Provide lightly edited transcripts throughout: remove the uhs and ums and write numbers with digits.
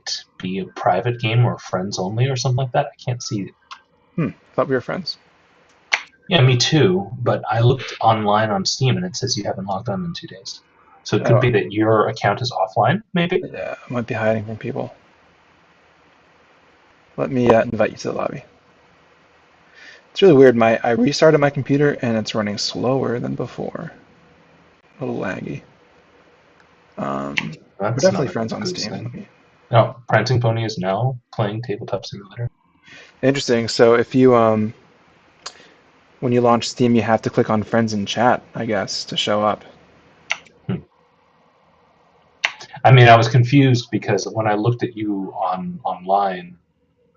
might be a private game or friends only or something like that. I can't see it. Thought we were friends. Yeah, me too. But I looked online on Steam and it says you haven't logged on in 2 days. So it could be that your account is offline, maybe? Yeah, I might be hiding from people. Let me invite you to the lobby. It's really weird. I restarted my computer and it's running slower than before. A little laggy. We're That's definitely not a friends on good Steam. sign. No, Prancing Pony is now playing Tabletop Simulator. Interesting. So if you when you launch Steam, you have to click on Friends and Chat, I guess, to show up. I mean, I was confused because when I looked at you online,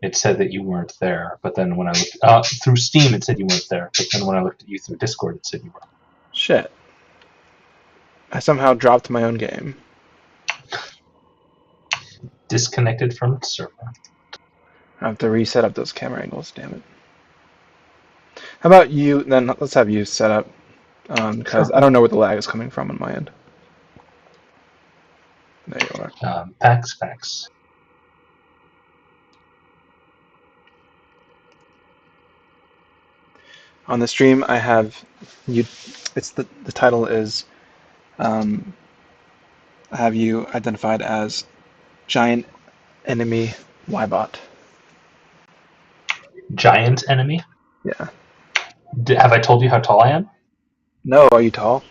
it said that you weren't there. But then when I looked through Steam, it said you weren't there. But then when I looked at you through Discord, it said you were. Shit. I somehow dropped my own game. Disconnected from the server. I have to reset up those camera angles, damn it. How about you, then let's have you set up, because Sure. I don't know where the lag is coming from on my end. There you are. Pax. On the stream, I have you. It's the title is, I have you identified as giant enemy Ybot. Giant enemy? Yeah. Have I told you how tall I am? No, are you tall?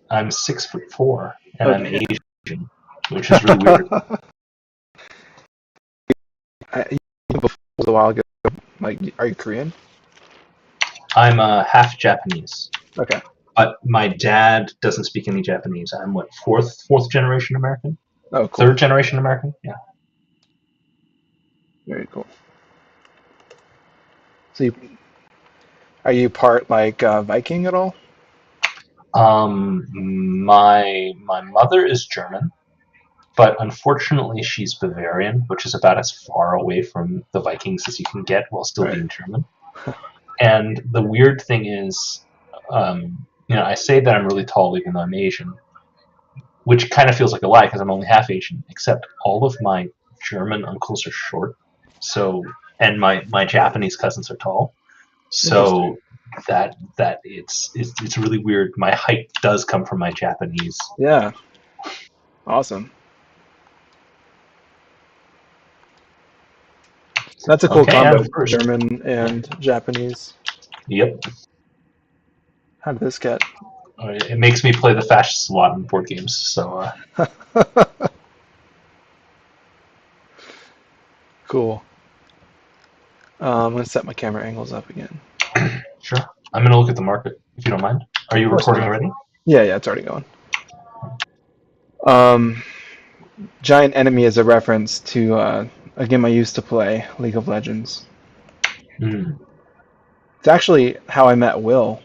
I'm 6'4", and Oh, I'm damn. Asian, which is really weird. Before a while ago, like, are you Korean? I'm half Japanese. Okay. But my dad doesn't speak any Japanese. I'm what, fourth generation American? Oh, cool. Third generation American? Yeah. Very cool. So, are you part like Viking at all? My mother is German, but unfortunately she's Bavarian, which is about as far away from the Vikings as you can get while still Right. being German. And the weird thing is, I say that I'm really tall even though I'm Asian, which kind of feels like a lie because I'm only half Asian. Except all of my German uncles are short, and my Japanese cousins are tall. So that it's really weird. My height does come from my Japanese. Yeah. Awesome. That's a cool Okay, combo, and first. German and Japanese. Yep. How did this get? It makes me play the fascist a lot in board games. So. Cool. I'm going to set my camera angles up again. Sure. I'm going to look at the market, if you don't mind. Are you recording already? Yeah, it's already going. Giant Enemy is a reference to a game I used to play, League of Legends. It's actually how I met Will.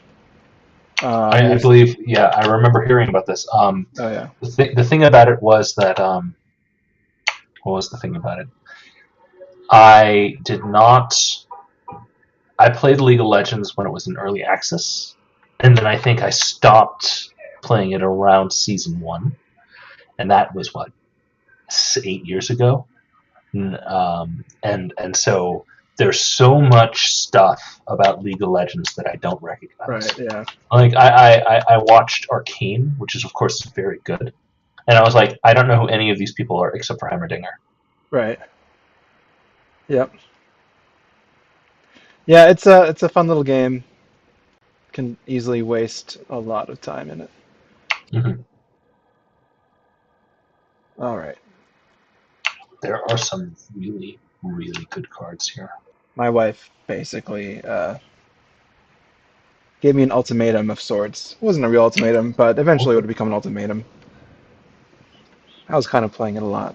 I believe, yeah, I remember hearing about this. Oh, yeah. The thing about it was that, what was the thing about it? I played League of Legends when it was in early access, and then I think I stopped playing it around season 1, and that was, 8 years ago? And so there's so much stuff about League of Legends that I don't recognize. Right, yeah. Like, I watched Arcane, which is, of course, very good, and I was like, I don't know who any of these people are except for Heimerdinger. Right. Yep. Yeah, it's a fun little game. Can easily waste a lot of time in it. Mm-hmm. All right. There are some really, really good cards here. My wife basically gave me an ultimatum of sorts. It wasn't a real ultimatum, but eventually it would become an ultimatum. I was kind of playing it a lot.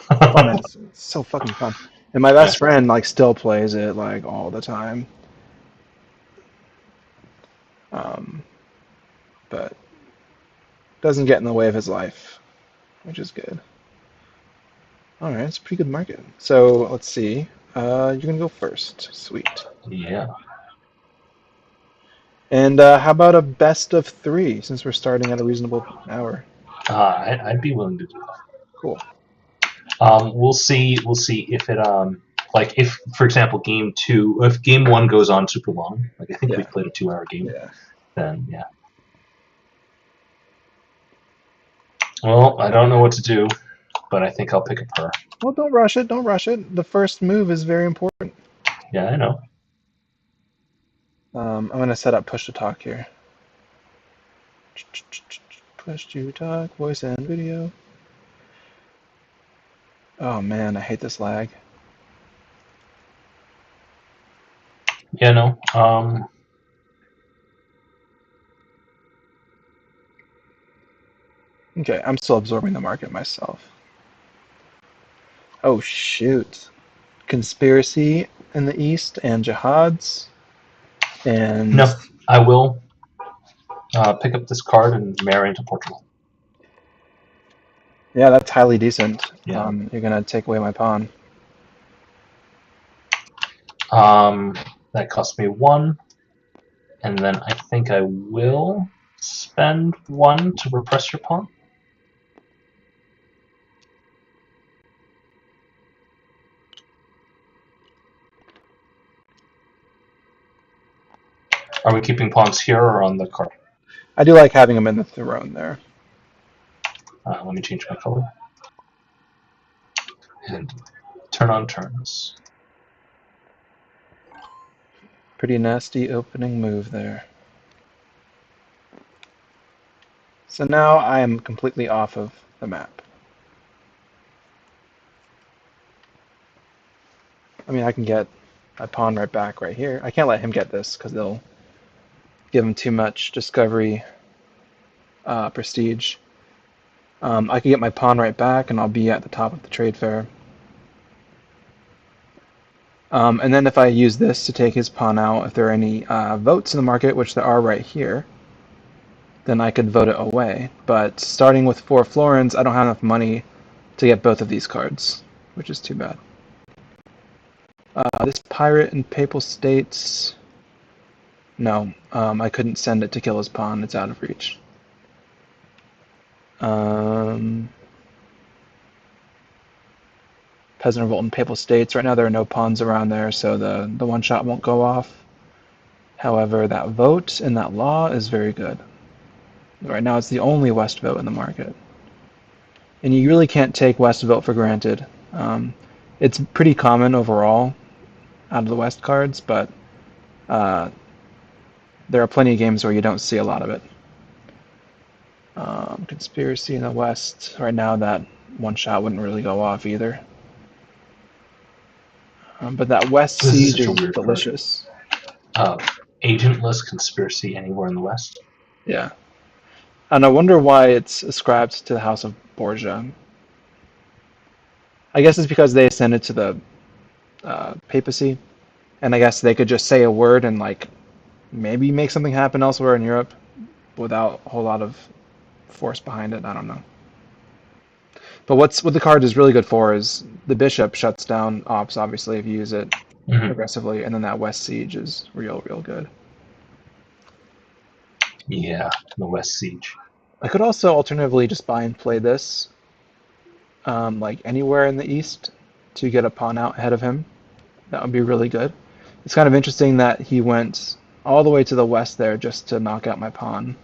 Fun. It's so fucking fun. And my best friend like still plays it like all the time. But doesn't get in the way of his life, which is good. All right, it's a pretty good market. So let's see. You're gonna go first. Sweet. Yeah. And how about a best of 3 since we're starting at a reasonable hour? I'd be willing to do that. Cool. We'll see. We'll see if it like if, for example, game two, if game one goes on super long, like I think we Yeah, played a 2 hour game, yeah. then yeah. Well, I don't know what to do, but I think I'll pick up her. Well, don't rush it. Don't rush it. The first move is very important. Yeah, I know. I'm gonna set up push to talk here. Push to talk, voice and video. Oh man, I hate this lag. Yeah, no. Okay, I'm still absorbing the market myself. Oh shoot. Conspiracy in the east and jihads and No, I will pick up this card and marry into Portugal. yeah, that's highly decent. Yeah. You're gonna take away my pawn. Um, that cost me 1, and then I think I will spend 1 to repress your pawn. Are we keeping pawns here or on the card? I do like having him in the throne there. Let me change my color. And turn on turns. Pretty nasty opening move there. So now I am completely off of the map. I mean, I can get my pawn right back right here. I can't let him get this because they'll give him too much discovery prestige. I could get my pawn right back and I'll be at the top of the trade fair. And then if I use this to take his pawn out, if there are any votes in the market, which there are right here, then I could vote it away. But starting with 4 florins, I don't have enough money to get both of these cards, which is too bad. This pirate in Papal States, no, I couldn't send it to kill his pawn. It's out of reach. Peasant Revolt in Papal States. Right now there are no pawns around there, so the one shot won't go off. However, that vote and that law is very good. Right now it's the only West vote in the market. And you really can't take West vote for granted. It's pretty common overall out of the West cards, but uh, there are plenty of games where you don't see a lot of it. Conspiracy in the West. Right now that one shot wouldn't really go off either. But that West This is siege such a is weird card. delicious. Agentless conspiracy anywhere in the West. Yeah. And I wonder why it's ascribed to the House of Borgia. I guess it's because they ascended to the papacy, and I guess they could just say a word and like maybe make something happen elsewhere in Europe without a whole lot of force behind it. I don't know. But what the card is really good for is the bishop shuts down ops, obviously, if you use it Mm-hmm. aggressively, and then that West siege is real good. Yeah, the West Siege. I could also alternatively just buy and play this, like anywhere in the east, to get a pawn out ahead of him. That would be really good. It's kind of interesting that he went all the way to the west there just to knock out my pawn.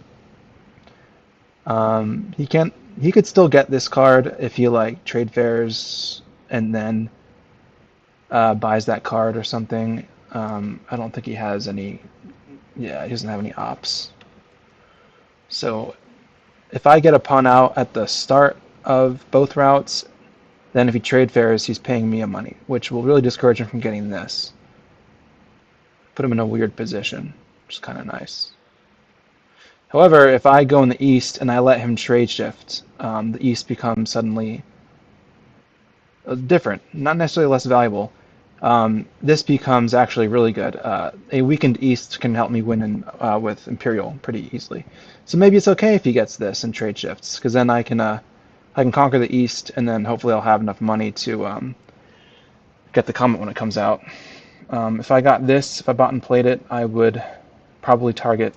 He can't. He could still get this card if he like trade fairs and then buys that card or something. I don't think he has any. Yeah, he doesn't have any ops. So if I get a pawn out at the start of both routes, then if he trade fairs, he's paying me a money, which will really discourage him from getting this. Put him in a weird position, which is kind of nice. However, if I go in the east and I let him trade shift, the east becomes suddenly different, not necessarily less valuable. This becomes actually really good. A weakened east can help me win with Imperial pretty easily. So maybe it's okay if he gets this and trade shifts, because then I can conquer the east, and then hopefully I'll have enough money to get the comment when it comes out. If I got this, if I bought and played it, I would probably target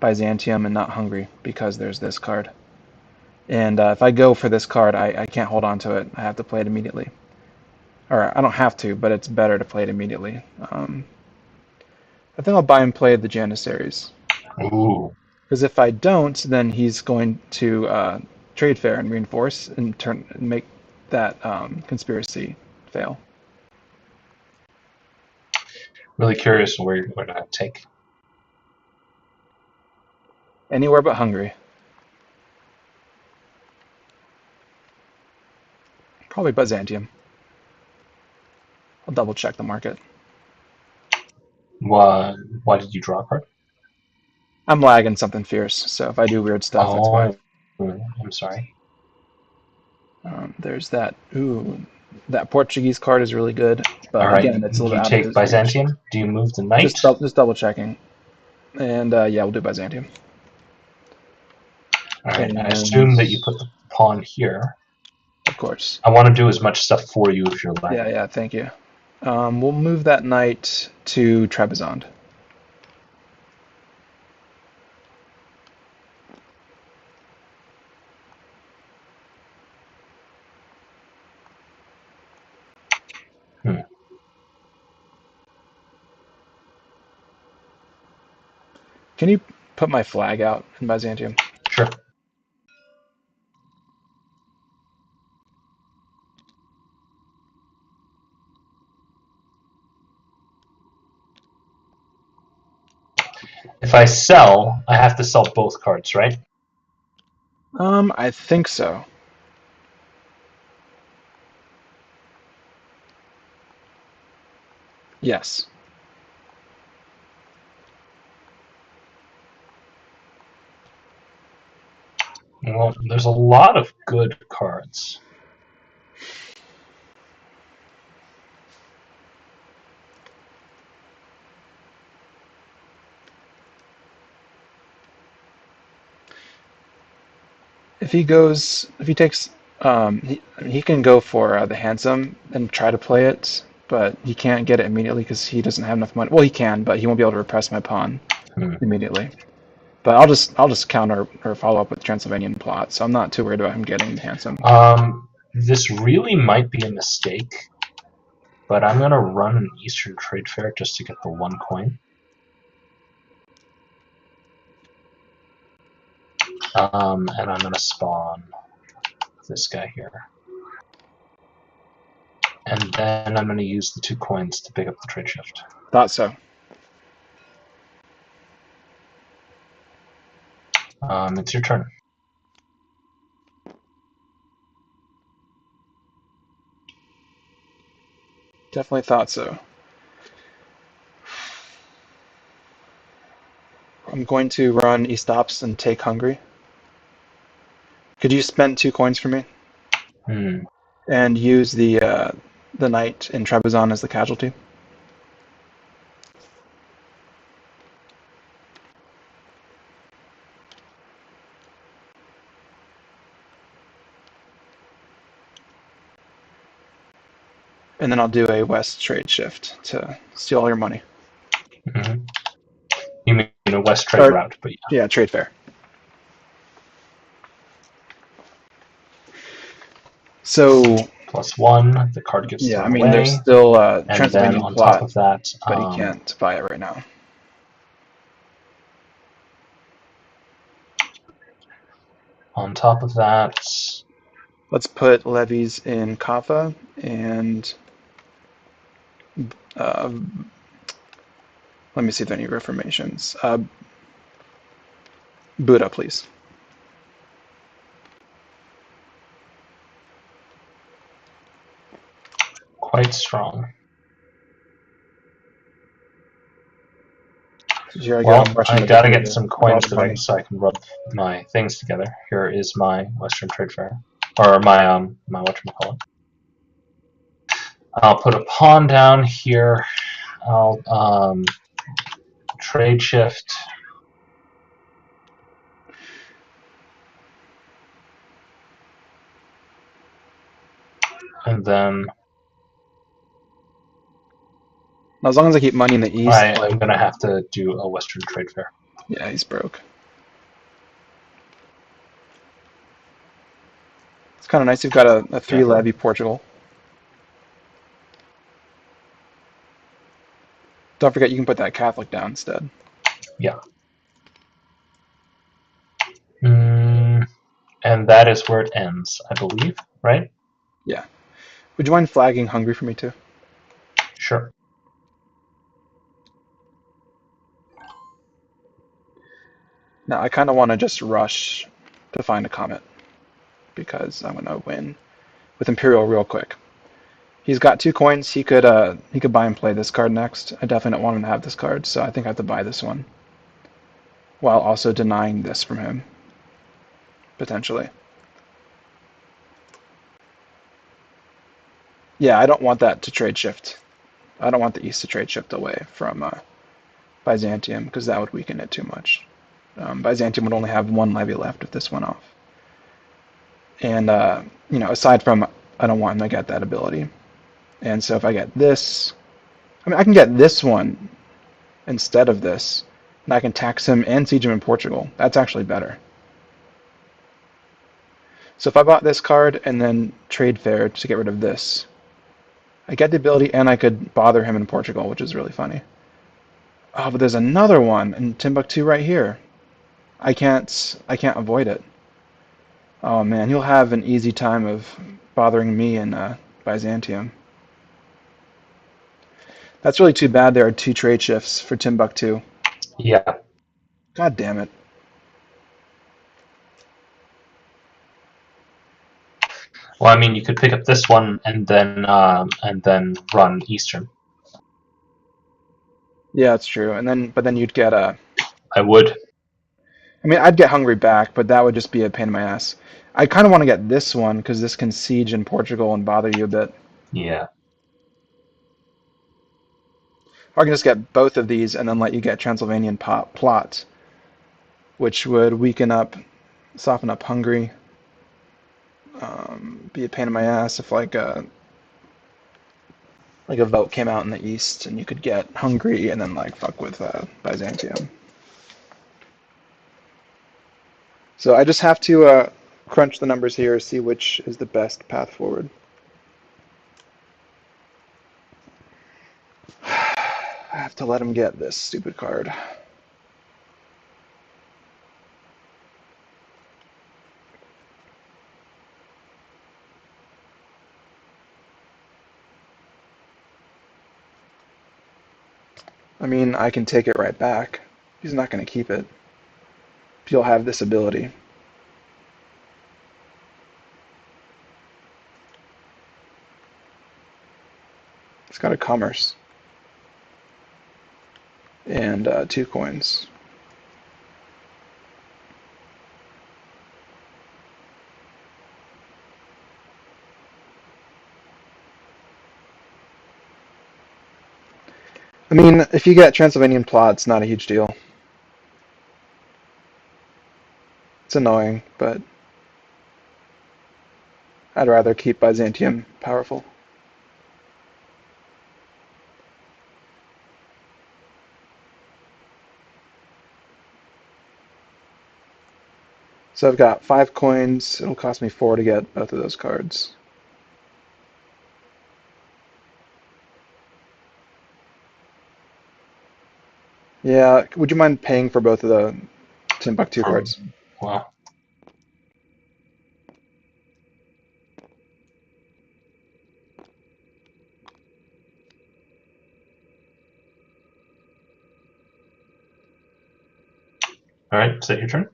Byzantium and not Hungary because there's this card. And if I go for this card, I can't hold on to it. I have to play it immediately. Or I don't have to, but it's better to play it immediately. I think I'll buy and play the Janissaries. Ooh. Because if I don't, then he's going to trade fair and reinforce and make that conspiracy fail. Really curious where you're going to take. Anywhere but Hungary. Probably Byzantium. I'll double check the market. Why did you draw a card? I'm lagging something fierce, so if I do weird stuff, that's why. Oh, I'm sorry. There's that. Ooh, that Portuguese card is really good, but All right, again, it's a little you out of take his reach. Byzantium. Do you move the knight? Just double checking, and yeah, we'll do Byzantium. All right, I And assume that you put the pawn here. of course, I want to do as much stuff for you if you're lagging. yeah, thank you. We'll move that knight to Trebizond. Hmm. Can you put my flag out in Byzantium? Sure. If I sell, I have to sell both cards, right? I think so. Yes. Well, there's a lot of good cards. If he takes, he can go for the handsome and try to play it, but he can't get it immediately because he doesn't have enough money. Well, he can, but he won't be able to repress my pawn Hmm. immediately. But I'll just counter or follow up with Transylvanian plot, so I'm not too worried about him getting the handsome. This really might be a mistake, but I'm going to run an Eastern Trade Fair just to get the one coin. And I'm going to spawn this guy here. And then I'm going to use the 2 coins to pick up the trade shift. Thought so. It's your turn. Definitely thought so. I'm going to run Estops and take Hungary. Could you spend 2 coins for me Hmm. and use the knight in Trebizond as the casualty? And then I'll do a west trade shift to steal all your money. Mm-hmm. You mean a west trade route, but yeah. Yeah, trade fair. So +1, the card gets yeah, I thrown mean there's away. still And then Transylvanian on top plot, of that, but he can't buy it right now. Let's put levies in Kaffa and uh, let me see if there are any reformations. Buddha, please. quite strong. Well, I gotta get some coins so I can rub my things together. Here is my Western Trade Fair, or my whatchamacallit. I'll put a pawn down here. I'll trade shift. And then As long as I keep money in the east, I'm gonna have to do a Western Trade Fair. Yeah, he's broke. It's kind of nice. You've got a Yeah. 3 levy Portugal. Don't forget you can put that Catholic down instead. Yeah. Mm, and that is where it ends, I believe, right? Yeah. Would you mind flagging Hungary for me too? Sure. Now I kind of want to just rush to find a comet because I'm gonna win with Imperial real quick. He's got 2 coins. He could buy and play this card next. I definitely don't want him to have this card, so I think I have to buy this one while also denying this from him potentially. Yeah, I don't want that to trade shift. I don't want the East to trade shift away from Byzantium because that would weaken it too much. Byzantium would only have 1 levy left if this went off. And, aside from I don't want him to get that ability. And so if I get this, I mean, I can get this one instead of this, and I can tax him and siege him in Portugal. That's actually better. So if I bought this card and then trade fair to get rid of this, I get the ability and I could bother him in Portugal, which is really funny. Oh, but there's another one in Timbuktu right here. I can't avoid it. Oh man, he'll have an easy time of bothering me in Byzantium. That's really too bad there are 2 trade shifts for Timbuktu. Yeah. God damn it. Well, I mean, you could pick up this one and then run Eastern. Yeah, it's true. But then you'd get I would. I mean, I'd get Hungary back, but that would just be a pain in my ass. I kind of want to get this one because this can siege in Portugal and bother you a bit. Yeah. Or I can just get both of these and then let you get Transylvanian plot, which would soften up Hungary. Be a pain in my ass if like a vote came out in the east and you could get Hungary and then like fuck with Byzantium. So I just have to crunch the numbers here, see which is the best path forward. I have to let him get this stupid card. I mean, I can take it right back. He's not going to keep it. He'll have this ability. It's got a commerce and 2 coins. I mean, if you get Transylvanian plot, it's not a huge deal. It's annoying, but I'd rather keep Byzantium powerful. So I've got 5 coins. It'll cost me 4 to get both of those cards. Yeah, would you mind paying for both of the Timbuktu For, cards? well, all right. Is that your turn?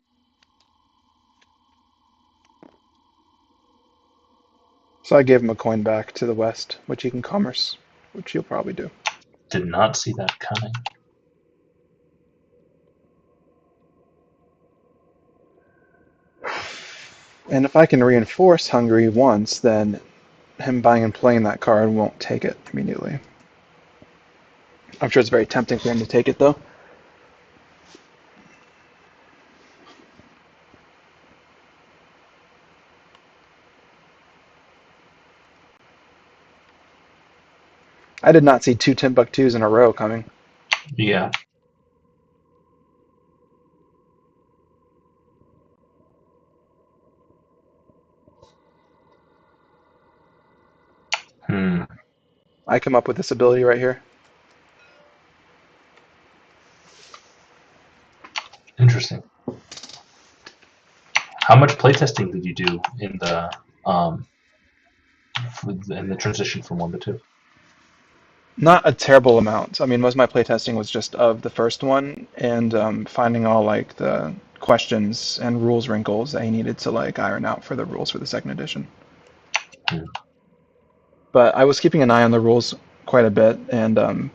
So I gave him a coin back to the west, which he can commerce, which he'll probably do. Did not see that coming. And if I can reinforce Hungary once, then him buying and playing that card won't take it immediately. I'm sure it's very tempting for him to take it, though. I did not see 2 Timbuktus in a row coming. Yeah. I come up with this ability right here. Interesting. How much playtesting did you do um, in the transition from 1 to 2? Not a terrible amount. I mean, most of my playtesting was just of the first one and finding all like the questions and rules wrinkles that he needed to like iron out for the rules for the second edition. Hmm. But I was keeping an eye on the rules quite a bit, and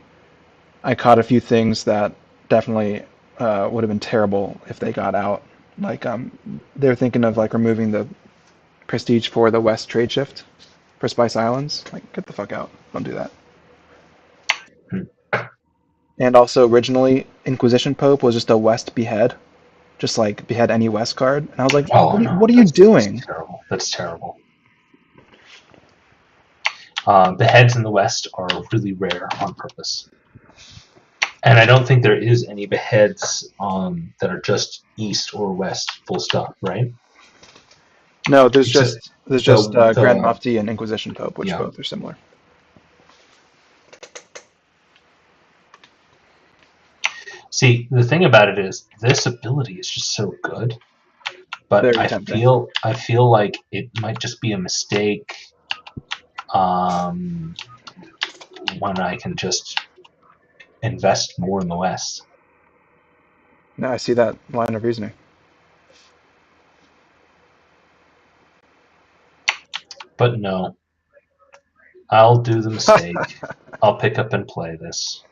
I caught a few things that definitely would have been terrible if they got out. Like they're thinking of like removing the prestige for the West trade shift for Spice Islands. Like, get the fuck out! Don't do that. Hmm. And also, originally, Inquisition Pope was just a West behead, just like behead any West card. And I was like, Oh no, what are you that's doing? terrible. That's terrible. The heads in the West are really rare on purpose. And I don't think there is any beheads that are just East or West, full stop, right? No, there's Except just Grand the Mufti and Inquisition Pope, which yeah. both are similar. See, the thing about it is this ability is just so good, but Very I tempting. feel like it might just be a mistake um, when I can just invest more in the West. Now I see that line of reasoning. But no, I'll do the mistake. I'll pick up and play this.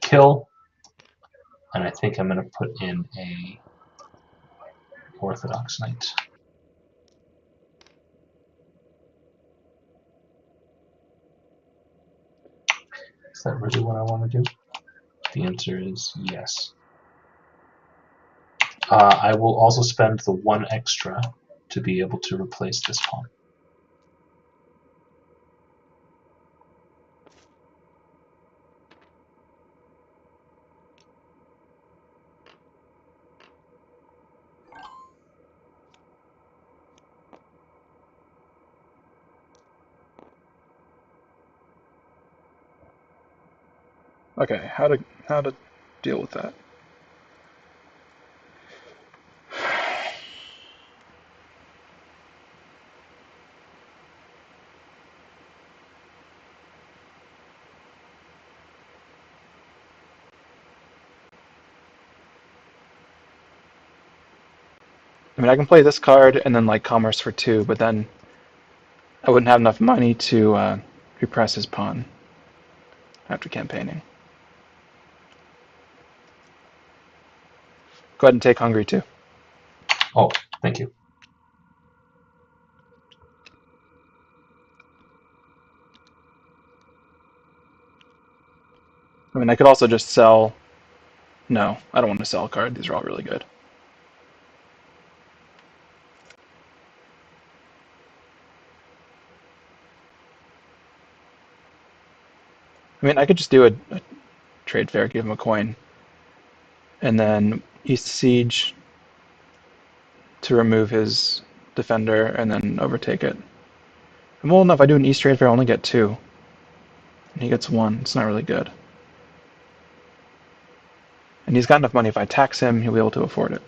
Kill, and I think I'm going to put in a Orthodox Knight. Is that really what I want to do? The answer is yes. I will also spend the 1 extra to be able to replace this pawn. Okay, how to deal with that? I mean, I can play this card and then like Commerce for 2, but then I wouldn't have enough money to repress his pawn after campaigning. Go ahead and take Hungary too. Oh, thank you. I mean, I could also just sell. No, I don't want to sell a card. These are all really good. I mean, I could just do a trade fair, give him a coin, and then East Siege to remove his defender and then overtake it. And well, enough. I do an East trade fair, I only get 2. And he gets 1. It's not really good. And he's got enough money. If I tax him, he'll be able to afford it.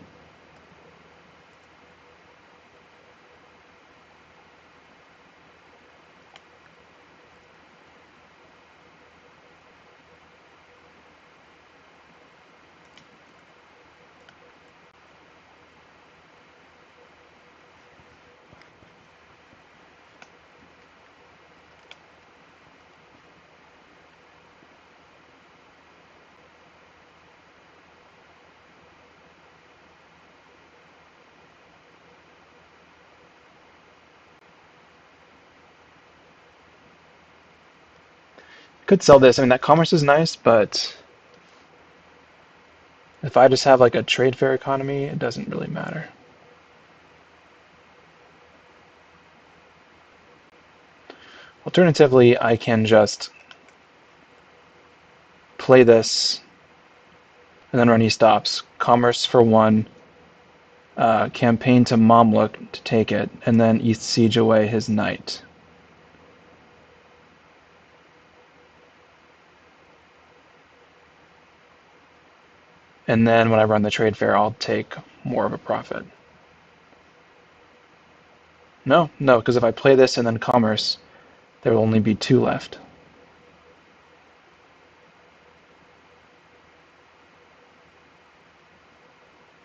Could sell this. I mean, that commerce is nice, but if I just have like a trade fair economy, it doesn't really matter. Alternatively, I can just play this and then run E stops. Commerce for 1, campaign to Mamluk to take it, and then East Siege away his knight. And then when I run the trade fair, I'll take more of a profit. No, because if I play this and then commerce, there will only be 2 left.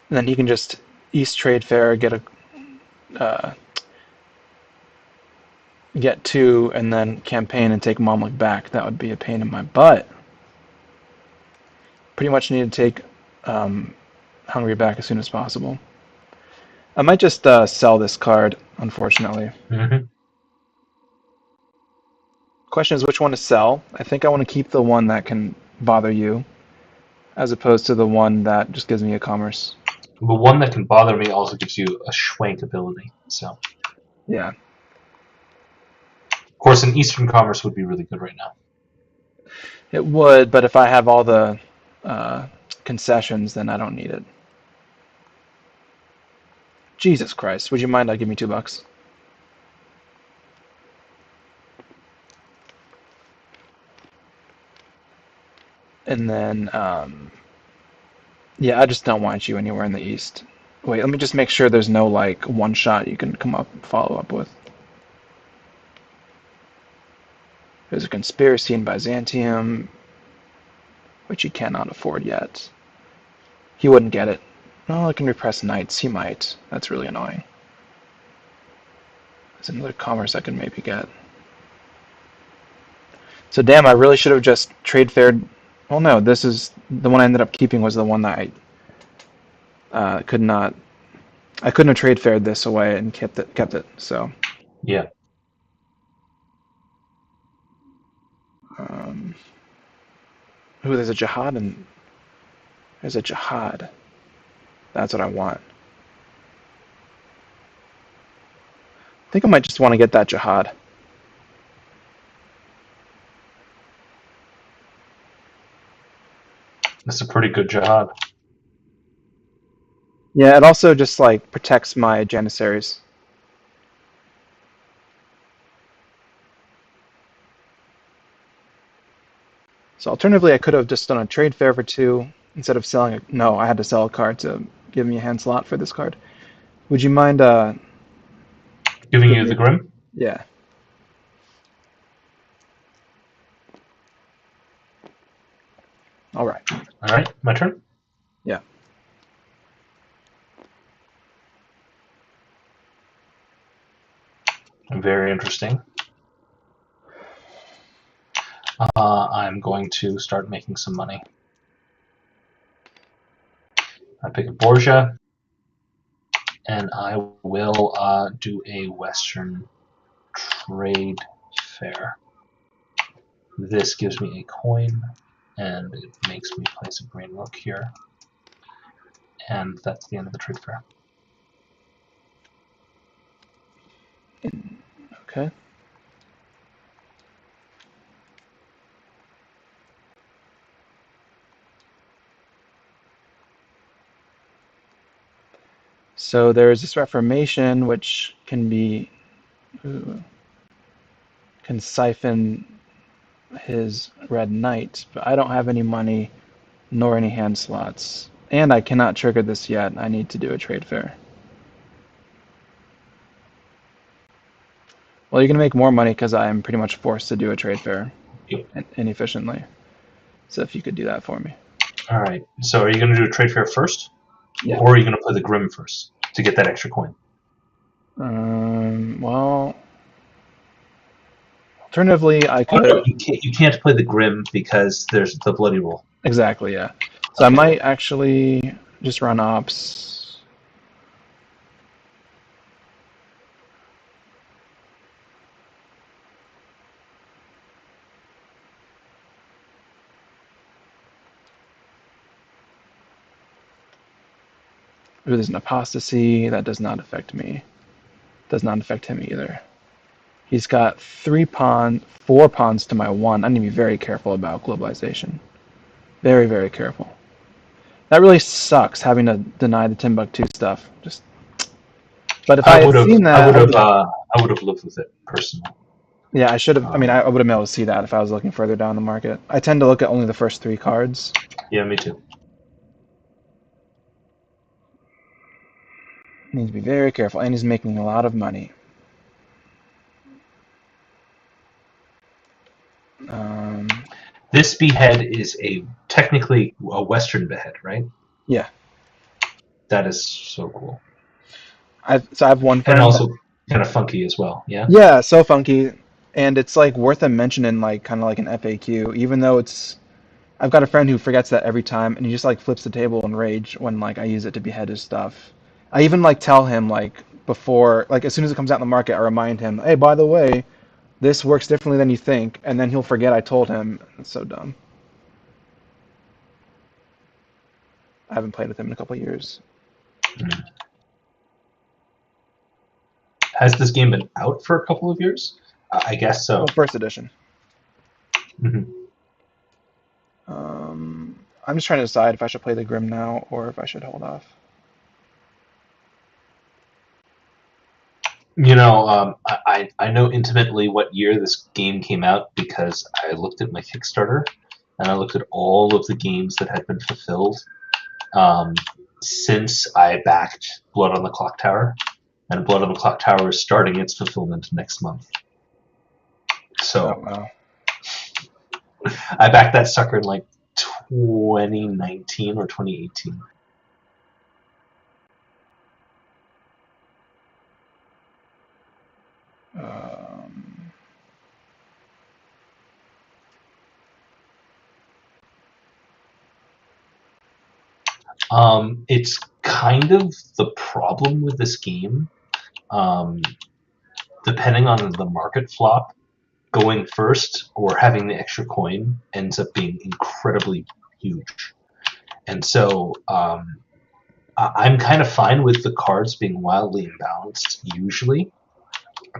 And then he can just East Trade Fair, get 2, and then campaign and take Mamluk back. That would be a pain in my butt. Pretty much need to take Hungary back as soon as possible. I might just sell this card, unfortunately. Mm-hmm. Question is which one to sell. I think I want to keep the one that can bother you, as opposed to the one that just gives me a commerce. The one that can bother me also gives you a Schwank ability. So, Yeah. of course, an Eastern Commerce would be really good right now. It would, but if I have all the concessions, then I don't need it. Jesus Christ. Would you mind give me $2? And then, yeah, I just don't want you anywhere in the east. Wait, let me just make sure there's no, like, one shot you can come up and follow up with. There's a conspiracy in Byzantium, which he cannot afford yet. He wouldn't get it. Oh, I can repress knights. He might. That's really annoying. There's another commerce I can maybe get. So damn, I really should have just trade faired. Well, no, this is the one I ended up keeping was the one that I could not. I couldn't have trade faired this away and kept it. So Yeah. ooh, there's a jihad and there's a jihad. That's what I want. I think I might just want to get that jihad. That's a pretty good jihad. Yeah, it also just like protects my janissaries. So alternatively, I could have just done a trade fair for 2 instead of selling it. No, I had to sell a card to give me a hand slot for this card. Would you mind Giving giving you me? the Grim? Yeah. All right. All right, my turn. Yeah. Very interesting. I'm going to start making some money. I pick a Borgia, and I will do a Western trade fair. This gives me a coin, and it makes me place a green rook here. And that's the end of the trade fair. Okay. So there's this Reformation, which can be can siphon his red knight, but I don't have any money nor any hand slots, and I cannot trigger this yet. I need to do a trade fair. Well, you're gonna make more money because I am pretty much forced to do a trade fair Yep. inefficiently. So if you could do that for me. All right. So are you going to do a trade fair first, Yeah. or are you going to play the Grim first to get that extra coin? Well, alternatively, I Oh, no, could. you can't play the Grim because there's the Bloody Roll. Exactly, yeah. So I might actually just run ops. Ooh, there's an apostasy. That does not affect me. Does not affect him either. He's got 4 pawns to my 1. I need to be very careful about globalization. Very, very careful. That really sucks having to deny the Timbuktu stuff. Just, but if I I had would have, seen I that, would I would have, have. I would have lived with it personally. Yeah, I should have. I mean, Um, I would have been able to see that if I was looking further down the market. I tend to look at only the first three cards. yeah, me too. Need to be very careful, and he's making a lot of money. Um, This behead is technically a Western behead, right? yeah, That is so cool, I have one and friend that, also kind of funky as well. Yeah. yeah, so funky, and it's like worth a mention in like kind of like an FAQ, even though it's. I've got a friend who forgets that every time, and he just like flips the table in rage when like I use it to behead his stuff. I even like tell him like before, like as soon as it comes out in the market, I remind him, hey, by the way, this works differently than you think, and then he'll forget I told him. It's so dumb. I haven't played with him in a couple of years. Mhm. Has this game been out for a couple of years? I guess so. Well, first edition. Mhm. I'm just trying to decide if I should play the Grim now or if I should hold off. I know intimately what year this game came out because I looked at my Kickstarter and I looked at all of the games that had been fulfilled um, since I backed Blood on the Clock Tower, and Blood on the Clock Tower is starting its fulfillment next month. Oh So wow. I backed that sucker in like 2019 or 2018. Um, It's kind of the problem with this game. Um, Depending on the market flop, going first or having the extra coin ends up being incredibly huge. And so I'm kind of fine with the cards being wildly imbalanced usually,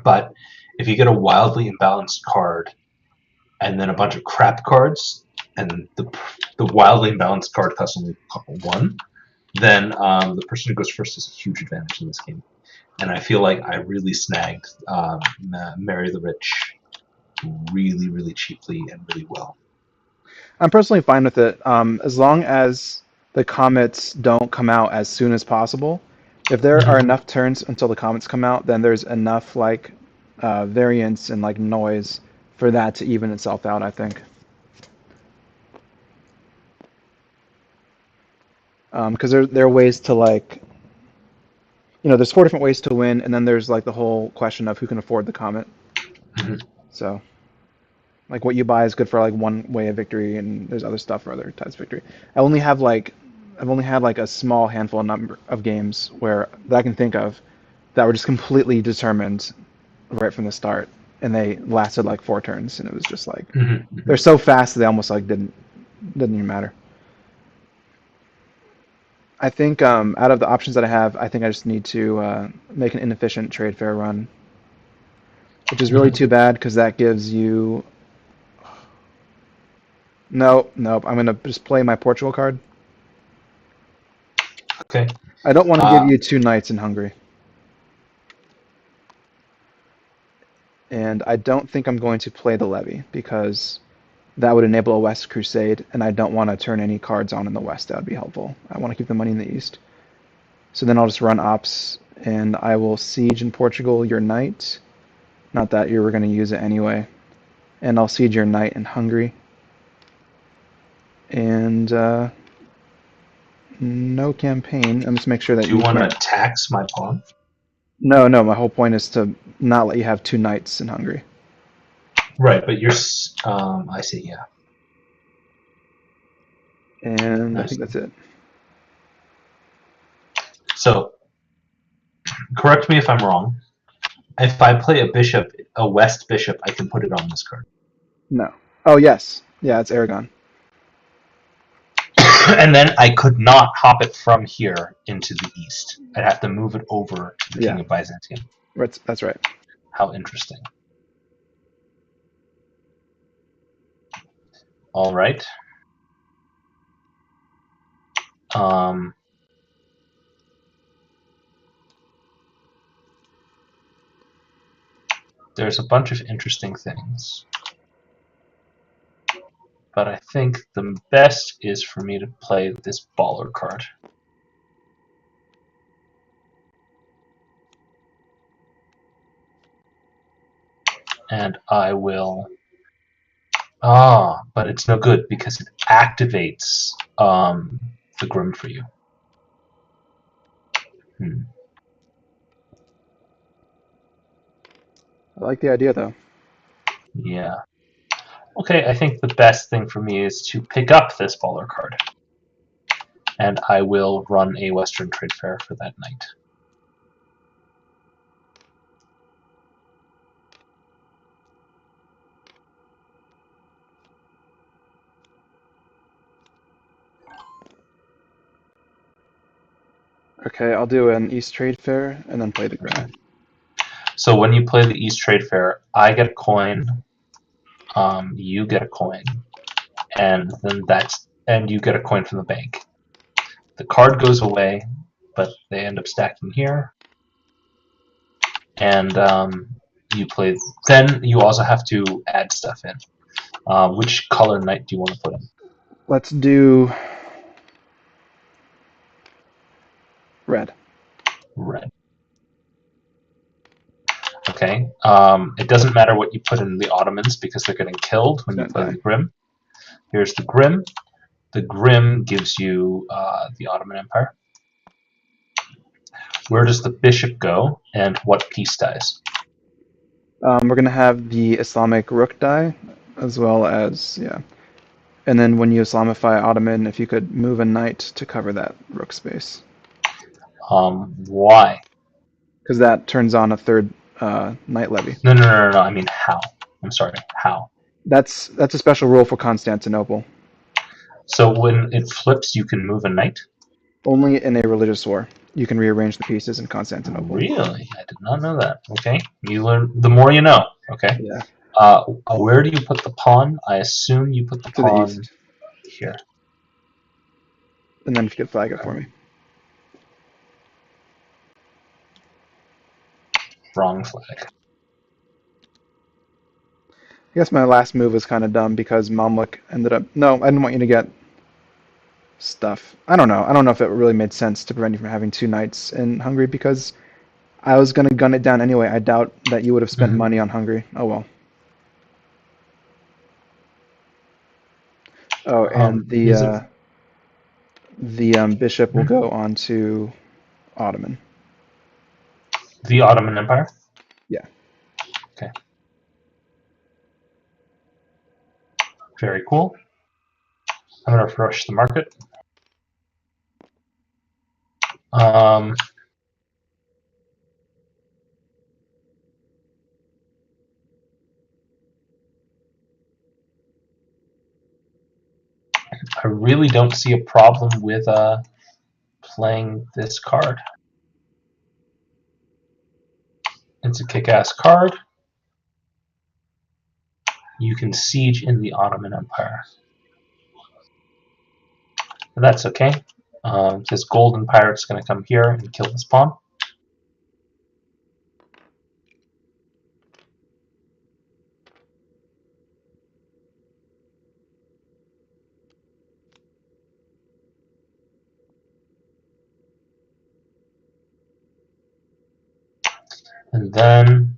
but if you get a wildly imbalanced card and then a bunch of crap cards, and the wildly imbalanced card costs only one, then the person who goes first has a huge advantage in this game. And I feel like I really snagged Marry the Rich really, really cheaply and really well. I'm personally fine with it, as long as the comets don't come out as soon as possible. If there are Mm-hmm. enough turns until the comets come out, then there's enough like variance and like noise for that to even itself out, I think. Because there are ways to like, there's four different ways to win, and then there's like the whole question of who can afford the comet. Mm-hmm. So like what you buy is good for like one way of victory, and there's other stuff for other types of victory. I only have like I've only had like a small handful of number of games where that I can think of that were just completely determined right from the start, and they lasted like four turns, and it was just like Mm-hmm. they're so fast that they almost like didn't even matter. I think out of the options that I have, I think I just need to make an inefficient trade fair run, which is really Mm-hmm. too bad because that gives you. No, nope. I'm gonna just play my Portugal card. Okay. I don't want to give Uh, you two knights in Hungary, and I don't think I'm going to play the levy because that would enable a West Crusade, and I don't want to turn any cards on in the West. That would be helpful. I want to keep the money in the East. So then I'll just run ops, and I will siege in Portugal your knight. Not that you were going to use it anyway. And I'll siege your knight in Hungary. And no campaign. I'm just make sure that do you you want to can't. tax my pawn? No, no. My whole point is to not let you have two knights in Hungary. Right, but you're. I see. Yeah. And I I think see. that's it. So, correct me if I'm wrong. If I play a bishop, a West bishop, I can put it on this card, No. Oh yes. Yeah, it's Aragon. and then I could not hop it from here into the East. I'd have to move it over to the Yeah, King of Byzantium. that's right. How interesting. All right. Um, there's a bunch of interesting things. But I think the best is for me to play this baller card. And I will... but it's no good because it activates the Grim for you. I like the idea, though. Yeah. Okay, I think the best thing for me is to pick up this baller card. And I will run a Western Trade Fair for that night. Okay, I'll do an East Trade Fair and then play the Grim. Okay. So when you play the East Trade Fair, I get a coin, you get a coin, and you get a coin from the bank. The card goes away, but they end up stacking here, and you play. Then you also have to add stuff in. Which color knight do you want to put in? Let's do red. Red. Okay. It doesn't matter what you put in the Ottomans because they're getting killed when you play the Grim. Here's the Grim. The Grim gives you the Ottoman Empire. Where does the bishop go, and what piece dies? We're going to have the Islamic rook die, as well as, yeah. And then when you Islamify Ottoman, if you could move a knight to cover that rook space. Why? Because that turns on a third knight levy. No. I mean how. I'm sorry. How? That's a special rule for Constantinople. So when it flips, you can move a knight? Only in a religious war. You can rearrange the pieces in Constantinople. Really? I did not know that. Okay. You learn. The more you know. Okay. Yeah. Where do you put the pawn? I assume you put the To the pawn east. here. And then if you could flag it for me. Wrong flag. I guess my last move was kind of dumb because Mamluk ended up... No, I didn't want you to get stuff. I don't know. I don't know if it really made sense to prevent you from having two knights in Hungary because I was going to gun it down anyway. I doubt that you would have spent money on Hungary. Oh, well. Oh, and the bishop will go on to Ottoman. The Ottoman Empire? Yeah. Okay. Very cool. I'm going to refresh the market. I really don't see a problem with playing this card. It's a kick-ass card. You can siege in the Ottoman Empire. But that's okay. This golden pirate's going to come here and kill this pawn. And then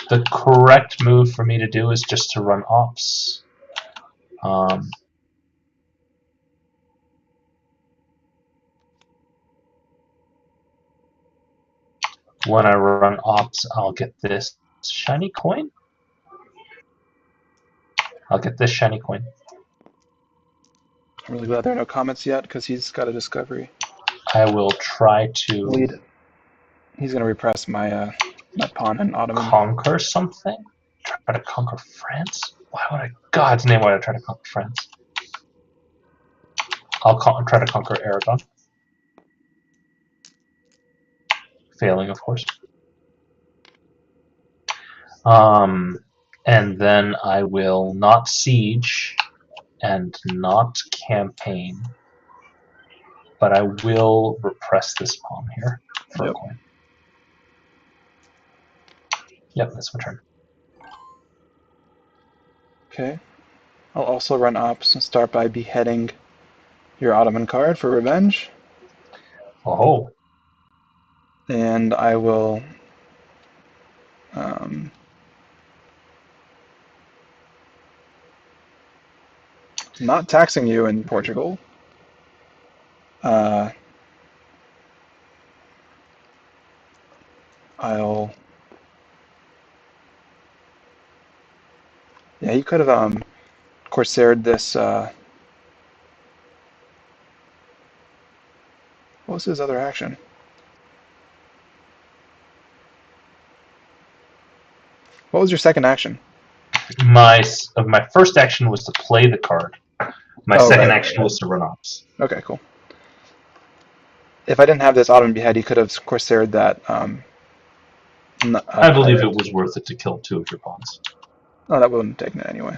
the correct move for me to do is just to run ops. When I run ops, I'll get this shiny coin. I'll get this shiny coin. I'm really glad there are no comments yet because he's got a discovery. I will try to lead. He's going to repress my my pawn in Ottoman. Conquer something? Try to conquer France? Why would I? God's name, why would I try to conquer France? I'll try to conquer Aragon. Failing, of course. And then I will not siege and not campaign, but I will repress this pawn here for a coin. Yep, that's my turn. Okay. I'll also run ops and start by beheading your Ottoman card for revenge. Oh. And I will not taxing you in Portugal. I'll... Yeah, you could have Corsaired this... What was his other action? What was your second action? My first action was to play the card. My second action was to run ops. Okay, cool. If I didn't have this Ottoman behead, you could have Corsaired that... I believe it was worth it to kill 2 of your pawns. Oh, that wouldn't take it anyway.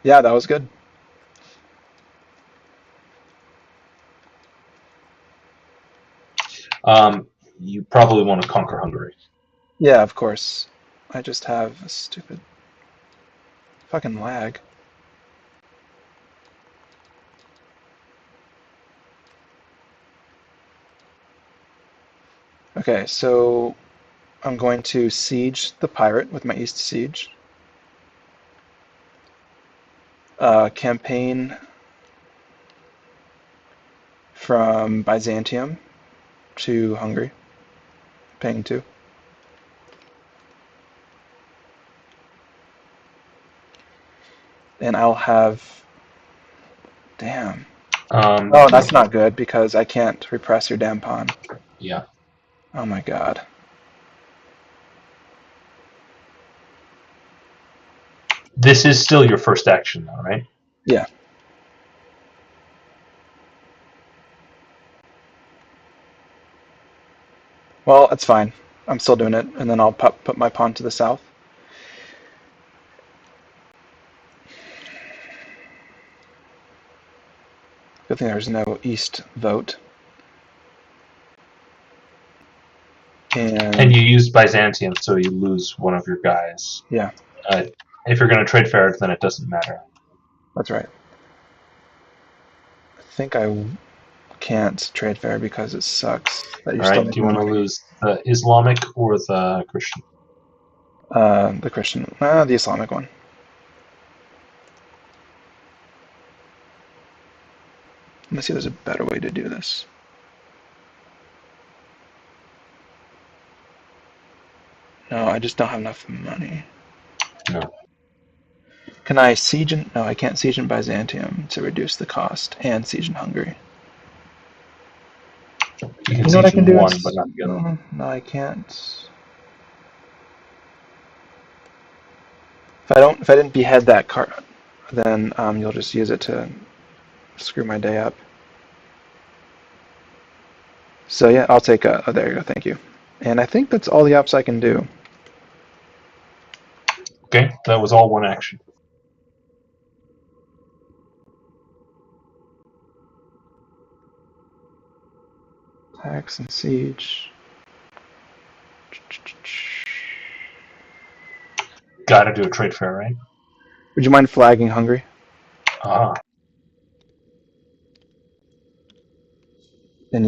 Yeah, that was good. You probably want to conquer Hungary. Yeah, of course. I just have a stupid fucking lag. Okay, so I'm going to siege the pirate with my east siege. Campaign from Byzantium to Hungary, paying 2. And I'll have... Damn. Oh, that's not good because I can't repress your damn pawn. Yeah. Oh my god. This is still your first action, though, right? Yeah. Well, that's fine. I'm still doing it, and then I'll put my pawn to the south. Good thing there's no east vote. And you use Byzantium, so you lose one of your guys. Yeah. If you're going to trade fair, then it doesn't matter. That's right. I think I can't trade fair because it sucks that you're still Do making you want to lose the Islamic or the Christian? the Christian, the Islamic one. Let me see if there's a better way to do this. No, I just don't have enough money. No. Can I siege in... No, I can't siege in Byzantium to reduce the cost and siege in Hungary. You can know what I siege can do? one, but not the other. No, I can't. If I didn't behead that card, then you'll just use it to screw my day up. So yeah, I'll take a... Oh, there you go, thank you. And I think that's all the ops I can do. Okay, that was all one action. Tax and siege. Gotta do a trade fair, right? Would you mind flagging Hungary? And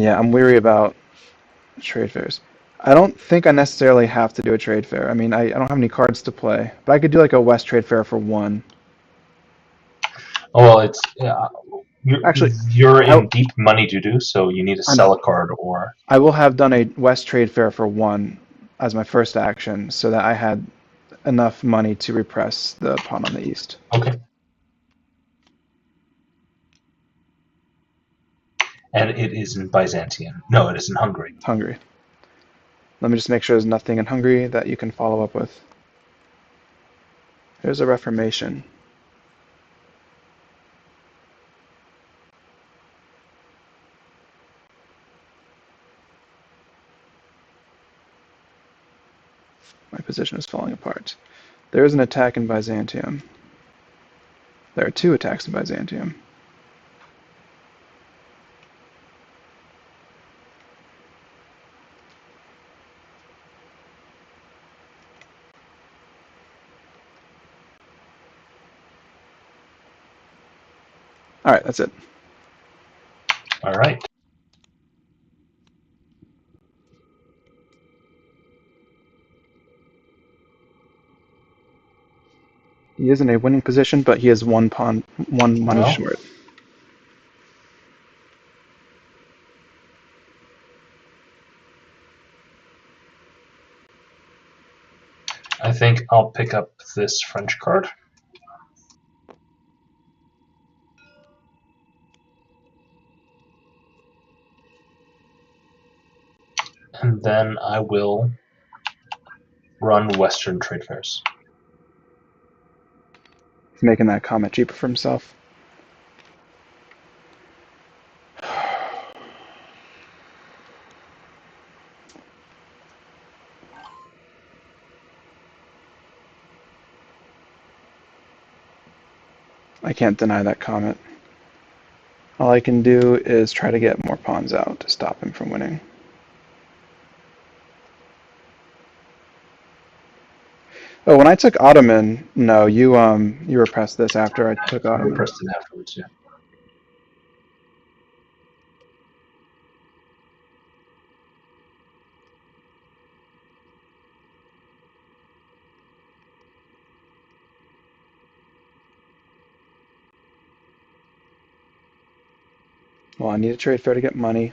yeah, I'm weary about trade fairs. I don't think I necessarily have to do a trade fair. I mean, I don't have any cards to play, but I could do like a West trade fair for 1. Oh, well, it's Actually, you're in deep money to do, so you need to I know. sell a card or... I will have done a West trade fair for 1 as my first action, so that I had enough money to repress the pawn on the east. Okay. And it is in Byzantium. No, it is in Hungary. Hungary. Let me just make sure there's nothing in Hungary that you can follow up with. There's a Reformation. My position is falling apart. There is an attack in Byzantium. There are 2 attacks in Byzantium. All right, that's it. All right. He is in a winning position, but he is 1 pawn, 1 money Well, short. I think I'll pick up this French card. And then I will run Western trade fairs. He's making that comment cheaper for himself. I can't deny that comment. All I can do is try to get more pawns out to stop him from winning. Oh, when I took Ottoman, no, you repressed this after I took I Ottoman. repressed it afterwards, yeah. Well, I need a trade fair to get money.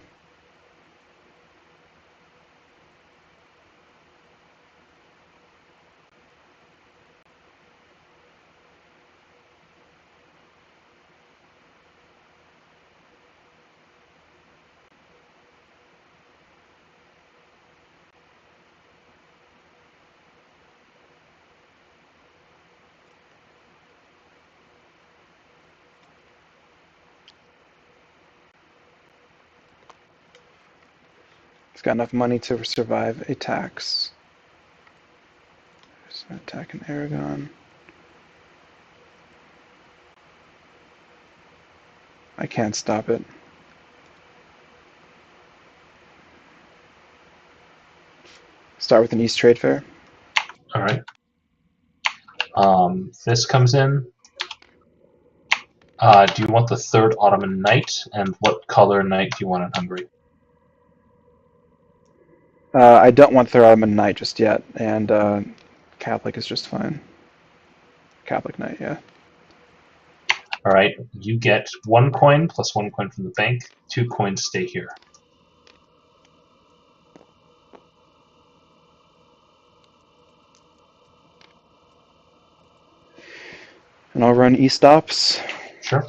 It's got enough money to survive a tax. There's an attack in Aragon. I can't stop it. Start with an East trade fair. All right. This comes in. Do you want the 3rd Ottoman Knight, and what color knight do you want in Hungary? I don't want Third Ottoman Knight just yet, and Catholic is just fine. Catholic Knight, yeah. All right. You get 1 coin plus 1 coin from the bank. 2 coins stay here. And I'll run East stops. Sure.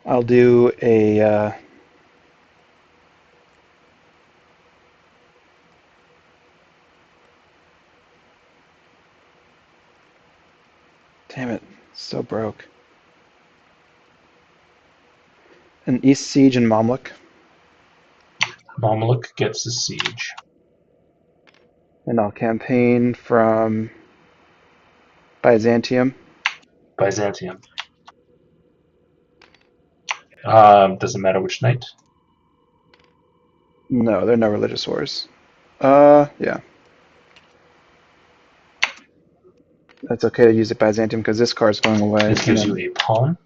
I'll do a damn it, so broke. An East Siege in Mamluk. Mamluk gets the siege. And I'll campaign from Byzantium. Byzantium. Doesn't matter which knight. No, there are no religious wars. Yeah. That's okay to use it Byzantium because this card's going away. This gives you a pawn.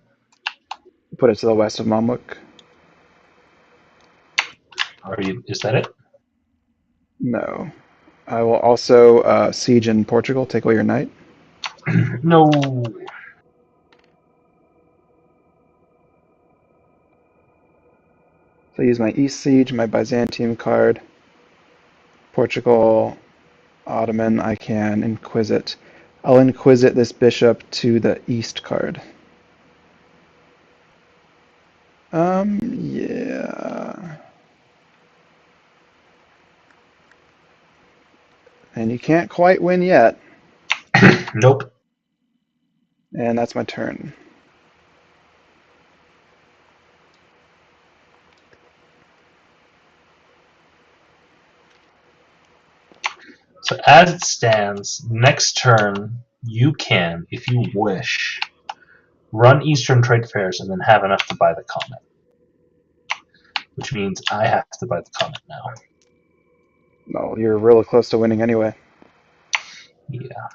Put it to the west of Mamluk. Is that it? No. I will also siege in Portugal, take away your knight. No. So I use my East Siege, my Byzantium card, Portugal, Ottoman. I can Inquisit. I'll Inquisit this bishop to the East card. Yeah. And you can't quite win yet. Nope. And that's my turn. So as it stands, next turn you can, if you wish, run Eastern trade fairs and then have enough to buy the comet. Which means I have to buy the comet now. No, you're really close to winning anyway. Yeah.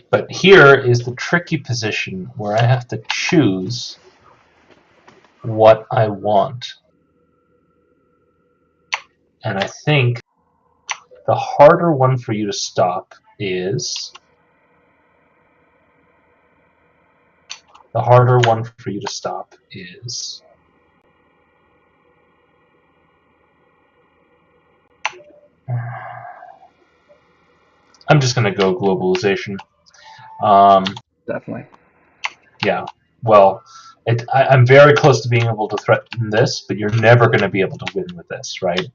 But here is the tricky position where I have to choose what I want. And I think the harder one for you to stop is I'm just going to go globalization. Definitely. Yeah. Well, I'm very close to being able to threaten this, but you're never going to be able to win with this, right?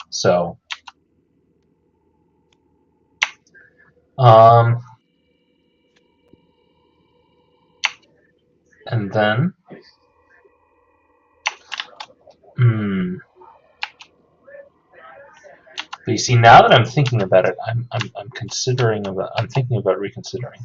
So, and then, but you see, now that I'm thinking about it, I'm thinking about reconsidering.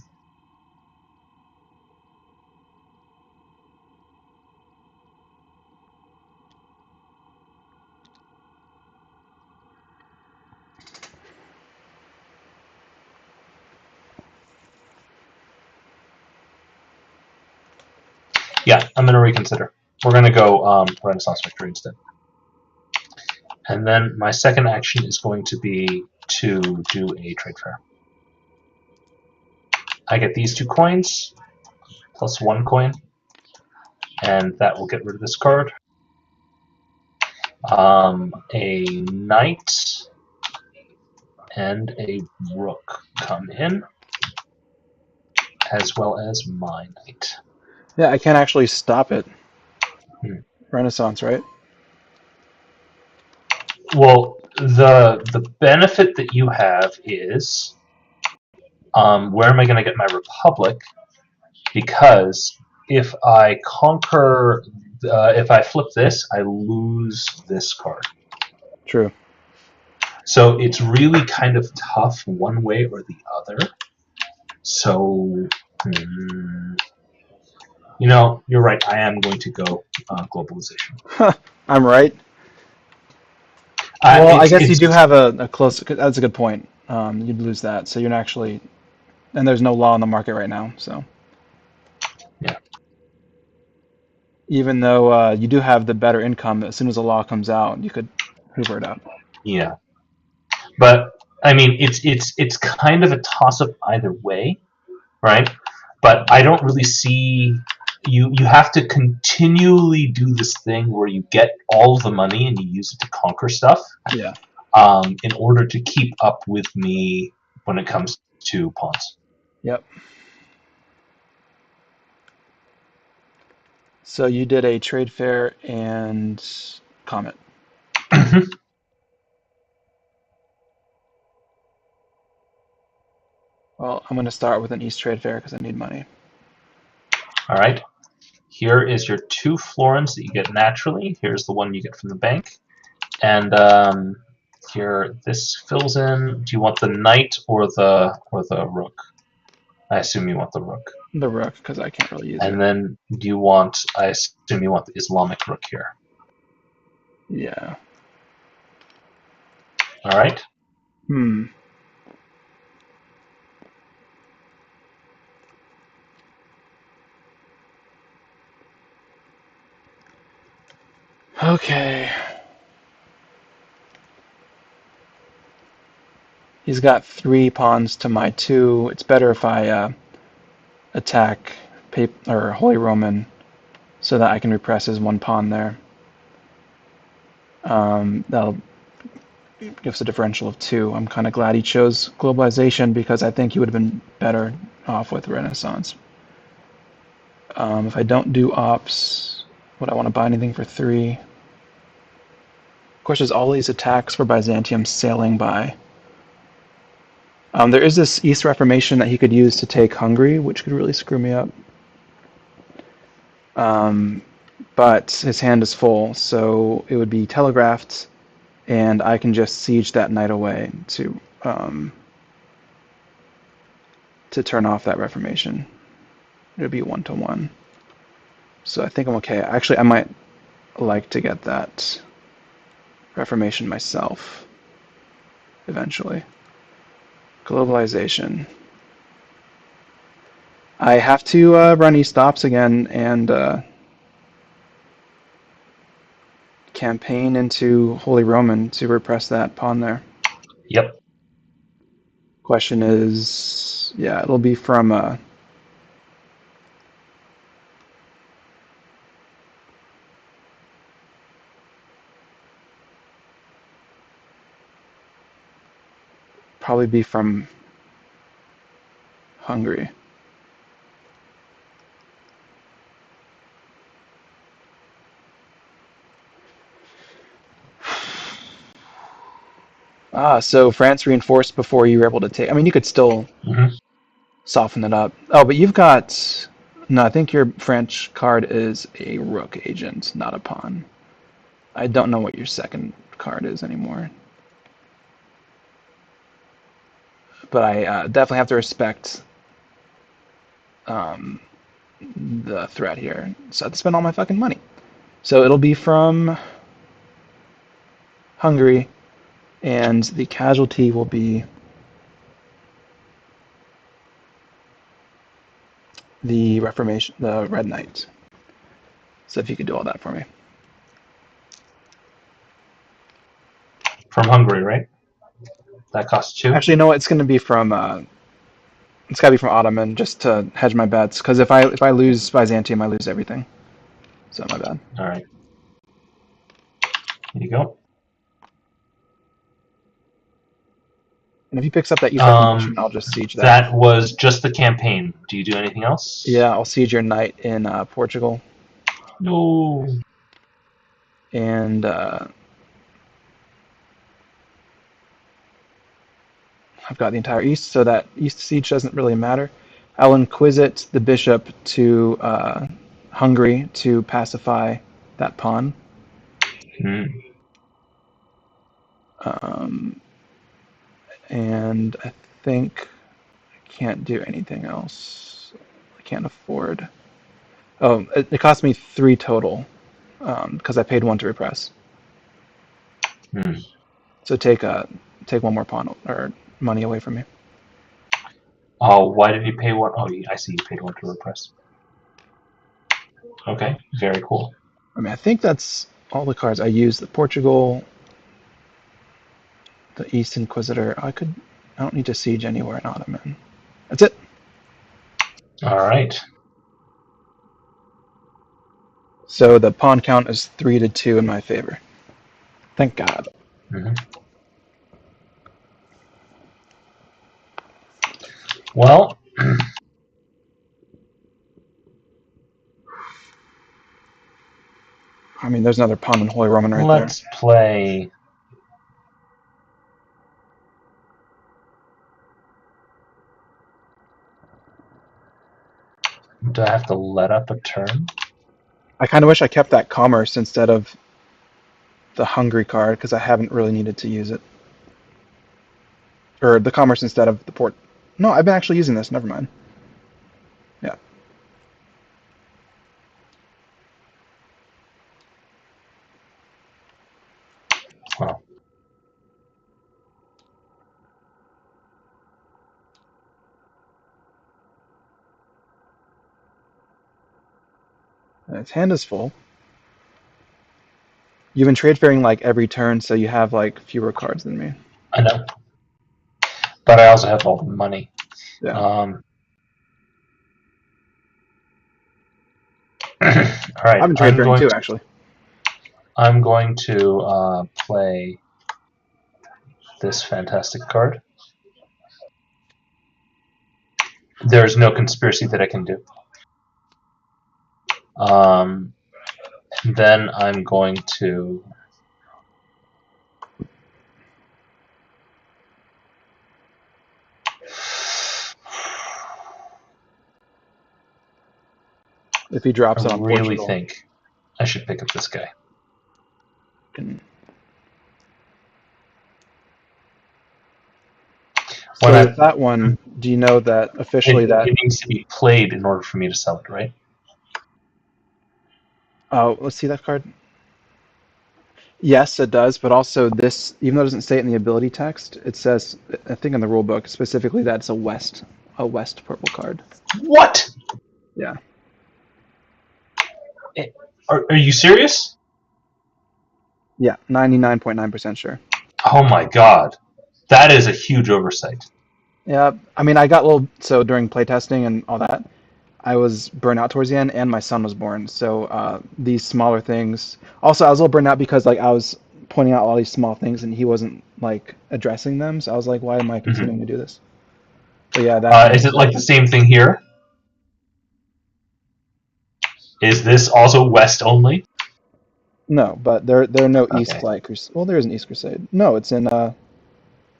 Yeah, I'm going to reconsider. We're going to go Renaissance Victory instead. And then my second action is going to be to do a trade fair. I get these 2 coins, plus 1 coin, and that will get rid of this card. A knight and a rook come in, as well as my knight. Yeah, I can't actually stop it. Hmm. Renaissance, right? Well, the benefit that you have is where am I going to get my republic? Because if I conquer, if I flip this, I lose this card. True. So it's really kind of tough one way or the other. So, you know, you're right. I am going to go globalization. I'm right. Well, I guess you It's do have a close. That's a good point. You'd lose that, so you're not actually, and there's no law in the market right now. So yeah. even though you do have the better income, as soon as the law comes out, you could hoover it up. Yeah. But I mean, it's kind of a toss up either way, right? But I don't really see you have to continually do this thing where you get all the money and you use it to conquer stuff. Yeah. In order to keep up with me when it comes to pawns. Yep. So you did a trade fair and comet. Well, I'm going to start with an East trade fair because I need money. All right. Here is your 2 florins that you get naturally. Here's the one you get from the bank. And here, this fills in. Do you want the knight or the rook? I assume you want the rook. The rook, because I can't really use it. And then do you want? I assume you want the Islamic rook here. Yeah. All right. Okay. He's got 3 pawns to my 2. It's better if I attack Holy Roman so that I can repress his 1 pawn there. That'll give us a differential of 2. I'm kind of glad he chose globalization because I think he would have been better off with Renaissance. If I don't do ops, would I want to buy anything for 3? Of course, there's all these attacks for Byzantium sailing by. There is this East Reformation that he could use to take Hungary, which could really screw me up. But his hand is full, so it would be telegraphed, and I can just siege that knight away to turn off that Reformation. It would be 1-to-1. So I think I'm okay. Actually, I might like to get that Reformation myself eventually. Globalization. I have to run East Ops again and campaign into Holy Roman to repress that pawn there. Yep. Question is, yeah, it'll be from probably be from Hungary. So France reinforced before you were able to take. I mean, you could still soften it up. Oh, but you've got. No, I think your French card is a rook agent, not a pawn. I don't know what your second card is anymore. But I definitely have to respect the threat here. So I have to spend all my fucking money. So it'll be from Hungary, and the casualty will be the Reformation, the Red Knight. So if you could do all that for me. From Hungary, right? That costs 2. Actually, no, it's going to be from. It's got to be from Ottoman, just to hedge my bets. Because if I lose Byzantium, I lose everything. So my bad. All right. Here you go. And if he picks up that East Reformation, I'll just siege that. That was just the campaign. Do you do anything else? Yeah, I'll siege your knight in Portugal. No. And I've got the entire east, so that east siege doesn't really matter. I'll inquisit the bishop to Hungary to pacify that pawn. And I think I can't do anything else. I can't afford. Oh, it cost me 3 total because I paid 1 to repress. So take 1 more pawn or money away from me. Oh, why did you pay 1? Oh, I see. You paid 1 to repress. Okay, very cool. I mean, I think that's all the cards I used. The Portugal, the East Inquisitor. I don't need to siege anywhere in Ottoman. That's it. All right. So the pawn count is 3-2 in my favor. Thank God. Well, I mean, there's another pawn in Holy Roman right let's play. Do I have to let up a turn? I kind of wish I kept that commerce instead of the Hungary card because I haven't really needed to use it. Or the commerce instead of the port. No, I've been actually using this. Never mind. Yeah. Well, And its hand is full. You've been trade fairing like every turn, so you have like fewer cards than me. I know. But I also have all the money. Yeah. All right. I've been trade fairing too, actually. I'm going to play this fantastic card. There's no conspiracy that I can do. Then I'm going to If he drops it on really Portugal. think I should pick up this guy. So with that one, do you know that officially it needs to be played in order for me to sell it, right? Oh, let's see that card. Yes, it does, but also this, even though it doesn't say it in the ability text, it says, I think in the rule book specifically, that it's a west purple card. What? Yeah. Are you serious? Yeah, 99.9% sure. Oh my god. That is a huge oversight. Yeah, I mean, I got a little, so during playtesting and all that, I was burnt out towards the end, and my son was born. So these smaller things. Also, I was a little burnt out because like I was pointing out all these small things, and he wasn't like addressing them. So I was like, why am I continuing to do this? But yeah, that. Is it like the same thing here? Is this also West only? No, but there are no East Okay. Flight Crusade. Well, there is an East Crusade. No, it's in. No,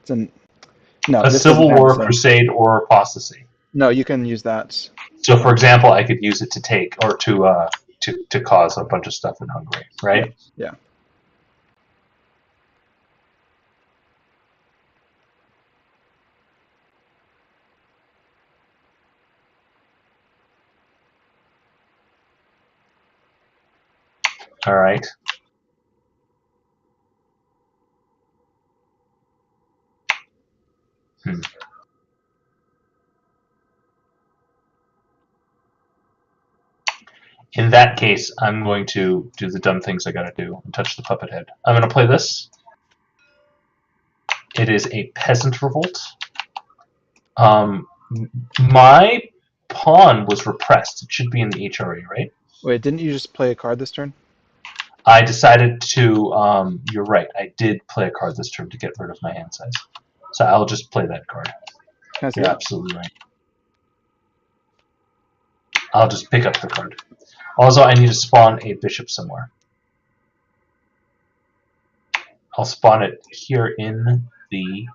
A this doesn't Civil have the War, same. Crusade, or Apostasy. No, you can use that. So, for example, I could use it to take or to cause a bunch of stuff in Hungary, right? Yeah. All right. In that case, I'm going to do the dumb things I gotta do and touch the puppet head. I'm gonna play this. It is a peasant revolt. My pawn was repressed. It should be in the HRE, right? Wait, didn't you just play a card this turn? I decided to. You're right. I did play a card this turn to get rid of my hand size. So I'll just play that card. Can I see You're it? absolutely right. I'll just pick up the card. Also, I need to spawn a bishop somewhere. I'll spawn it here in the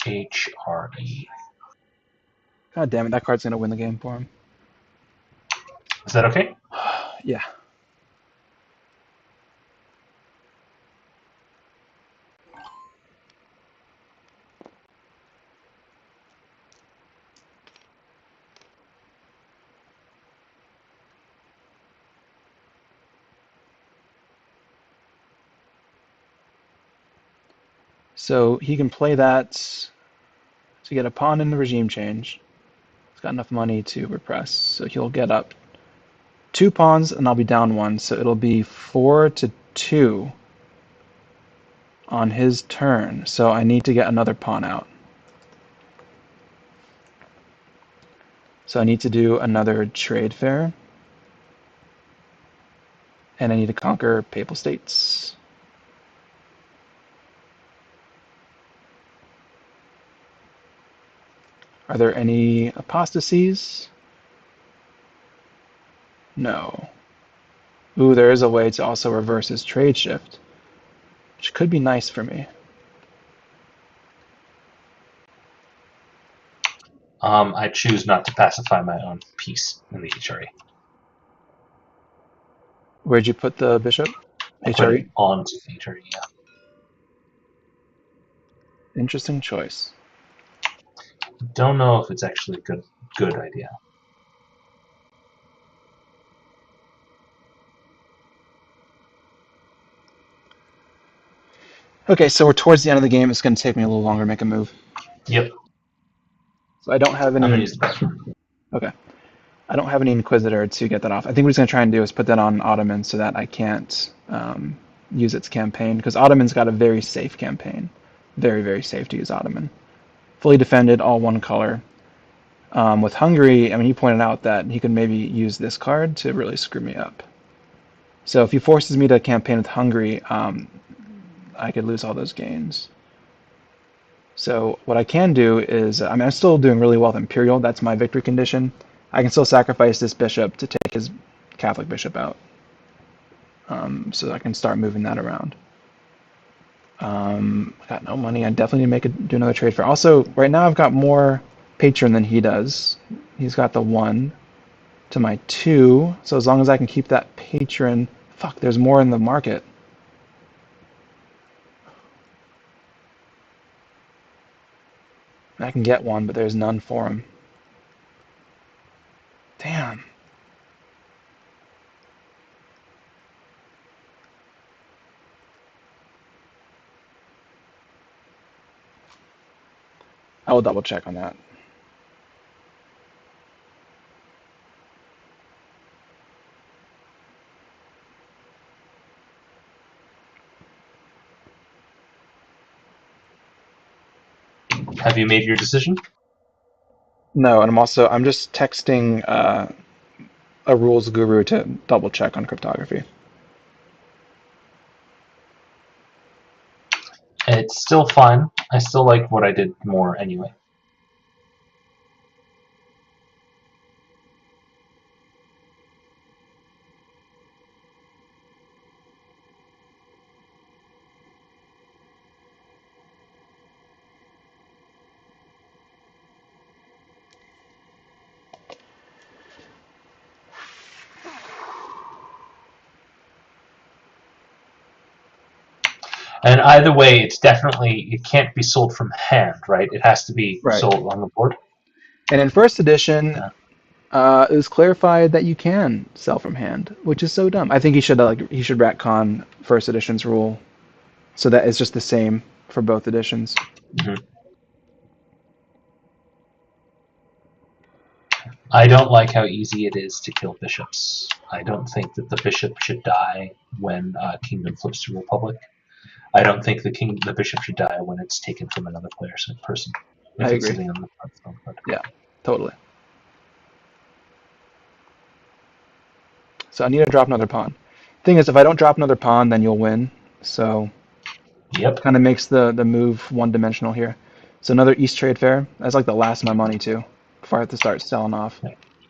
HRE. God damn it, that card's gonna win the game for him. Is that okay? Yeah. So he can play that to get a pawn in the regime change. He's got enough money to repress, so he'll get up 2 pawns and I'll be down 1, so it'll be 4-2 on his turn. So I need to get another pawn out. So I need to do another trade fair. And I need to conquer Papal States. Are there any apostasies? No. Ooh, there is a way to also reverse his trade shift, which could be nice for me. I choose not to pacify my own peace in the HRE. Where'd you put the bishop? I put HRE? it onto the HRE, yeah. Interesting choice. Don't know if it's actually a good idea. Okay, so we're towards the end of the game. It's going to take me a little longer to make a move. Yep. So I don't have I'm gonna any. use the bathroom. Okay. I don't have any Inquisitor to get that off. I think what he's going to try and do is put that on Ottoman so that I can't use its campaign, because Ottoman's got a very safe campaign. Very, very safe to use Ottoman. Fully defended, all one color. With Hungary, I mean, he pointed out that he could maybe use this card to really screw me up. So if he forces me to campaign with Hungary, I could lose all those gains. So what I can do is, I mean, I'm still doing really well with Imperial. That's my victory condition. I can still sacrifice this bishop to take his Catholic bishop out, so I can start moving that around. I got no money. I definitely need to do another trade fair. Also, right now I've got more patron than he does. He's got the 1 to my 2. So as long as I can keep that patron, fuck, there's more in the market. I can get one, but there's none for him. Damn. I will double check on that. Have you made your decision? No, and I'm just texting a rules guru to double check on cryptography. It's still fine. I still like what I did more anyway. And either way, it's definitely it can't be sold from hand, right? It has to be Right. sold on the board. And in first edition, Yeah. it was clarified that you can sell from hand, which is so dumb. I think he should retcon first edition's rule so that it's just the same for both editions. Mhm. I don't like how easy it is to kill bishops. I don't think that the bishop should die when kingdom flips to republic. I don't think the bishop should die when it's taken from another person. I If it's agree. sitting on the front foot. Yeah, totally. So I need to drop another pawn. Thing is, if I don't drop another pawn, then you'll win. So Yep. kind of makes the move one-dimensional here. So another East Trade Fair. That's like the last of my money too, before I have to start selling off.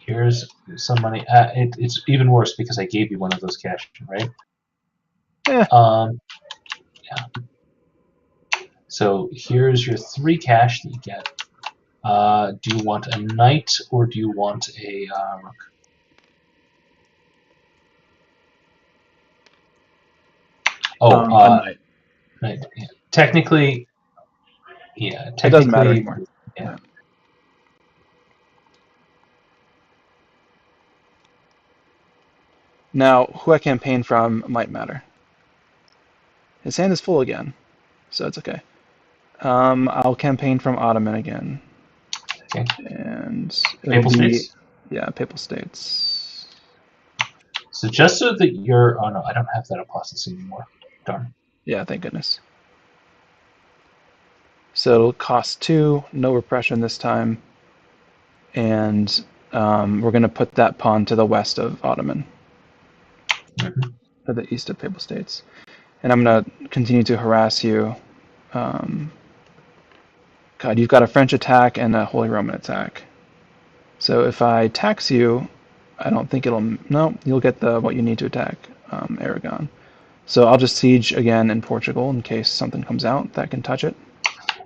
Here's some money. It's even worse because I gave you one of those cash, right? Eh, Um, yeah. So here's your 3 cash that you get. Do you want a knight or do you want a rook? Oh, a knight. knight. Yeah. Technically, It doesn't matter anymore. yeah. Yeah. Now, who I campaign from might matter. His hand is full again, so it's okay. I'll campaign from Ottoman again, Okay. and it'll Papal be, States. yeah, Papal States. So just so that you're, oh no, I don't have that apostasy anymore. Darn. Yeah, thank goodness. So it'll cost 2, no repression this time, and we're going to put that pawn to the west of Ottoman, Mhm. or the east of Papal States. And I'm going to continue to harass you. Um, God, you've got a French attack and a Holy Roman attack. So if I tax you, I don't think it'll. No, you'll get the what you need to attack Aragon. So I'll just siege again in Portugal in case something comes out that can touch it.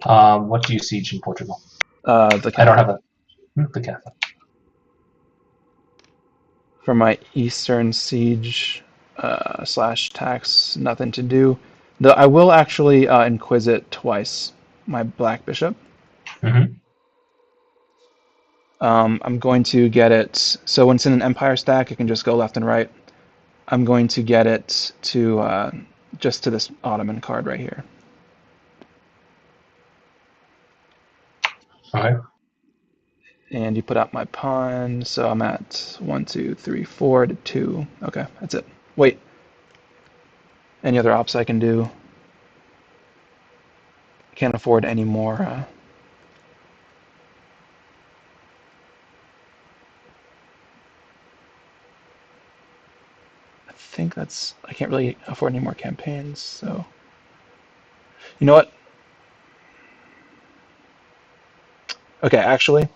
What do you siege in Portugal? The I don't Catholic. have the Catholic. For my Eastern siege slash tax, nothing to do. Though I will actually inquisit twice my Black Bishop. Mm-hmm. I'm going to get it. So when it's in an Empire stack, it can just go left and right. I'm going to get it to just to this Ottoman card right here. Okay. And you put out my pawn, so I'm at 1, 2, 3, 4 to 2. Okay, that's it. Wait, any other ops I can do? Can't afford any more. I think that's... I can't really afford any more campaigns, so... You know what? Okay, actually,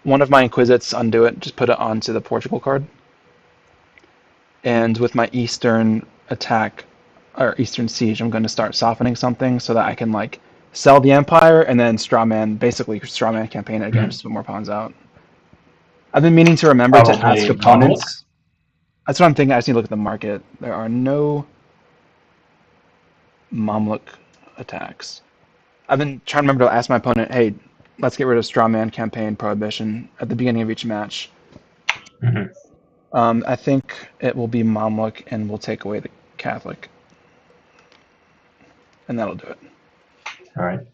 one of my Inquisits, undo it, just put it onto the Portugal card. And with my Eastern attack, or Eastern Siege, I'm going to start softening something so that I can, like, sell the Empire and then basically strawman campaign it again, Mhm. just put more pawns out. I've been meaning to remember to ask Probably Mamluk. opponents. That's what I'm thinking. I just need to look at the market. There are no Mamluk attacks. I've been trying to remember to ask my opponent, hey, let's get rid of strawman campaign prohibition at the beginning of each match. Mhm. I think it will be Mamluk, and we'll take away the Catholic, and that'll do it. All right.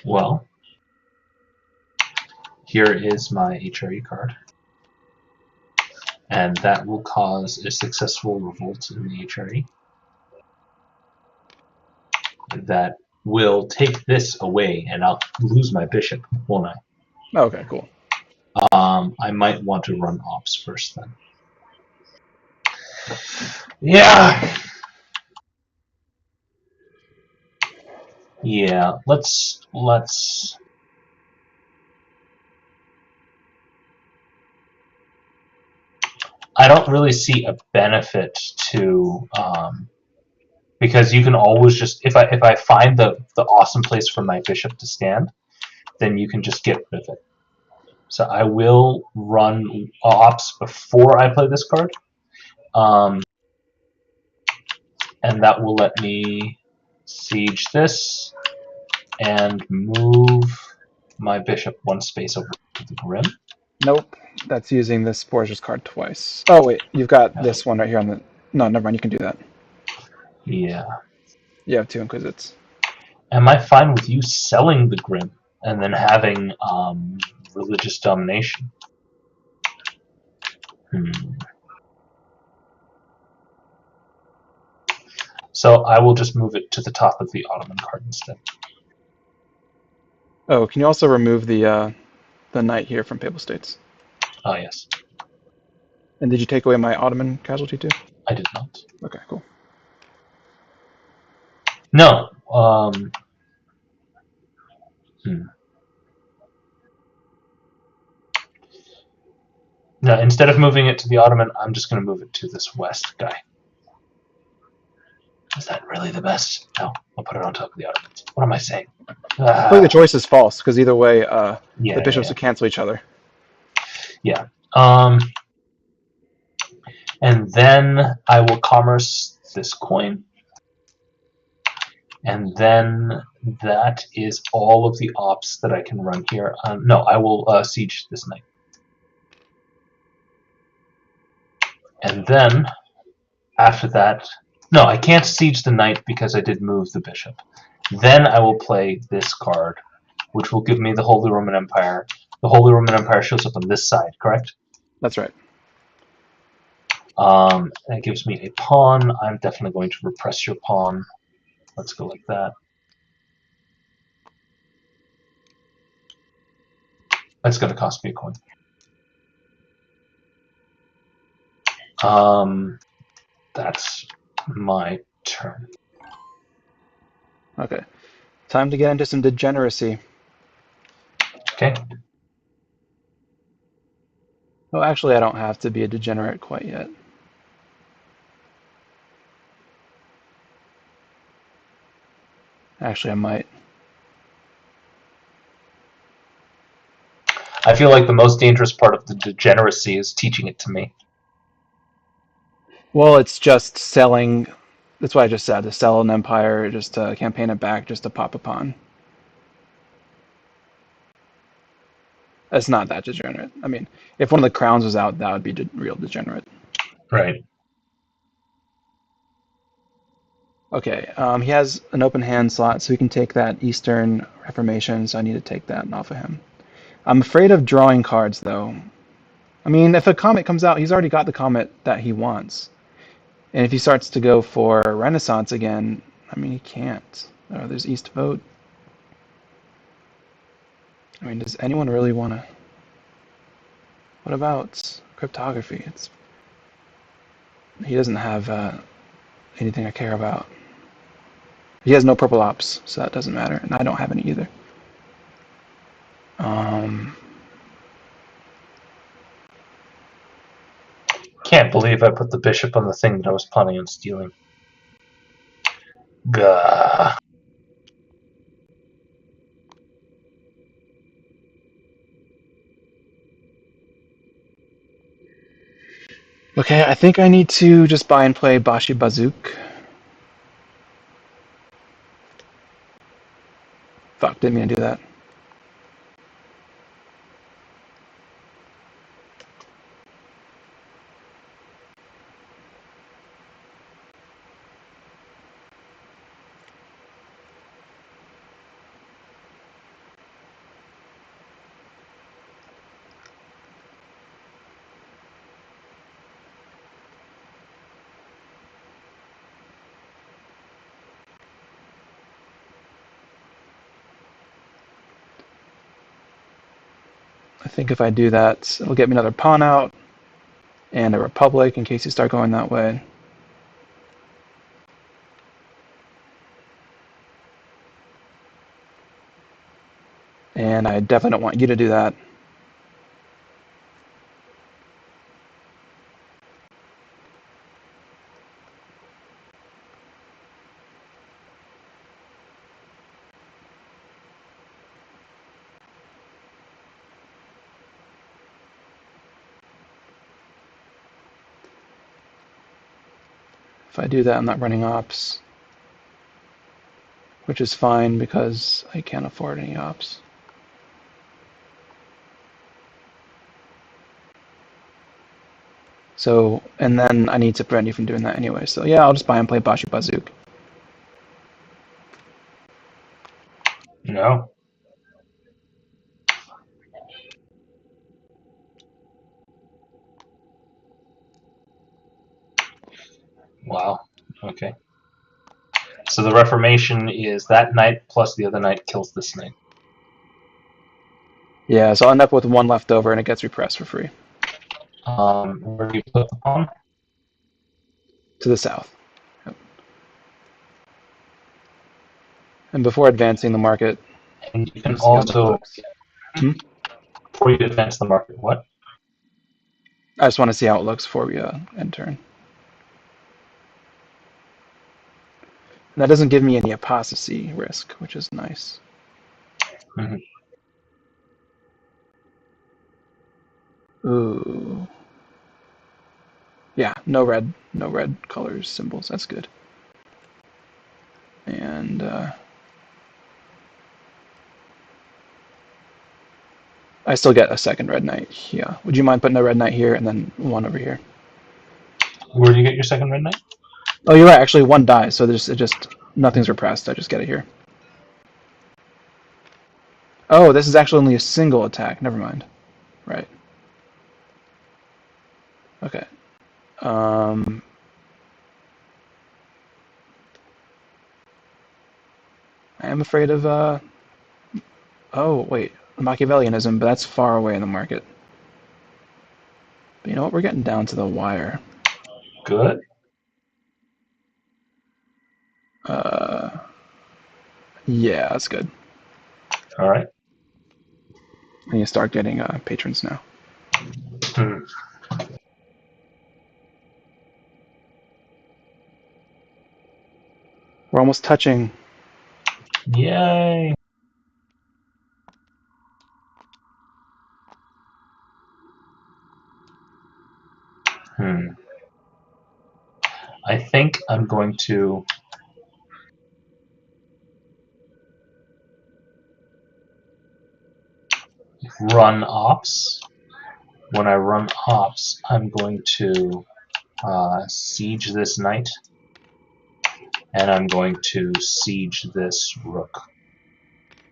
Well, here is my HRE card. And that will cause a successful revolt in the HRE. That will take this away, and I'll lose my bishop, won't I? Okay, cool. I might want to run ops first then. Yeah. Yeah. Let's. I don't really see a benefit to because you can always just if I find the awesome place for my bishop to stand, then you can just get rid of it. So I will run ops before I play this card. And that will let me siege this and move my bishop one space over to the Grim. Nope, that's using this Borgia's card twice. Oh, wait, you've got this one right here on the... No, never mind, you can do that. Yeah. You have two Inquisits. Am I fine with you selling the Grim and then having religious domination? So I will just move it to the top of the Ottoman card instead. Oh, can you also remove the knight here from Papal States? Oh, yes. And did you take away my Ottoman casualty too? I did not. Okay, cool. No. No, instead of moving it to the Ottoman, I'm just going to move it to this west guy. Is that really the best? No, I'll put it on top of the Ottomans. What am I saying? I think the choice is false, because either way, the bishops Yeah. would cancel each other. Yeah. And then I will commerce this coin. And then that is all of the ops that I can run here. No, I will siege this knight. And then, after that... No, I can't siege the knight because I did move the bishop. Then I will play this card, which will give me the Holy Roman Empire. The Holy Roman Empire shows up on this side, correct? That's right. That gives me a pawn. I'm definitely going to repress your pawn. Let's go like that. That's going to cost me a coin. That's my turn. Okay. Time to get into some degeneracy. Okay. Oh, actually, I don't have to be a degenerate quite yet. Actually, I might. I feel like the most dangerous part of the degeneracy is teaching it to me. Well, it's just selling. That's what I just said. To sell an empire, just to campaign it back, just to pop a pawn. It's not that degenerate. I mean, if one of the crowns was out, that would be real degenerate. Right. Okay, he has an open hand slot, so he can take that Eastern Reformation, so I need to take that off of him. I'm afraid of drawing cards, though. I mean, if a comet comes out, he's already got the comet that he wants. And if he starts to go for Renaissance again, I mean, he can't. There's East Vote. I mean, does anyone really want to... What about cryptography? He doesn't have anything I care about. He has no purple ops, so that doesn't matter, and I don't have any either. Can't believe I put the bishop on the thing that I was planning on stealing. Gah. Okay, I think I need to just buy and play Bashi Bazook. Fuck, didn't mean to do that. I think if I do that, it'll get me another pawn out and a republic in case you start going that way. And I definitely don't want you to do that. If I do that, I'm not running ops, which is fine because I can't afford any ops. So, and then I need to prevent you from doing that anyway. So yeah, I'll just buy and play Bashi Bazook. No. Wow. Okay. So the Reformation is that knight plus the other knight kills this knight. Yeah, so I'll end up with one left over and it gets repressed for free. Where do you put the pawn? To the south. Yep. And before advancing the market, And you let me can see how that also, looks. Hmm? before you advance the market, what? I just want to see how it looks before we end turn. And that doesn't give me any apostasy risk, which is nice. Mm-hmm. Ooh. Yeah, no red colors, symbols. That's good. And I still get a second red knight. Yeah. Would you mind putting a red knight here and then one over here? Where do you get your second red knight? Oh, you're right. Actually, one dies, so it just nothing's repressed. I just get it here. Oh, this is actually only a single attack. Never mind. Right. Okay. Um, I am afraid of. Oh, wait. Machiavellianism, but that's far away in the market. But you know what? We're getting down to the wire. Good. Yeah, that's good. All right. And you start getting patrons now. Hmm. We're almost touching. Yay. Hmm. I think I'm going to run ops. When I run ops, I'm going to siege this knight, and I'm going to siege this rook.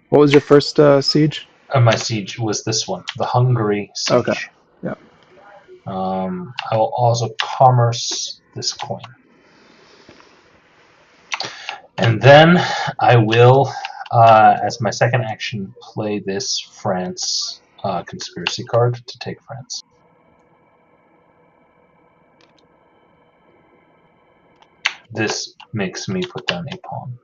What was your first siege? My siege was this one, the Hungary siege. Okay. Yeah. I will also commerce this coin. And then I will, as my second action, play this France conspiracy card to take France. this makes me put down a pawn.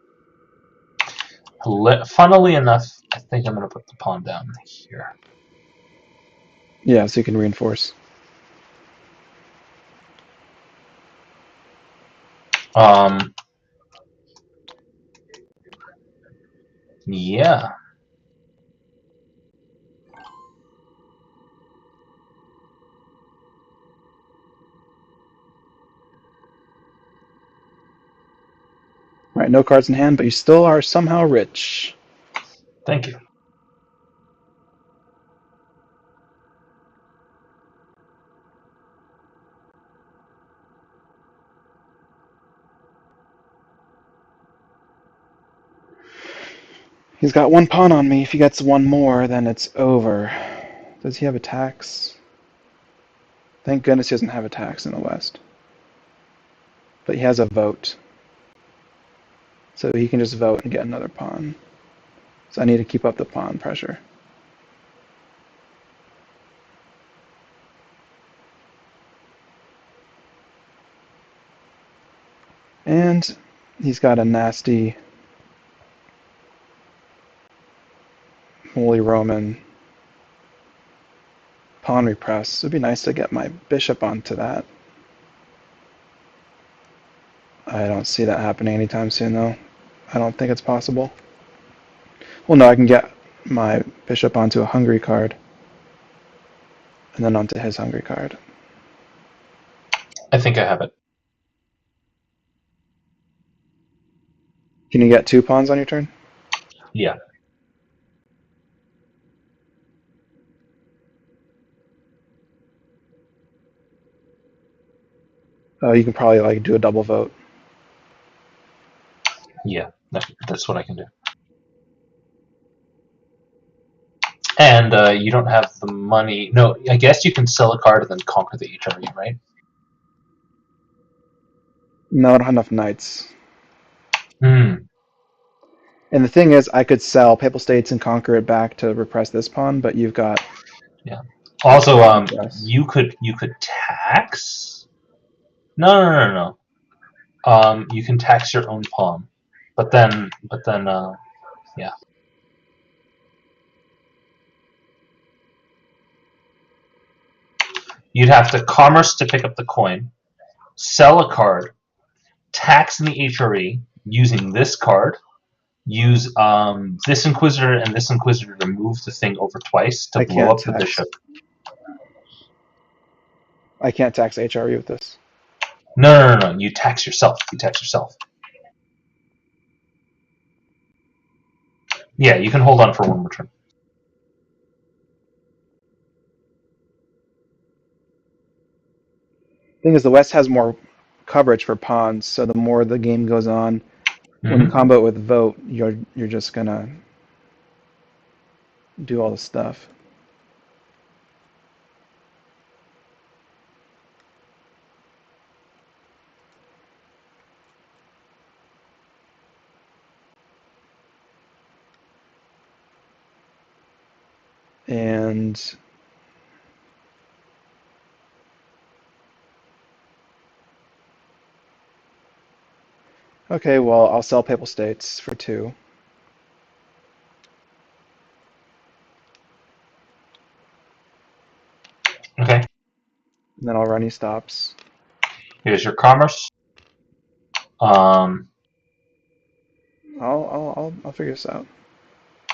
Funnily enough, I think I'm going to put the pawn down here. Yeah, so you can reinforce. Yeah. Right, no cards in hand, but you still are somehow rich. Thank you. He's got one pawn on me. If he gets one more, then it's over. Does he have a tax? Thank goodness he doesn't have a tax in the West. But he has a vote. So he can just vote and get another pawn. So I need to keep up the pawn pressure. And he's got a nasty Holy Roman pawn repress. It would be nice to get my bishop onto that. I don't see that happening anytime soon, though. I don't think it's possible. Well, no, I can get my bishop onto a Hungary card, and then onto his Hungary card. I think I have it. Can you get 2 pawns on your turn? Yeah. Oh, you can probably like do a double vote. Yeah. That's what I can do. And you don't have the money. No, I guess you can sell a card and then conquer the HRE, right? No, I don't have enough knights. Hmm. And the thing is, I could sell Papal States and conquer it back to repress this pawn, but you've got. Yeah. Also, Yes. you could tax. No. You can tax your own pawn, but then, yeah. You'd have to commerce to pick up the coin, sell a card, tax in the HRE using this card, use this Inquisitor and this Inquisitor to move the thing over twice to I blow can't up the tax. bishop. I can't tax HRE with this. No. You tax yourself. Yeah, you can hold on for one more turn. Thing is, the West has more coverage for pawns, so the more the game goes on, when you Mm-hmm. combo it with vote, you're just gonna do all the stuff. And okay, well, I'll sell Papal States for 2. Okay. And then I'll run E stops. Here's your commerce. Um, I'll figure this out.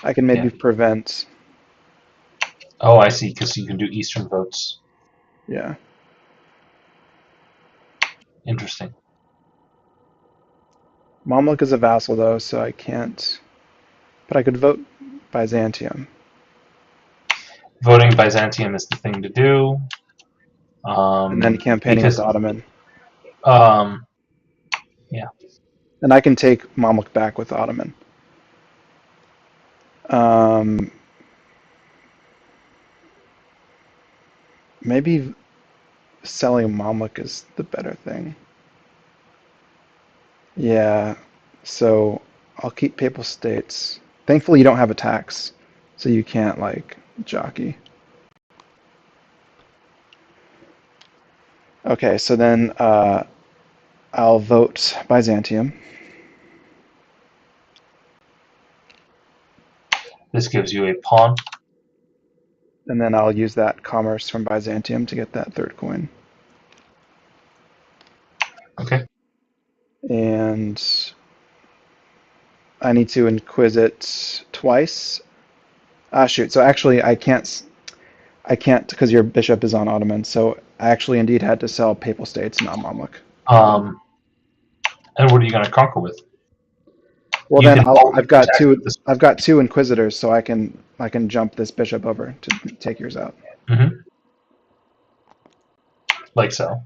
I can maybe yeah. prevent. Oh, I see. Because you can do Eastern votes. Yeah. Interesting. Mamluk is a vassal though, so I can't. But I could vote Byzantium. Voting Byzantium is the thing to do. And then campaigning with Because Ottoman. yeah. And I can take Mamluk back with Ottoman. Um, maybe selling Mamluk is the better thing. Yeah, so I'll keep Papal States. Thankfully, you don't have a tax, so you can't, like, jockey. Okay, so then I'll vote Byzantium. This gives you a pawn. And then I'll use that commerce from Byzantium to get that third coin. Okay. And I need to inquisit twice. Ah, shoot. So actually, I can't because your bishop is on Ottoman. So I actually indeed had to sell Papal States, not Mamluk. And what are you going to conquer with? Well, You then can always I've got attack with two. this. I've got two inquisitors, so I can jump this bishop over to take yours out. Mm-hmm. Like so.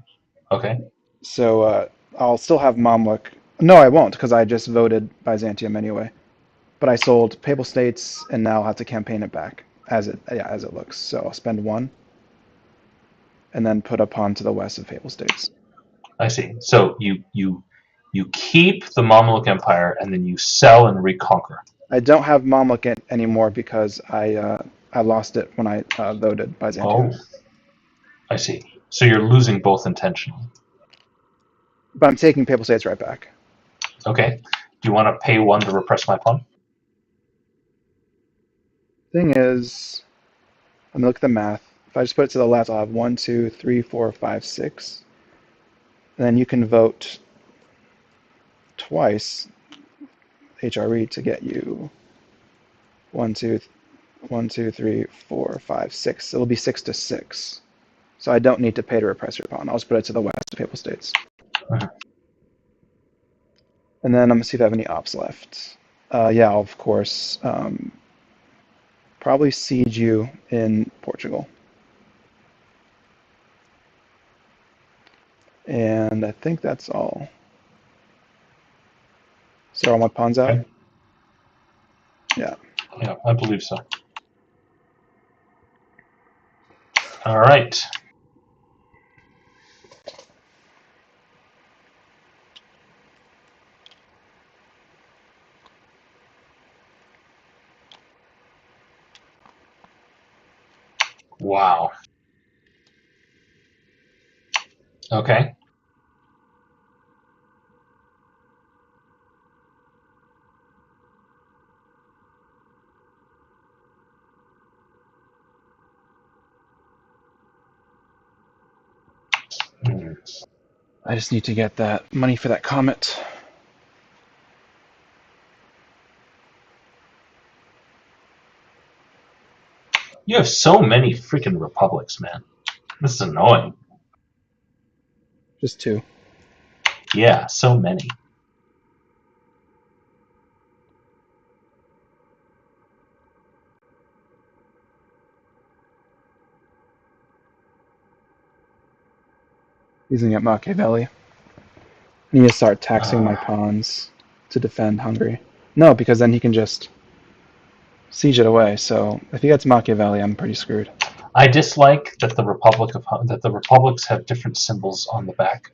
Okay. So I'll still have Mamluk. No, I won't, because I just voted Byzantium anyway. But I sold Papal States, and now I'll have to campaign it back as it looks. So I'll spend one, and then put a pawn to the west of Papal States. I see. So you keep the Mamluk Empire and then you sell and reconquer. I don't have Mamluk anymore because I lost it when I voted Byzantium. Oh, I see. So you're losing both intentionally. But I'm taking Papal States right back. Okay. Do you want to pay one to repress my pawn? Thing is, let me look at the math. If I just put it to the left, I'll have 1, 2, 3, 4, 5, 6. And then you can vote twice HRE to get you 1, 2, 1, 2, 3, 4, 5, 6. It'll be 6 to 6. So I don't need to pay to repress your pawn. I'll just put it to the west of Papal States. Mhm. And then I'm going to see if I have any ops left. Yeah, I'll, of course, probably siege you in Portugal. And I think that's all. So are all my pawns out? Okay. Yeah. Yeah, I believe so. All right. Wow. Okay. Hmm. I just need to get that money for that comet. You have so many freaking republics, man. This is annoying. Just two. Yeah, so many. Using it Machiavelli. I need to start taxing my Uh, pawns to defend Hungary. No, because then he can just siege it away. So if he gets Machiavelli, I'm pretty screwed. I dislike that the republics have different symbols on the back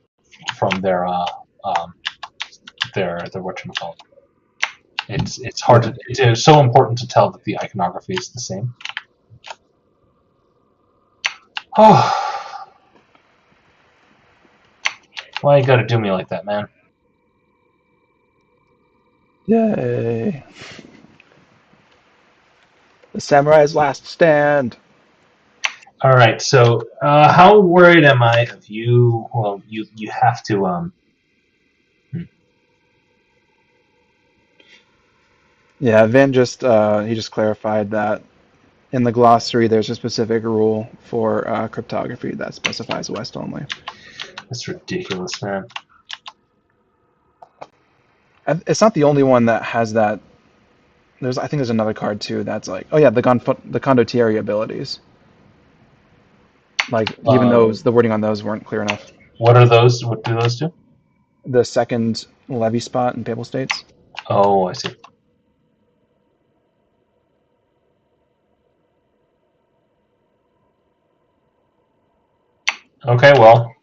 from um, their whatchamacallit. It's hard Yeah. to it's so important to tell that the iconography is the same. Oh, why you gotta do me like that, man? Yay. The samurai's last stand. All right, so how worried am I of you? Well, you have to Yeah, Vin just he just clarified that in the glossary there's a specific rule for cryptography that specifies West only. It's ridiculous, man. It's not the only one that has that. I think there's another card too that's like, oh yeah, the condottieri abilities. Like even Um, those, the wording on those weren't clear enough. what are those? What do those do? The second levy spot in Papal States. Oh, I see. Okay, well,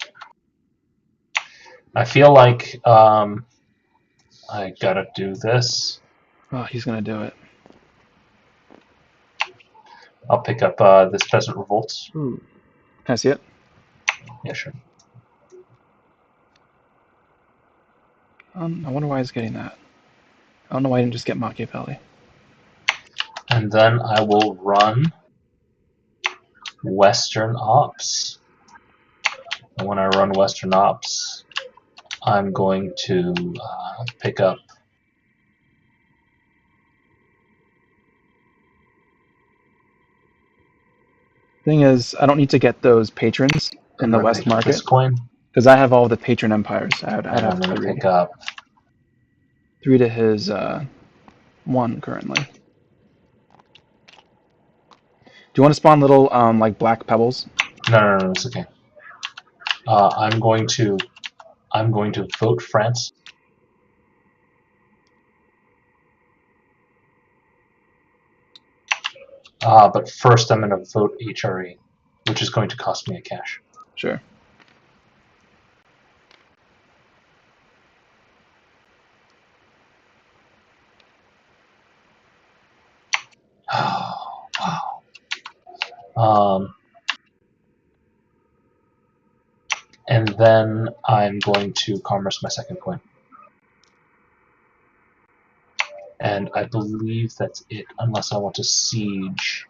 I feel like I gotta do this. Oh, he's gonna do it. I'll pick up this Peasant Revolts. Ooh. Can I see it? Yeah, sure. I wonder why he's getting that. I don't know why I didn't just get Machiavelli. And then I will run Western Ops. And when I run Western Ops, I'm going to pick up Thing is, I don't need to get those patrons in I'm the going to West pick up this Market coin, because I have all the patron empires. I'd and have I'm going to three. pick up. 3 to his 1 currently. Do you want to spawn little like black pebbles? No, it's okay. I'm going to vote France. But first, I'm going to vote HRE, which is going to cost me a cash. Sure. Oh, wow. And then I'm going to commerce my second coin. And I believe that's it, unless I want to siege.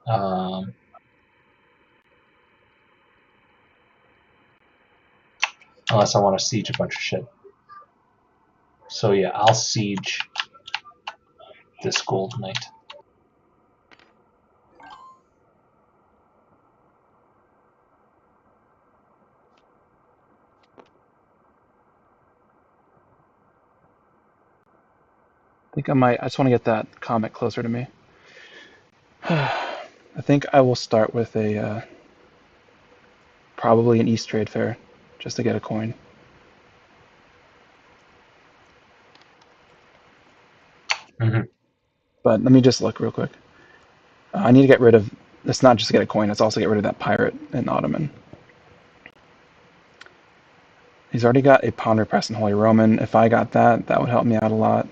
Unless I want to siege a bunch of shit. So yeah, I'll siege this gold knight. I think I might. I just want to get that comet closer to me. I think I will start with a probably an East Trade Fair just to get a coin. Mm-hmm. But let me just look real quick. I need to get rid of. It's not just to get a coin. It's also get rid of that pirate and Ottoman. He's already got a Pawn Repress and Holy Roman. If I got that, that would help me out a lot.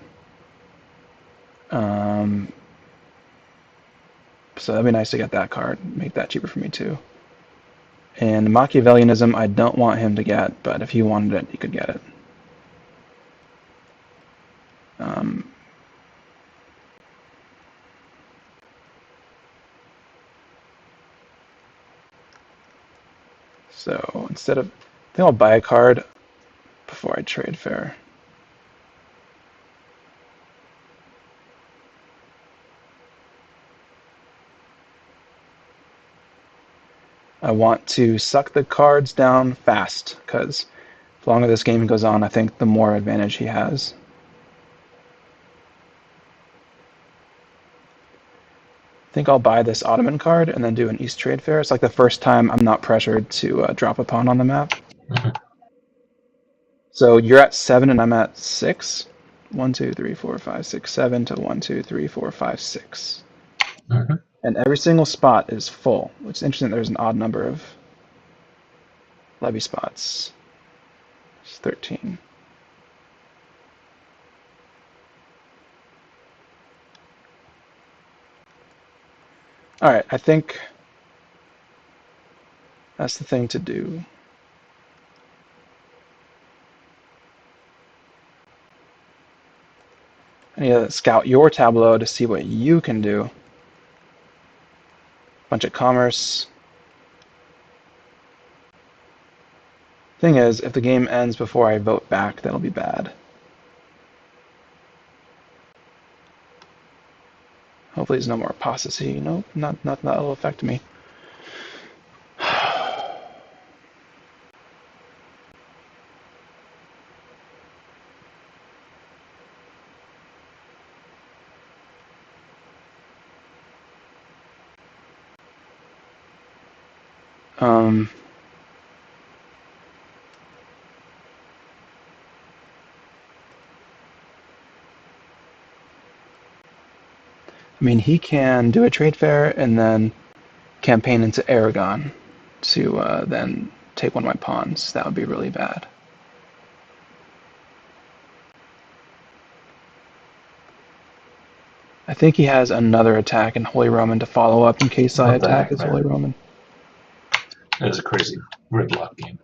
So that'd be nice to get that card. Make that cheaper for me too. And Machiavellianism, I don't want him to get, but if he wanted it, he could get it. So instead of, I think I'll buy a card before I trade fair. I want to suck the cards down fast, because the longer this game goes on, I think the more advantage he has. I think I'll buy this Ottoman card and then do an East Trade Fair. It's like the first time I'm not pressured to drop a pawn on the map. Mm-hmm. So you're at 7 and I'm at 6. 1, 2, 3, 4, 5, 6, 7 to 1, 2, 3, 4, 5, 6. Mm-hmm. And every single spot is full, which is interesting. There's an odd number of levy spots. It's 13. All right, I think that's the thing to do. I need to scout your tableau to see what you can do. Bunch of commerce. Thing is, if the game ends before I vote back, that'll be bad. Hopefully there's no more apostasy. Nope, not that'll affect me. Um, I mean, he can do a trade fair and then campaign into Aragon to then take one of my pawns. That would be really bad. I think he has another attack in Holy Roman to follow up in case I What the attack heck, his man? Holy Roman. It is a crazy gridlock game.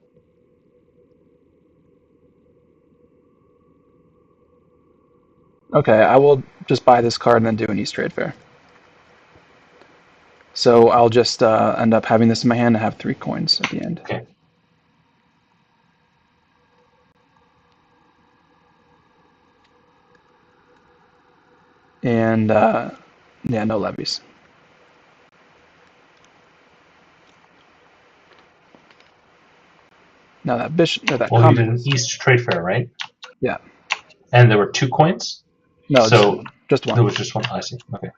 Okay, I will just buy this card and then do an East Trade Fair. So I'll just end up having this in my hand and have 3 coins at the end. Okay. And yeah, no levies. Now that bishop, or that Well, you did an commons. East Trade Fair, right? Yeah. And there were 2 coins? No, just So one. Just there one. was just one. I see. Okay.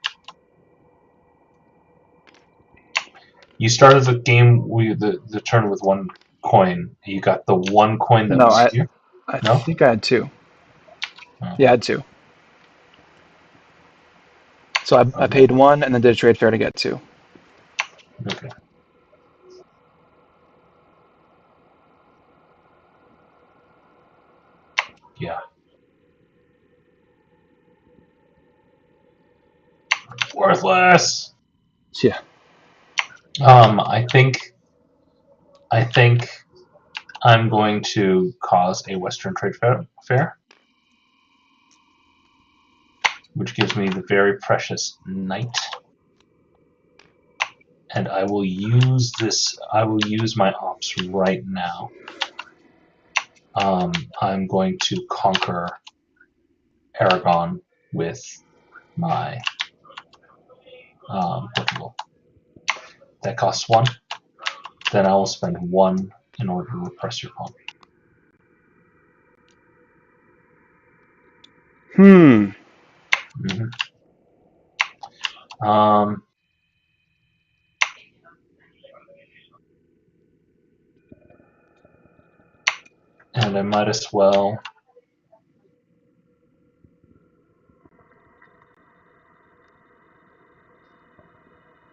You started the game with the turn with 1 coin. You got the 1 coin that No, was I here? I No? think I had 2. Oh, Yeah, I had 2. So I okay. paid 1 and then did a trade fair to get 2. Okay. Yeah. Worthless. Yeah. I think I'm going to cause a Western Trade Fair, which gives me the very precious knight. And I will use this. I will use my ops right now. I'm going to conquer Aragon with my Portugal. That costs 1. Then I will spend 1 in order to repress your pawn. Hmm. Mm-hmm. Um, and I might as well.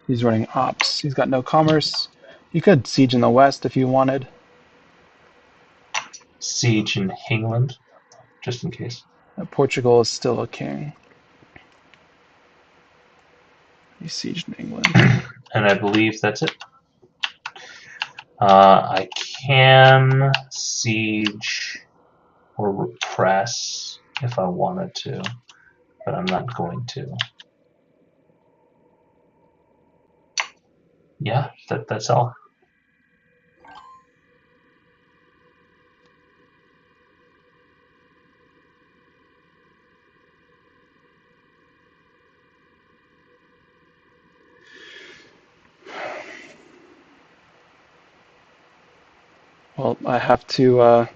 He's running ops. He's got no commerce. You could siege in the west if you wanted. Siege in England, just in case. Portugal is still a king. He sieged in England. And I believe that's it. I can siege or repress if I wanted to, but I'm not going to. Yeah, that's all. Well, I have to.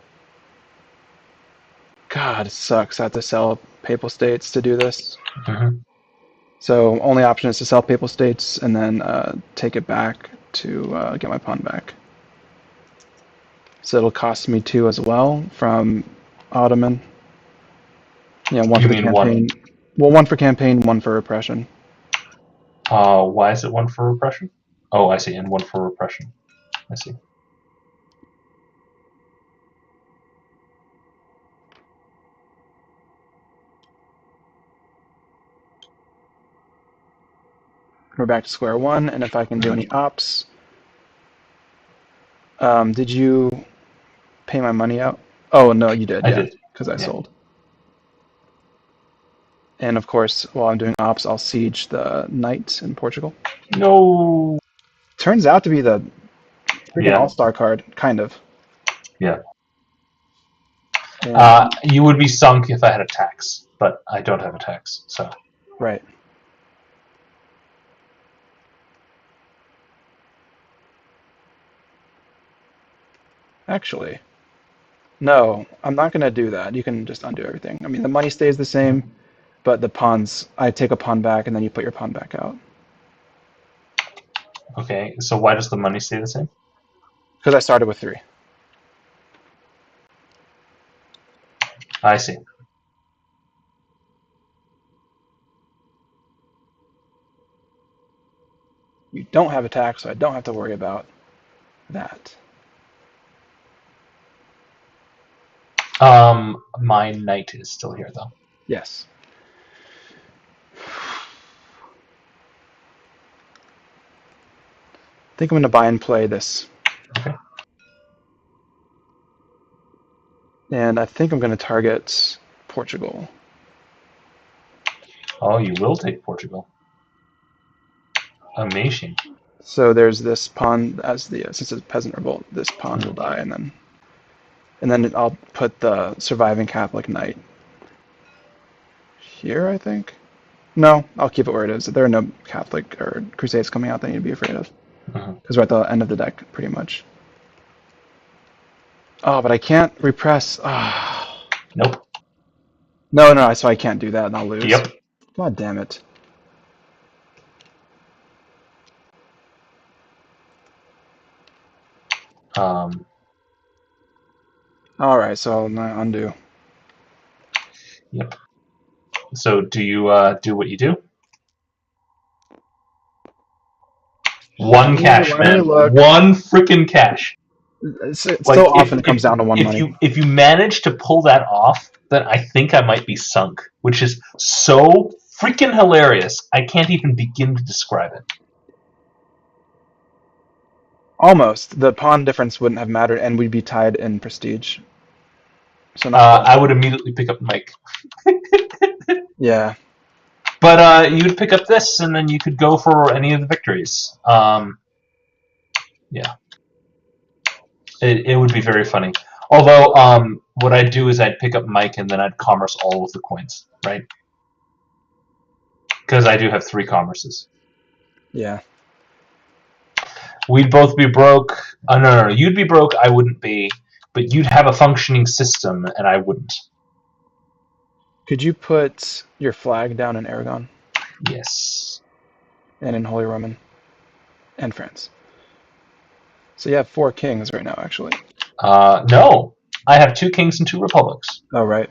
God, it sucks. I have to sell Papal States to do this. Mm-hmm. So only option is to sell Papal States and then take it back to get my pawn back. So it'll cost me 2 as well from Ottoman. Yeah, 1 You for the mean 1? campaign. Well, 1 for campaign, 1 for repression. Why is it 1 for repression? Oh, I see, and 1 for repression. I see. We're back to square 1, and if I can do any ops. Did you pay my money out? Oh, no, you did, I yeah, did. because I Yeah. sold. And of course, while I'm doing ops, I'll siege the knight in Portugal. No. Turns out to be the freaking Yeah. all-star card, kind of. Yeah. And You would be sunk if I had a tax, but I don't have a tax, so. right. Actually, no, I'm not going to do that. You can just undo everything. I mean, the money stays the same, but the pawns, I take a pawn back and then you put your pawn back out. Okay, so why does the money stay the same? Because I started with 3. I see. You don't have a tax, so I don't have to worry about that. My knight is still here, though. Yes. I think I'm going to buy and play this. Okay. And I think I'm going to target Portugal. Oh, you will take Portugal. Amazing. So there's this pawn as the since it's a peasant revolt, this pawn will die, and then I'll put the surviving Catholic knight here, I think. No, I'll keep it where it is. There are no Catholic or Crusades coming out that I need to be afraid of Mhm. because we're at the end of the deck, pretty much. Oh, but I can't repress. Ah, Nope. no, so I can't do that, and I'll lose. Yep. God damn it. Um, All right, so I'll undo. yep. So do you do what you do? One cash, Let me man. look. One freaking cash. So Like often it comes down to one money. if you manage to pull that off, then I think I might be sunk, which is so freaking hilarious. I can't even begin to describe it. Almost. The pawn difference wouldn't have mattered, and we'd be tied in prestige. So not bad. I would immediately pick up Mike, Yeah. but you'd pick up this, and then you could go for any of the victories. Yeah, it would be very funny. Although, what I'd do is I'd pick up Mike, and then I'd commerce all of the coins, right? Because I do have 3 commerces. Yeah. We'd both be broke. No. You'd be broke, I wouldn't be. But you'd have a functioning system, and I wouldn't. Could you put your flag down in Aragon Yes. and in Holy Roman and France? So you have 4 kings right now, actually. No. I have 2 kings and 2 republics. Oh, right.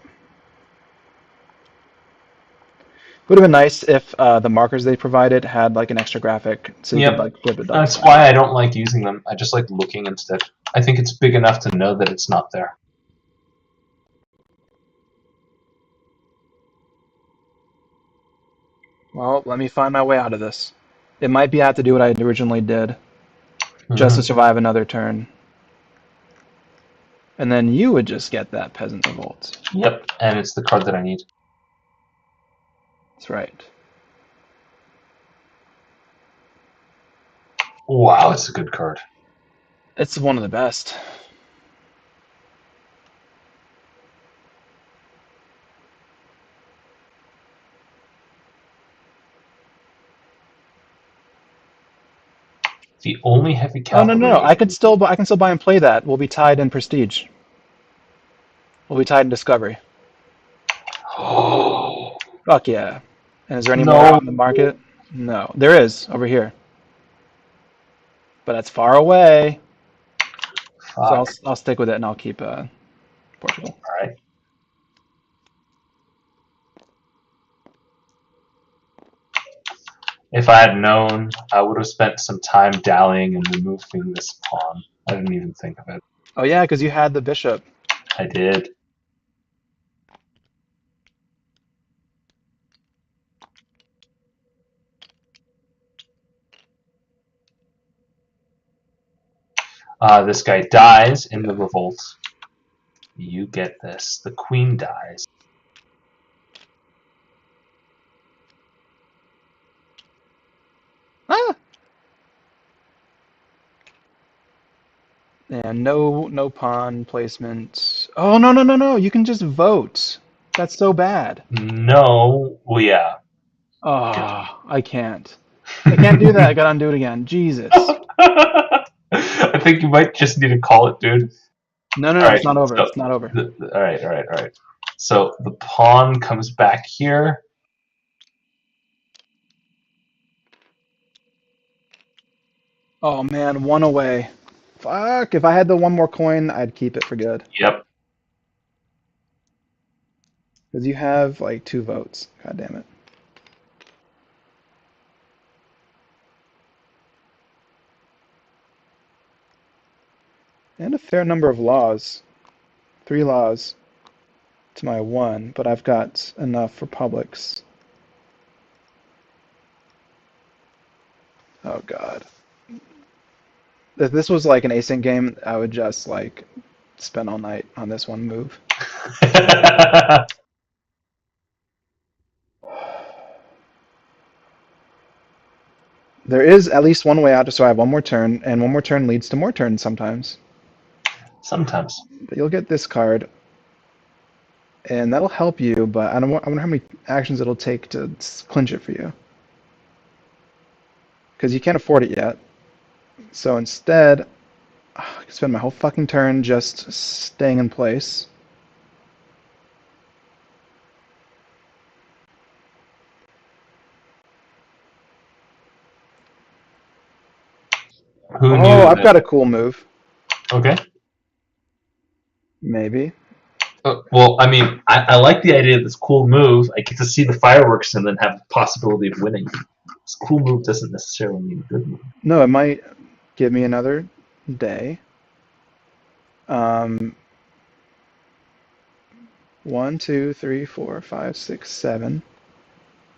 Would have been nice if the markers they provided had like an extra graphic, so you could Yep. like flip it double That's side. why I don't like using them. I just like looking instead. I think it's big enough to know that it's not there. Well, let me find my way out of this. It might be I have to do what I originally did, just to Mm-hmm. survive another turn. And then you would just get that peasant revolt. Yep. And it's the card that I need. That's right. Wow, it's a good card. It's one of the best. The only heavy Oh no! cavalry. I can still buy and play that. We'll be tied in prestige. We'll be tied in discovery. Oh. Fuck yeah! And is there any more No. out in the market? No, there is over here, but it's far away. So Fuck. I'll stick with it and I'll keep Portugal. All right. If I had known, I would have spent some time dallying and removing this pawn. I didn't even think of it. Oh yeah, because you had the bishop. I did. This guy dies in the revolt. You get this. The queen dies. Ah! And no pawn placement. Oh no! You can just vote. That's so bad. No. Well, yeah. Oh, I can't. I can't do that. I gotta undo it again. Jesus. I think you might just need to call it, dude. No, All it's right. not over. So, It's not over. all right. So the pawn comes back here. Oh man, one away. Fuck, if I had the one more coin, I'd keep it for good. Yep. Because you have like 2 votes. God damn it. And a fair number of laws. 3 laws to my 1, but I've got enough republics. Oh god. If this was like an async game, I would just like spend all night on this one move. There is at least one way out to survive one more turn, and one more turn leads to more turns sometimes. Sometimes. But you'll get this card, and that'll help you, but I wonder how many actions it'll take to clinch it for you. Because you can't afford it yet. So instead, I can spend my whole fucking turn just staying in place. Who Oh, knew I've that? got a cool move. Okay. Maybe. Well, I mean, I like the idea of this cool move. I get to see the fireworks and then have the possibility of winning. This cool move doesn't necessarily mean a good move. No, it might give me another day. Um, 1, 2, 3, 4, 5, 6, 7.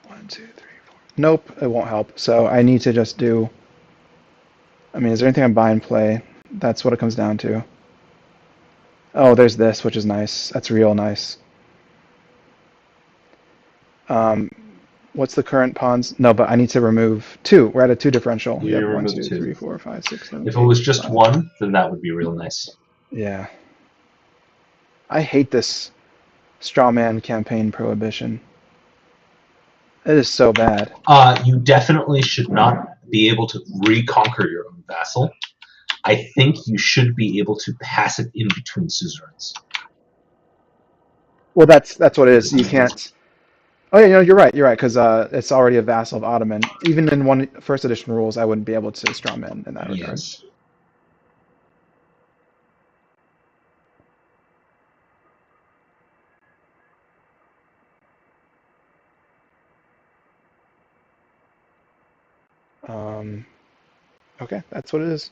1, 2, 3, 4. Nope, it won't help. So I need to just do. I mean, is there anything I buy and play? That's what it comes down to. Oh, there's this, which is nice. That's real nice. Um, what's the current pawns? No, but I need to remove 2. We're at a 2 differential. You Yep, 1, remove 2, two. 3, 4, 5, 6, 7, If it 8, was just 9. one, then that would be real nice. Yeah. I hate this strawman campaign prohibition. It is so bad. You definitely should not be able to reconquer your own vassal. I think you should be able to pass it in between suzerains. Well, that's what it is. You can't. Oh yeah, you're right. You're right because it's already a vassal of Ottoman. Even in one first edition rules, I wouldn't be able to strawman in that regard. Yes. Um, okay, that's what it is.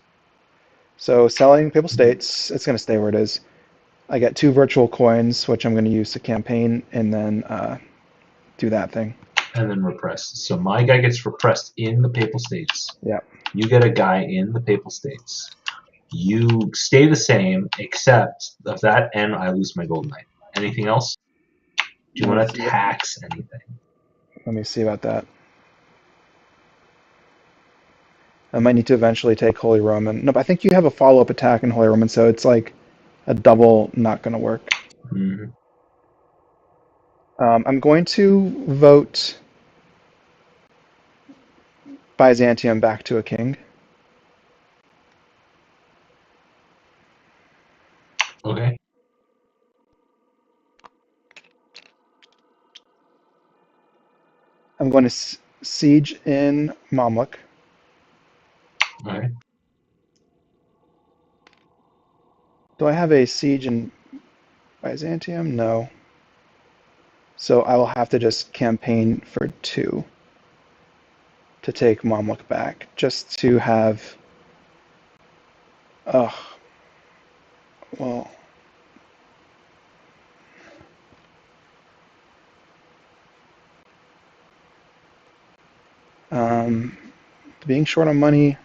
So selling Papal States, it's going to stay where it is. I get 2 virtual coins, which I'm going to use to campaign, and then do that thing. And then repressed. So my guy gets repressed in the Papal States. Yeah. You get a guy in the Papal States. You stay the same, except of that, and I lose my gold knight. Anything else? Do you want to tax anything? Let me see about that. I might need to eventually take Holy Roman. No, but I think you have a follow-up attack in Holy Roman, so it's like a double not going to work. Mm-hmm. I'm going to vote Byzantium back to a king. Okay. I'm going to siege in Mamluk. All right. Do I have a siege in Byzantium? No. So I will have to just campaign for 2 to take Mamluk back, just to have. Ugh. Well. Um, being short on money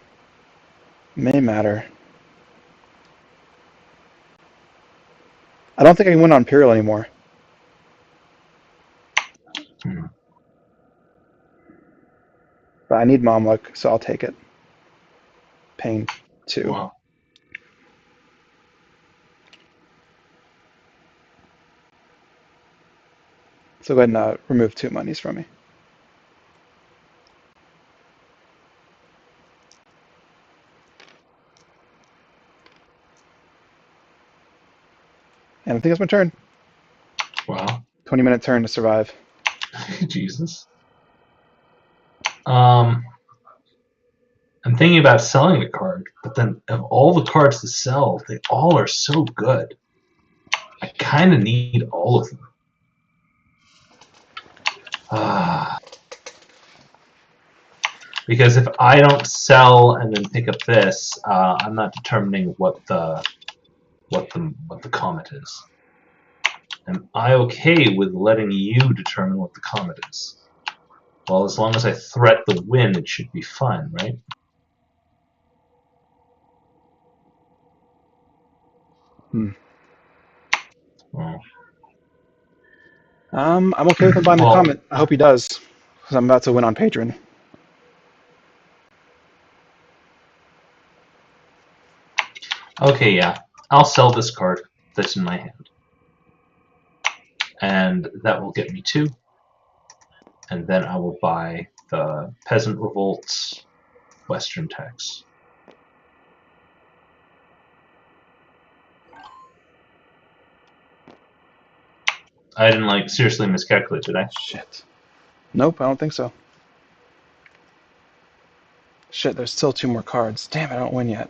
may matter. I don't think I can win on Imperial anymore. Hmm. But I need Mamluk, so I'll take it. Paying 2. Wow. So go ahead and remove 2 monies from me. And I think it's my turn. Wow. 20-minute turn to survive. Jesus. I'm thinking about selling a card, but then of all the cards to sell, they all are so good. I kind of need all of them. Because if I don't sell and then pick up this, I'm not determining what the comet is. Am I okay with letting you determine what the comet is? Well, as long as I threat the win, it should be fine, right? Hmm. Well, I'm okay with him buying the well, Comet. I hope he does, because I'm about to win on Patron. Okay, yeah. I'll sell this card that's in my hand. And that will get me 2. And then I will buy the Peasant Revolt's Western Tax. I didn't seriously miscalculate, did I? Shit. Nope, I don't think so. Shit, there's still 2 more cards. Damn, I don't win yet.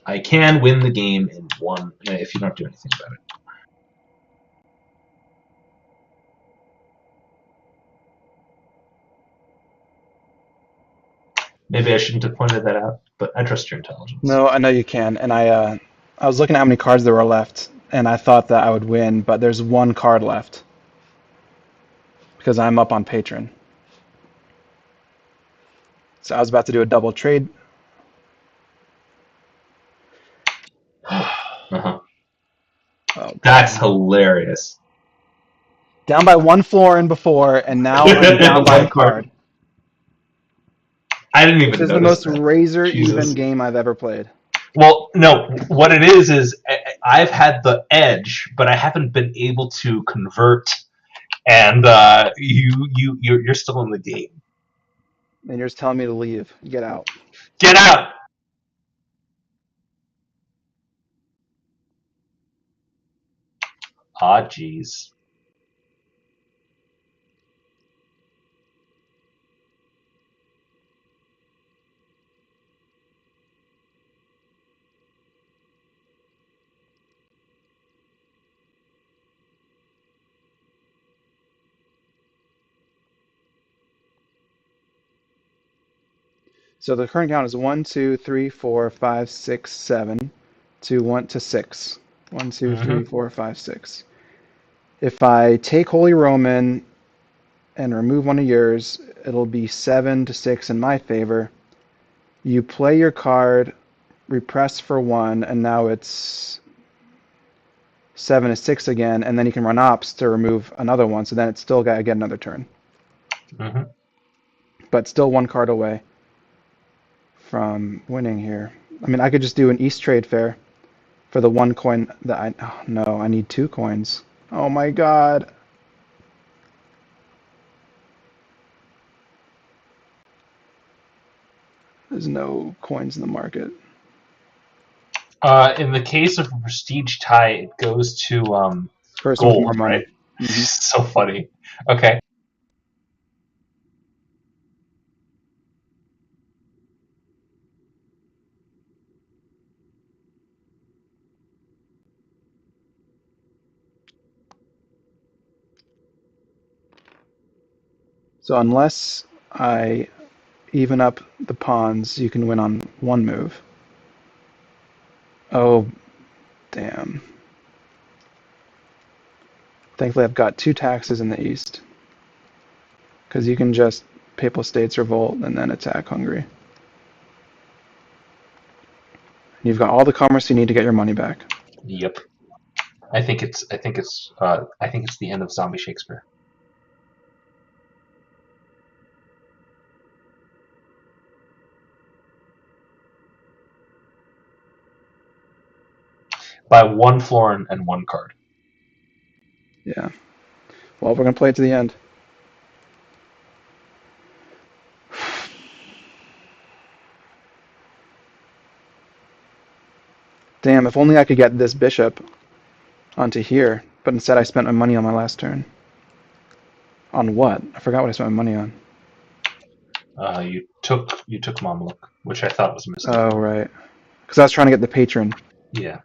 I can win the game in one if you don't do anything about it. Maybe I shouldn't have pointed that out, but I trust your intelligence. No, I know you can. And I was looking at how many cards there were left, and I thought that I would win, but there's 1 card left. Because I'm up on Patron. So I was about to do a double trade. Uh-huh. Oh, That's hilarious. down by 1 florin before, and now I'm down by a One card. card. I didn't This even is the notice most that. razor even Jesus. game I've ever played. Well, no. What it is I've had the edge, but I haven't been able to convert, and you're still in the game. And you're just telling me to leave. Get out. Get out. Ah, jeez. So the current count is 1, 2, 3, 4, 5, 6, 7 to 1 to 6. 1, 2, Mm-hmm. 3, 4, 5, 6. If I take Holy Roman and remove one of yours, it'll be 7 to 6 in my favor. You play your card, repress for 1, and now it's 7 to 6 again, and then you can run ops to remove another one, so then it's still got to get another turn. Mm-hmm. But still 1 card away from winning here. I mean, I could just do an East Trade Fair for the 1 coin that I... Oh, no, I need 2 coins. Oh my god. There's no coins in the market. In the case of a prestige tie, it goes to Person with more gold, right? money. Hmm. So funny. Okay. So unless I even up the pawns, you can win on 1 move. Oh, damn. Thankfully, I've got 2 taxes in the east. Because you can just Papal States Revolt and then attack Hungary. You've got all the commerce you need to get your money back. Yep. I think it's the end of Zombie Shakespeare. By 1 florin and 1 card. Yeah. Well, we're going to play it to the end. Damn, if only I could get this bishop onto here. But instead I spent my money on my last turn. On what? I forgot what I spent my money on. You took Mamluk, which I thought was a mistake. Oh, right. Because I was trying to get the patron. Yeah.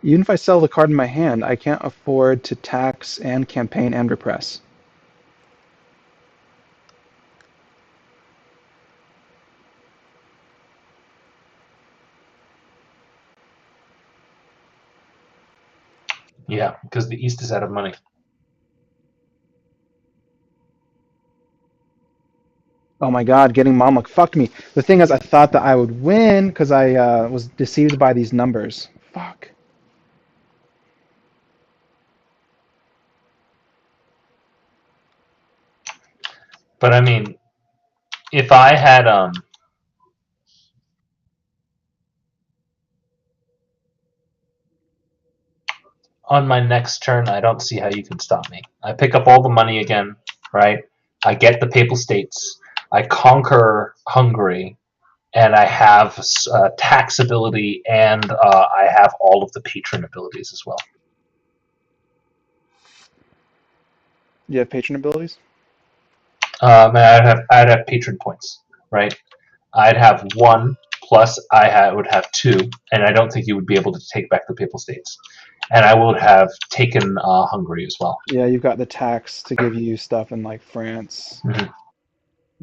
Even if I sell the card in my hand, I can't afford to tax and campaign and repress. Yeah, because the East is out of money. Oh my god, getting Mamluk fucked me. The thing is, I thought that I would win because I was deceived by these numbers. Fuck. But I mean, if I had on my next turn, I don't see how you can stop me. I pick up all the money again, right? I get the Papal States. I conquer Hungary, and I have tax ability, and I have all of the patron abilities as well. You have patron abilities? I'd have patron points, right? I'd have one plus would have two, and I don't think you would be able to take back the Papal States. And I would have taken Hungary as well. Yeah, you've got the tax to give you stuff in like France. Mm-hmm.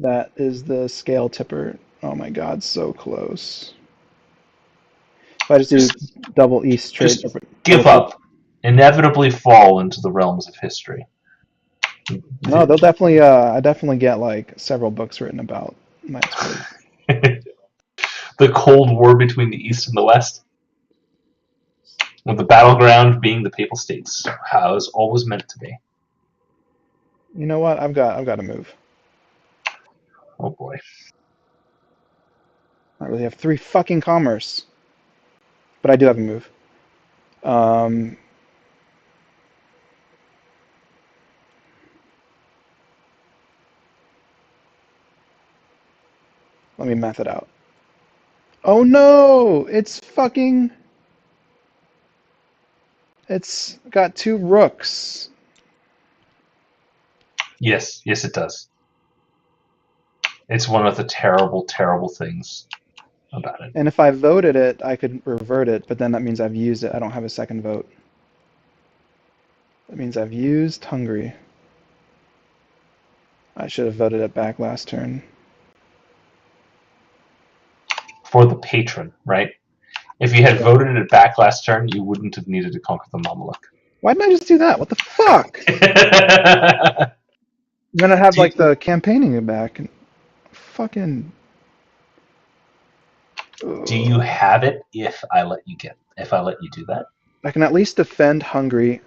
That is the scale tipper. Oh my god, so close. If I just do double east trade, Just double give trade. up. Inevitably fall into the realms of history. No, they'll definitely. I definitely get like several books written about my exploits. The Cold War between the East and the West, with the battleground being the Papal States, how it was always meant to be. You know what? I've got to move. Oh boy. I really have 3 fucking commerce, but I do have a move. Um, Let me math it out. Oh no! It's fucking. It's got 2 rooks. Yes, yes, it does. It's one of the terrible, terrible things about it. And if I voted it, I could revert it, but then that means I've used it. I don't have a second vote. That means I've used Hungary. I should have voted it back last turn. For the patron, right? If you had voted it back last turn, you wouldn't have needed to conquer the Mamluk. Why didn't I just do that? What the fuck? Then I have like the campaigning back. And fucking. Do you have it if I let you do that? I can at least defend Hungary.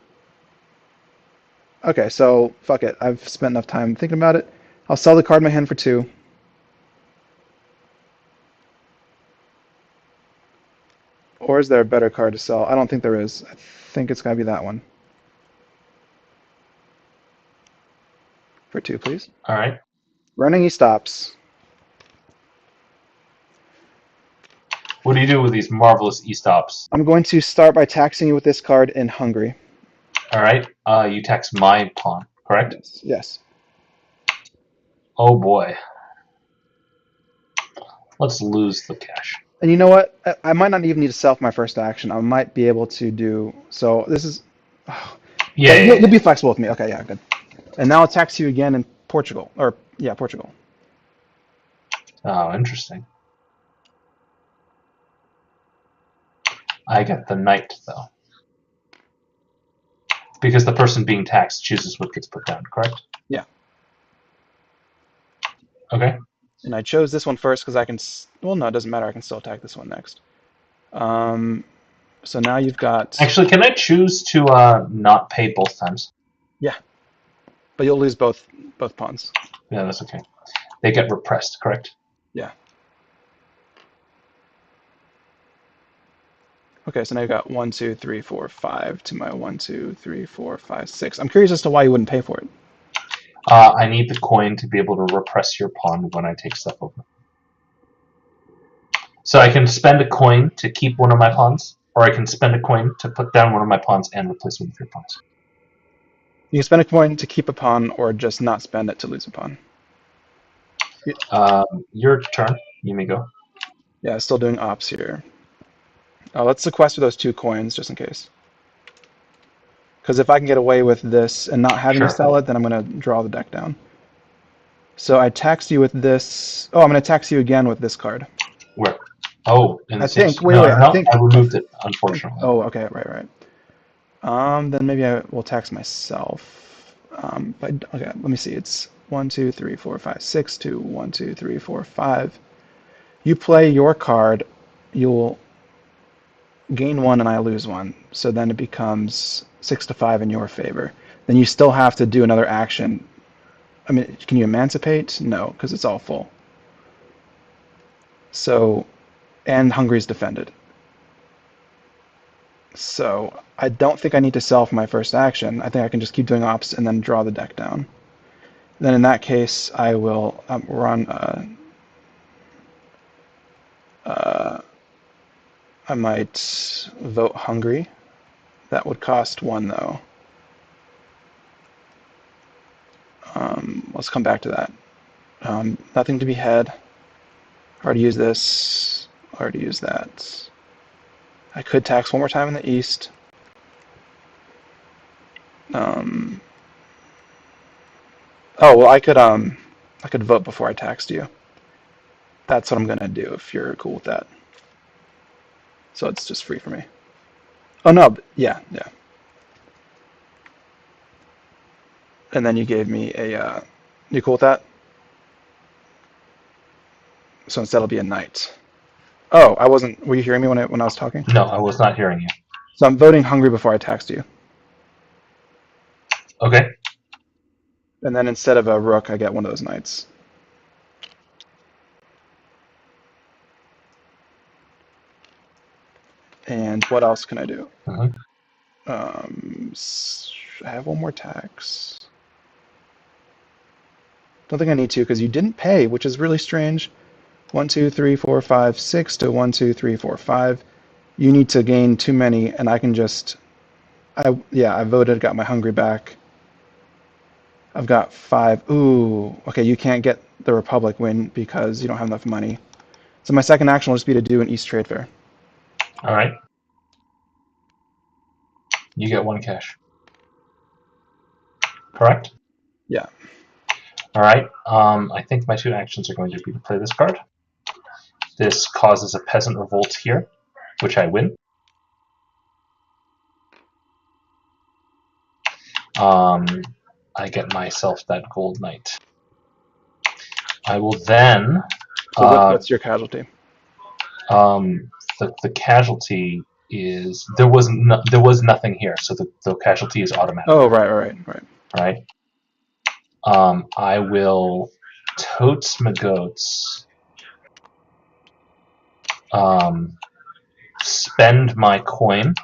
Okay, so fuck it. I've spent enough time thinking about it. I'll sell the card in my hand for 2. Or is there a better card to sell? I don't think there is. I think it's gotta be that one. For 2, please. All right. Running, he stops. What do you do with these marvelous e-stops? I'm going to start by taxing you with this card in Hungary. All right. You tax my pawn, correct? Yes. Yes. Oh boy. Let's lose the cash. And you know what? I might not even need to sell for my first action. I might be able to do so. This is. Oh, Yeah, okay, you'll be flexible with me. Okay, yeah, good. And now I'll tax you again in Portugal, or yeah, Portugal. Oh, interesting. I get the knight though, because the person being taxed chooses what gets put down. Correct? Yeah. Okay. And I chose this one first because I can. Well, no, it doesn't matter. I can still attack this one next. So now you've got. Actually, can I choose to not pay both times? Yeah. But you'll lose both pawns. Yeah, that's okay. They get repressed, correct? Yeah. Okay, so now you've got 1, 2, 3, 4, 5 to my 1, 2, 3, 4, 5, 6. I'm curious as to why you wouldn't pay for it. I need the coin to be able to repress your pawn when I take stuff over. So I can spend a coin to keep one of my pawns, or I can spend a coin to put down one of my pawns and replace one of your pawns. You can spend a coin to keep a pawn, or just not spend it to lose a pawn. Your turn. You may go. Yeah, still doing ops here. Let's sequester those 2 coins just in case. Because if I can get away with this and not having to sell it, then I'm going to draw the deck down. So I tax you with this. Oh, I'm going to tax you again with this card. Where? Oh, in the I think. sense. Wait, No, wait. no, I think I removed it, unfortunately. Oh, okay. Right. Then maybe I will tax myself. Okay, let me see. It's 1, 2, 3, 4, 5, 6 to 1, 2, 3, 4, 5. You play your card, you'll gain 1 and I lose 1. So then it becomes 6 to 5 in your favor. Then you still have to do another action. I mean, can you emancipate? No, because it's all full. So, and Hungary's defended. So I don't think I need to sell for my first action. I think I can just keep doing ops and then draw the deck down. Then in that case, I will run. I might vote Hungary. That would cost 1 though. Let's come back to that. Nothing to be had. Already used this. Already used that. I could tax 1 more time in the east. Oh well, I could vote before I taxed you. That's what I'm gonna do if you're cool with that. So it's just free for me. Oh no, yeah. And then you gave me a. You cool with that? So instead it'll be a knight. Oh, I wasn't. Were you hearing me when I was talking? No, I was not hearing you. So I'm voting Hungary before I taxed you. Okay. And then instead of a rook, I get one of those knights. And what else can I do? Mhm. I have 1 more tax. Don't think I need to because you didn't pay, which is really strange. 1, 2, 3, 4, 5, 6 to 1, 2, 3, 4, 5. You need to gain too many, and I can just. I voted, got my Hungary back. I've got 5. Ooh, okay, you can't get the Republic win because you don't have enough money. So my second action will just be to do an East Trade Fair. All right. You get 1 cash. Correct? Yeah. All right. I think my 2 actions are going to be to play this card. This causes a peasant revolt here, which I win. I get myself that gold knight. I will then. So what's your casualty? The casualty is there was nothing here, so the casualty is automatic. Oh, right. Right. I will totes my goats. Spend my coin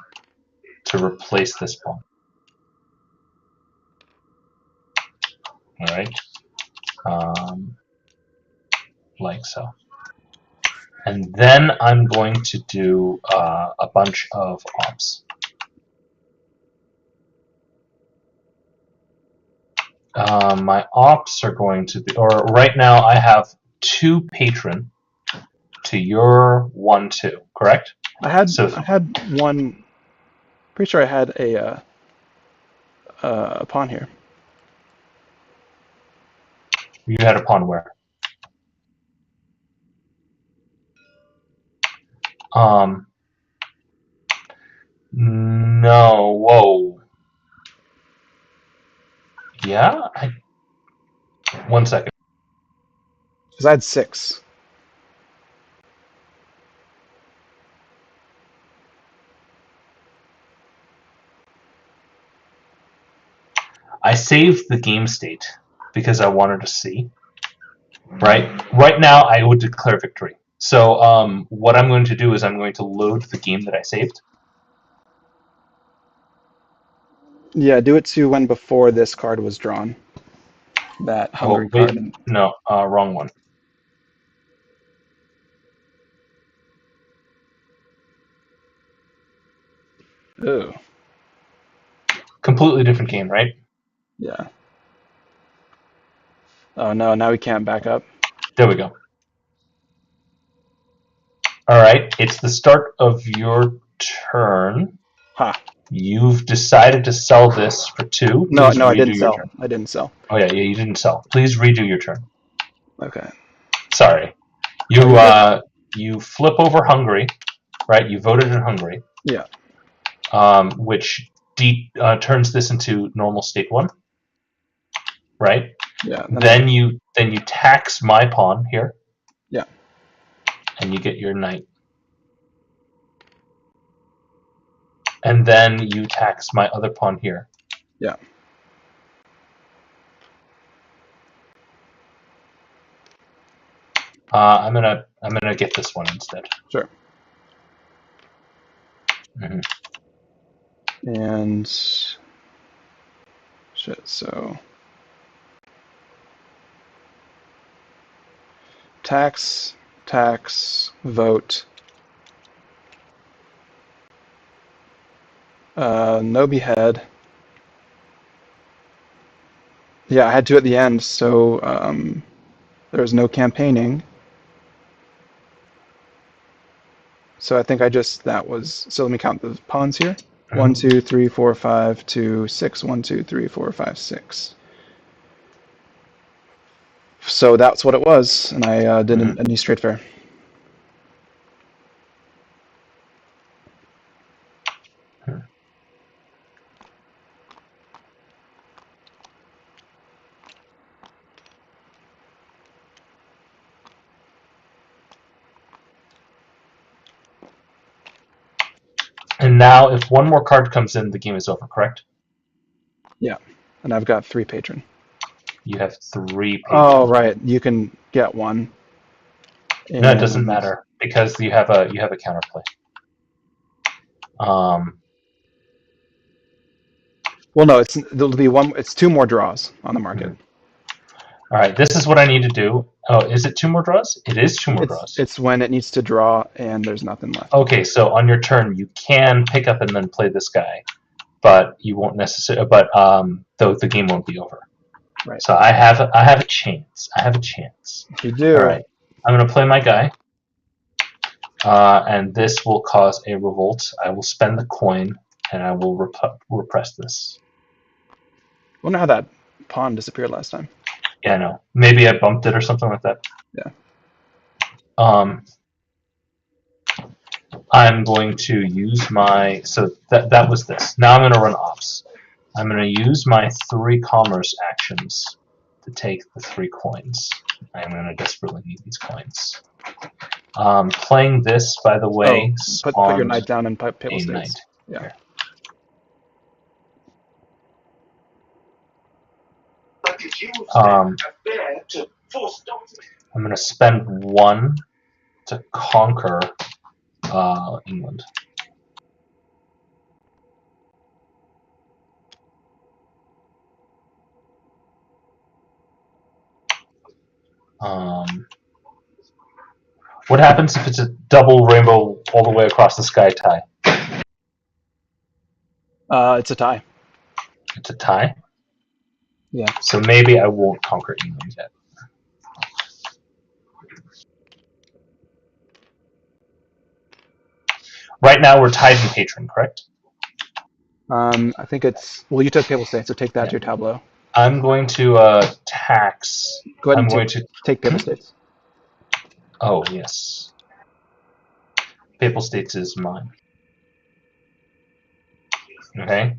to replace this pawn. All right. Like so. And then I'm going to do a bunch of ops. My ops are going to be, or right now I have 2 patron to your 1, 2, correct? I had 1. Pretty sure I had a pawn here. You had a pawn where? No, whoa. Yeah? 1 second. Because I had 6. I saved the game state because I wanted to see. Right now, I would declare victory. So what I'm going to do is I'm going to load the game that I saved. Yeah, do it to when before this card was drawn. That Hungary wait, card. no, wrong one. Ooh. Completely different game, right? Yeah. Oh no, now we can't back up. There we go. All right, it's the start of your turn. Ha. You've decided to sell this for 2. No, Please I didn't redo your sell. turn. I didn't sell. Oh yeah, you didn't sell. Please redo your turn. Okay. Sorry. You flip over Hungary, right? You voted in Hungary. Yeah. Which turns this into normal state 1, right? Yeah. Then you tax my pawn here. Yeah. And you get your knight. And then you tax my other pawn here. Yeah. I'm gonna get this one instead. Sure. Mm-hmm. And shit. So tax, vote. No behead. Yeah, I had to at the end, so there was no campaigning. So I think that was, so let me count the pawns here. 1, 2, 3, 4, 5, 2, 6. 1, 2, 3, 4, 5, 6. So that's what it was, and I did a knee straight fair. And now, if one more card comes in, the game is over, correct? Yeah, and I've got 3 patron. You have 3 patron. Oh, right. You can get one. No, it doesn't matter because you have a counterplay. Well, no, there'll be one. It's 2 more draws on the market. All right, this is what I need to do. Oh, is it 2 more draws? It is 2 more draws. It's when it needs to draw and there's nothing left. Okay, so on your turn, you can pick up and then play this guy, but you won't necessarily. But though the game won't be over. Right. So I have a chance. I have a chance. You do. All right, I'm gonna play my guy, and this will cause a revolt. I will spend the coin, and I will repress this. Wonder how that pawn disappeared last time. Yeah, no. Maybe I bumped it or something like that. Yeah. I'm going to use my, so that was this. Now I'm going to run ops. I'm going to use my 3 commerce actions to take the 3 coins. I'm going to desperately need these coins. Playing this, by the way, put your knight down and Papal States. Yeah. Here. I'm going to spend 1 to conquer England. What happens if it's a double rainbow all the way across the sky tie? It's a tie. It's a tie? Yeah. So maybe I won't conquer England yet. Right now we're tied in patron, correct? I think it's, well, you took Papal States, so take that to your tableau. I'm going to tax. Go ahead and take Papal States. Oh, yes. Papal States is mine. Okay.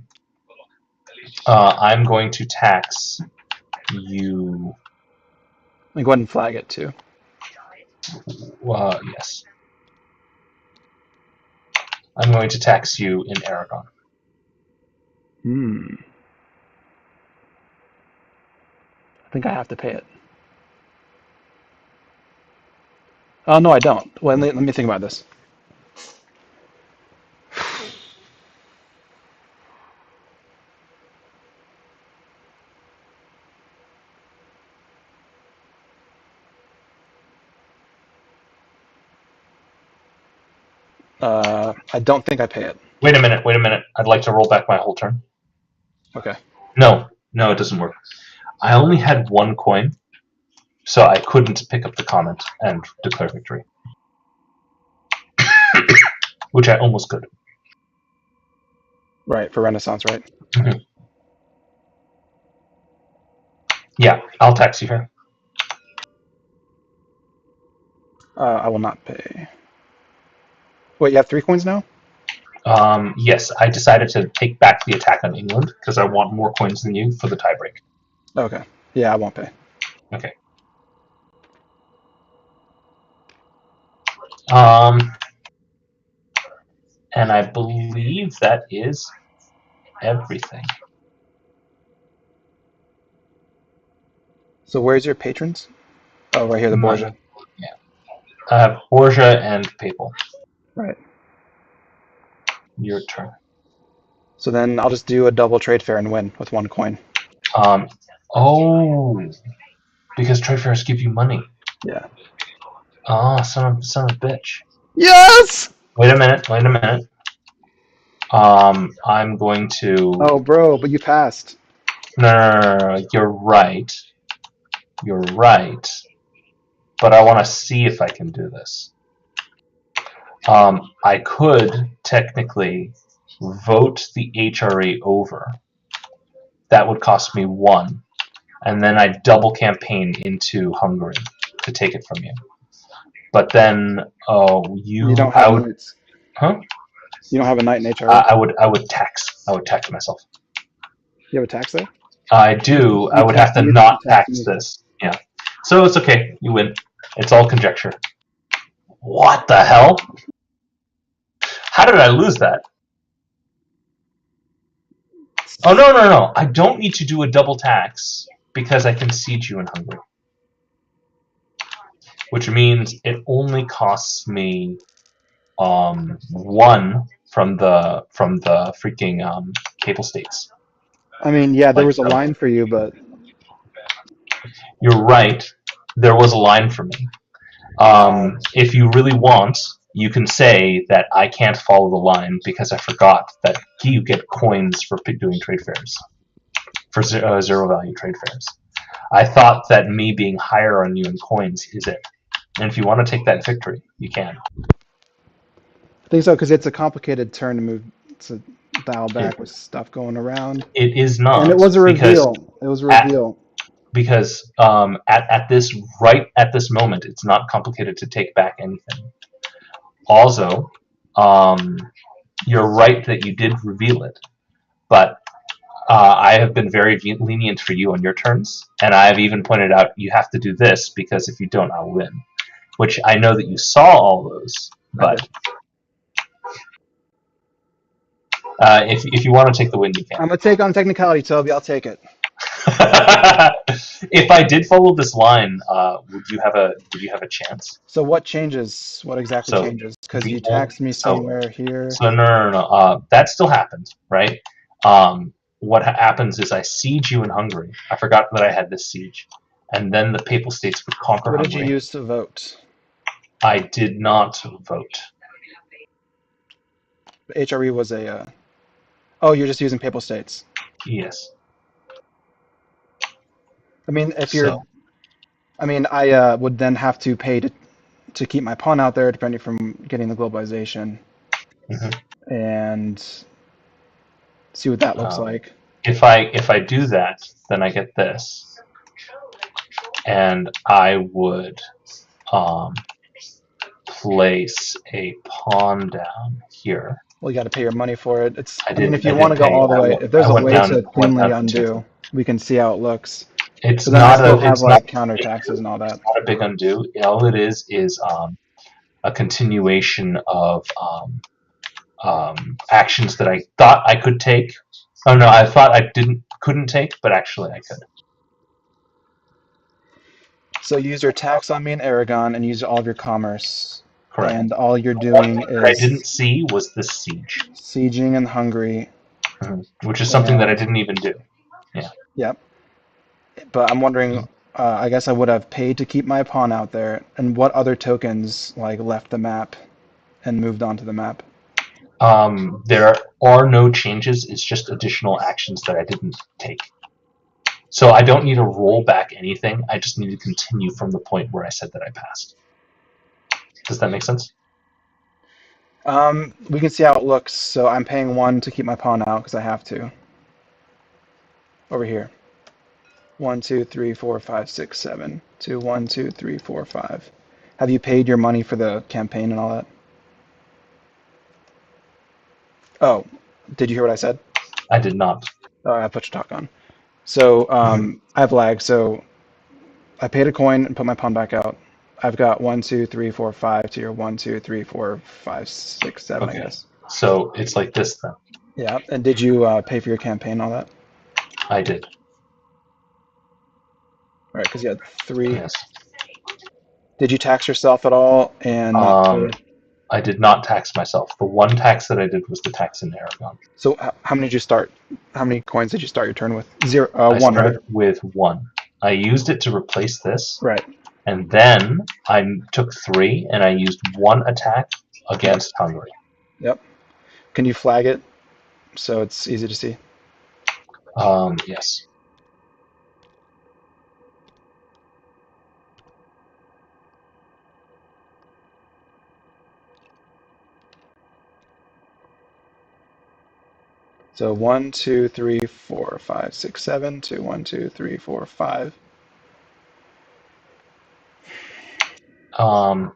I'm going to tax you. And go ahead and flag it too. Yes. I'm going to tax you in Aragon. I think I have to pay it. Oh, no, I don't. Well, let me think about this. I don't think I pay it. Wait a minute. I'd like to roll back my whole turn. Okay. No, it doesn't work. I only had 1 coin, so I couldn't pick up the comment and declare victory. Which I almost could. Right, for Renaissance, right? Mm-hmm. Yeah, I'll tax you here. I will not pay. Wait, you have 3 coins now? Yes, I decided to take back the attack on England because I want more coins than you for the tiebreak. Okay. Yeah, I won't pay. Okay. Um, and I believe that is everything. So where's your patrons? Oh, right here, the My, Borgia. yeah. I have Borgia and Papal. Right. Your turn. So then I'll just do a double trade fair and win with one coin. Um, oh, because trade fairs give you money. Yeah. Oh, son of a bitch. Yes! Wait a minute. Wait a minute. I'm going to. Oh, bro, but you passed. No. You're right. You're right. But I want to see if I can do this. I could technically vote the HRA over. That would cost me 1, and then I double campaign into Hungary to take it from you. But then, You don't I have would, knights. huh? You don't have a knight in HRE. I would tax. I would tax myself. You have a tax there? I do. I You would have tax to me, you not tax tax me. this. Yeah. So it's okay. You win. It's all conjecture. What the hell? How did I lose that? Oh, no. I don't need to do a double tax because I can siege you in Hungary. Which means it only costs me 1 from the freaking cable states. I mean, yeah, there Like, was a line for you, but you're right. There was a line for me. If you really want, you can say that I can't follow the line because I forgot that you get coins for doing trade fairs, for zero value trade fairs. I thought that me being higher on you in coins is it. And if you want to take that victory, you can. I think so because it's a complicated turn to move to dial It, back with stuff going around. it is And it not was a because reveal. It was a at reveal. at this right at this moment, it's not complicated to take back anything. Also, um, you're right that you did reveal it, but I have been very lenient for you on your turns, and I have even pointed out you have to do this because if you don't, I'll win. Which I know that you saw all those, I did. but if you want to take the win, you can. I'm gonna take on technicality, Toby. I'll take it. If I did follow this line, would you have a chance? So what changes? What exactly So changes? Because the you only taxed me somewhere here. no. That still happens, right? What happens is I siege you in Hungary. I forgot that I had this siege, and then the Papal States would conquer What did you Hungary. use to vote? I did not vote. HRE was a. Oh, you're just using Papal States. Yes. I mean, if you're. So I mean, I would then have to pay to keep my pawn out there, depending from getting the globalization, mhm. and see what that looks um, like. if I do that, then I get this, and I would um, place a pawn down here. Well, you got to pay your money for it. It's. I I mean, did. if I you want did to go pay. all the way, if there's I a went way down. to Went cleanly down to 2. undo, we can see how it looks. It's But then I not still a. have It's not. like counter taxes and all that. Not a big undo. All it is a continuation of actions that I thought I could take. Oh no, I thought I couldn't take, but actually I could. So use your tax on me in Aragon and use all of your commerce. Correct. And all you're One doing thing that I is didn't see was the siege, sieging in Hungary. which is something that I And didn't even do. Yeah. yep. But I'm wondering, I guess I would have paid to keep my pawn out there. And what other tokens like left the map and moved onto the map? There are no changes. It's just additional actions that I didn't take. So I don't need to roll back anything. I just need to continue from the point where I said that I passed. Does that make sense? We can see how it looks. So I'm paying 1 to keep my pawn out because I have to. Over here. 1, 2, 3, 4, 5, 6, 7. 2, 1, 2, 3, 4, 5. Have you paid your money for the campaign and all that? Oh, did you hear what I said? I did not. Oh, I put your talk on. So I have lag. So I paid a coin and put my pawn back out. I've got 1, 2, 3, 4, 5 to your 1, 2, 3, 4, 5, 6, 7, I Okay. guess. So it's like this then. Yeah. And did you pay for your campaign and all that? I did. All right, because you had 3. Yes. Did you tax yourself at all and not Um, pay? I did not tax myself. The one tax that I did was the tax in Aragon. So how many did you start? How many coins did you start your turn with? I 1, right? started with 1. I used it to replace this, Right. and then I took 3 and I used 1 attack Yep. against Hungary. Yep. Can you flag it so it's easy to see? Yes. So 1, 2, 3, 4, 5, 6, 7 to 1, 2, 3, 4, 5. Um,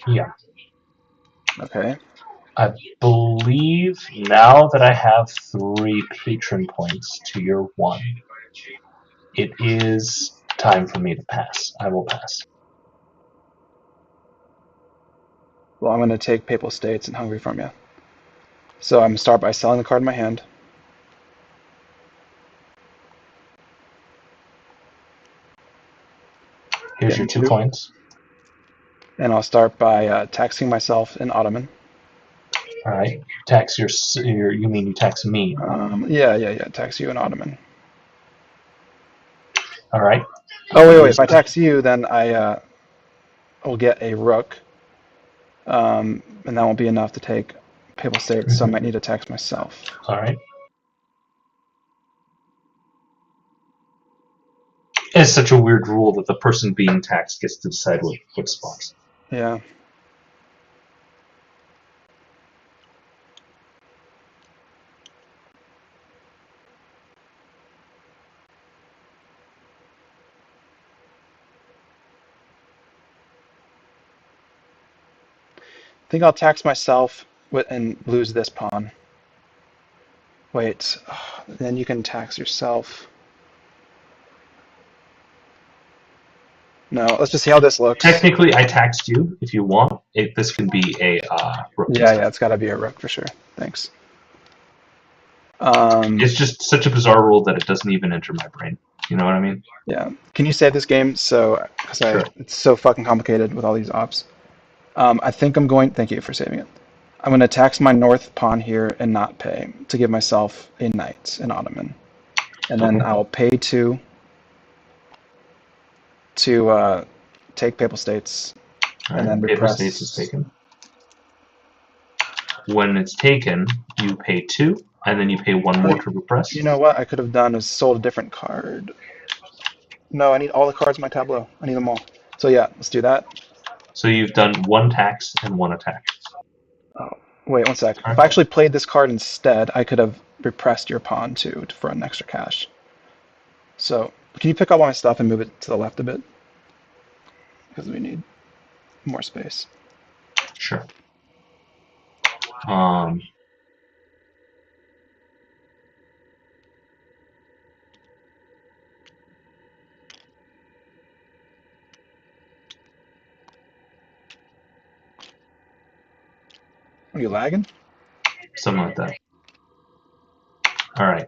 yeah. Okay. I believe now that I have 3 patron points to your 1, it is time for me to pass. I will pass. Well, I'm going to take Papal States and Hungary from you. So I'm going to start by selling the card in my hand. Here's your Getting 2 2. coins. And I'll start by taxing myself in Ottoman. All right. Tax your. You mean you tax me? Yeah. Tax you in Ottoman. All right. Oh, wait. Here's If I the. tax you, then I will get a rook. And that won't be enough to take Papal States, so I might need to tax myself. All right. It's such a weird rule that the person being taxed gets to decide what spots. Yeah. I think I'll tax myself and lose this pawn. Wait, then you can tax yourself. No, let's just see how this looks. Technically, I taxed you. If you want, this can be a rook Yeah, instead. it's got to be a rook for sure. Thanks. It's just such a bizarre rule that it doesn't even enter my brain. You know what I mean? Yeah. Can you save this game? So, because Sure. it's so fucking complicated with all these ops. I think I'm going. Thank you for saving it. I'm going to tax my north pawn here and not pay to give myself a knight, an Ottoman, and then Okay. I'll pay 2 to take Papal States All and right. then Papal States is repress. taken. When it's taken, you pay 2, and then you pay 1 Oh, more to repress. you know what I could have done is sold a different card. No, I need all the cards in my tableau. I need them all. So yeah, let's do that. So you've done 1 tax and 1 attack. Oh, wait, 1 sec. All If right. I actually played this card instead, I could have repressed your pawn too for an extra cash. So can you pick up all my stuff and move it to the left a bit? Because we need more space. Sure. Um, Are you lagging? Something like that. All right.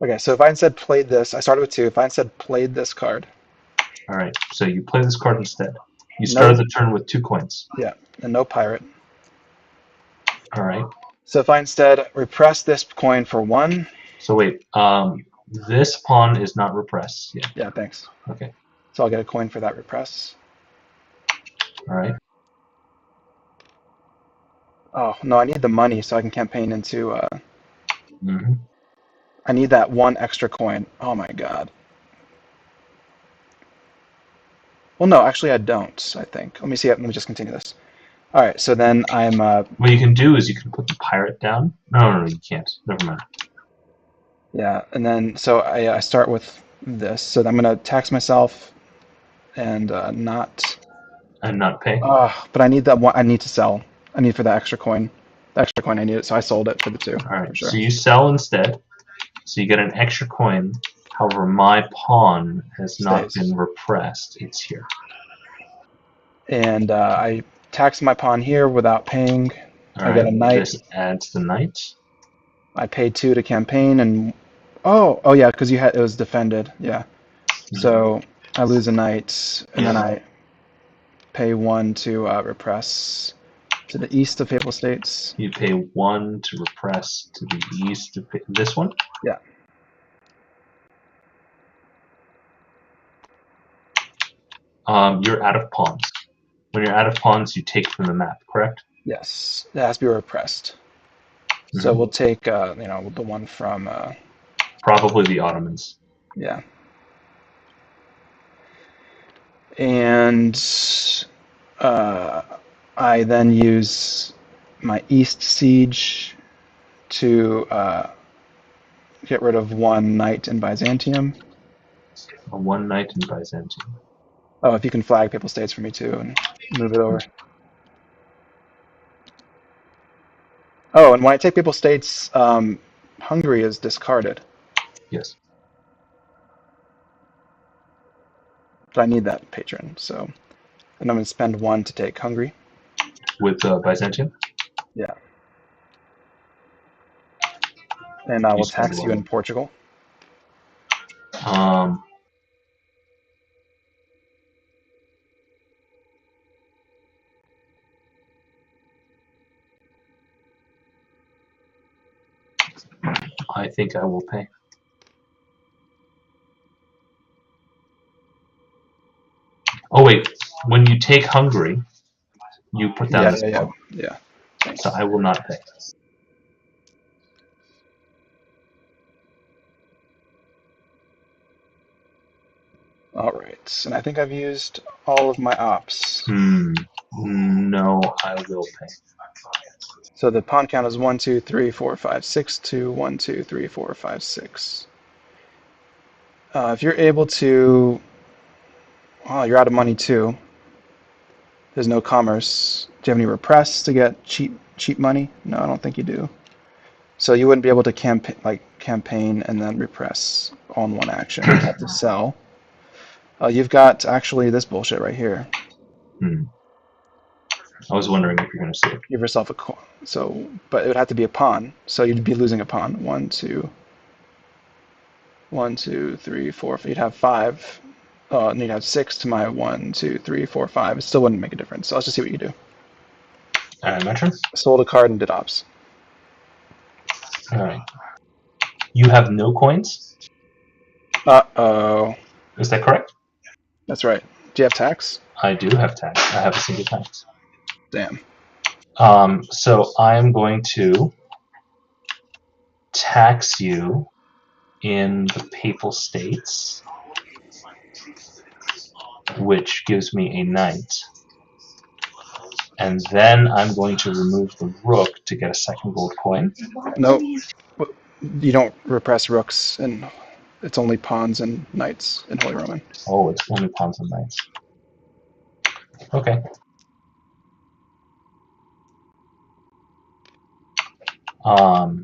Okay, so if I instead played this, I started with 2. If I instead played this card, All right. So you play this card instead. You started no, the turn with 2 coins. yeah, and no pirate. All right. So if I instead repress this coin for 1, So wait. This pawn is not repressed yet. yeah, thanks. Okay. So I'll get a coin for that repress. All right. Oh, no, I need the money so I can campaign into, Mm-hmm. I need that 1 extra coin. Oh my god. Well, no, actually I don't, I think. Let me see, let me just continue this. All right, so then I'm, What you can do is you can put the pirate down. No, you can't. Never mind. yeah, and then, so I start with this. So I'm going to tax myself and not, And not pay. but I need that one, I need to sell. I need for that extra coin. the extra coin I needed, so I sold it for the 2. All right, For sure. so you sell instead. So you get an extra coin. However, my pawn has not Stays. been repressed. It's here. And I tax my pawn here without paying. All I get right, a knight. this adds the knight. I pay 2 to campaign, and oh yeah, because it was defended. Yeah. So I lose a knight, and then I pay 1 to repress to the east of Papal States. You pay 1 to repress to the east of this one? Yeah. You're out of pawns. When you're out of pawns, you take from the map, correct? Yes. It has to be repressed. So we'll take, the one from... Probably the Ottomans. Yeah. And I then use my east siege to get rid of 1 knight in Byzantium. A 1 knight in Byzantium. Oh, if you can flag Papal States for me too and move it over. Oh, and when I take Papal States, Hungary is discarded. Yes. But I need that patron, so... And I'm going to spend 1 to take Hungary. With Byzantium? Yeah. And I will tax you in Portugal. I think I will pay. Oh wait, when you take Hungary, you put down this pawn. Yeah. So I will not pay. All right, and I think I've used all of my ops. No, I will pay. So the pawn count is 1, 2, 3, 4, 5, 6 to 1, 2, 3, 4, 5, 6. If you're able to, oh, you're out of money too. There's no commerce. Do you have any repress to get cheap money? No, I don't think you do. So you wouldn't be able to campaign and then repress all in one action. You'd have to sell. You've got actually this bullshit right here. I was wondering if you're going to say it. Give yourself a coin. So, but it would have to be a pawn. So you'd be losing a pawn. 1, 2, 3, 4. You'd have 5. And you'd have 6 to my 1, 2, 3, 4, 5. It still wouldn't make a difference. So let's just see what you do. My turn? Sold a card and did ops. All right. You have no coins? Uh-oh. Is that correct? That's right. Do you have tax? I do have tax. I have a single tax. Damn. So I am going to tax you in the Papal States, which gives me a knight. And then I'm going to remove the rook to get a second gold coin. Nope. You don't repress rooks, and it's only pawns and knights in Holy Roman. Oh, it's only pawns and knights. Okay. I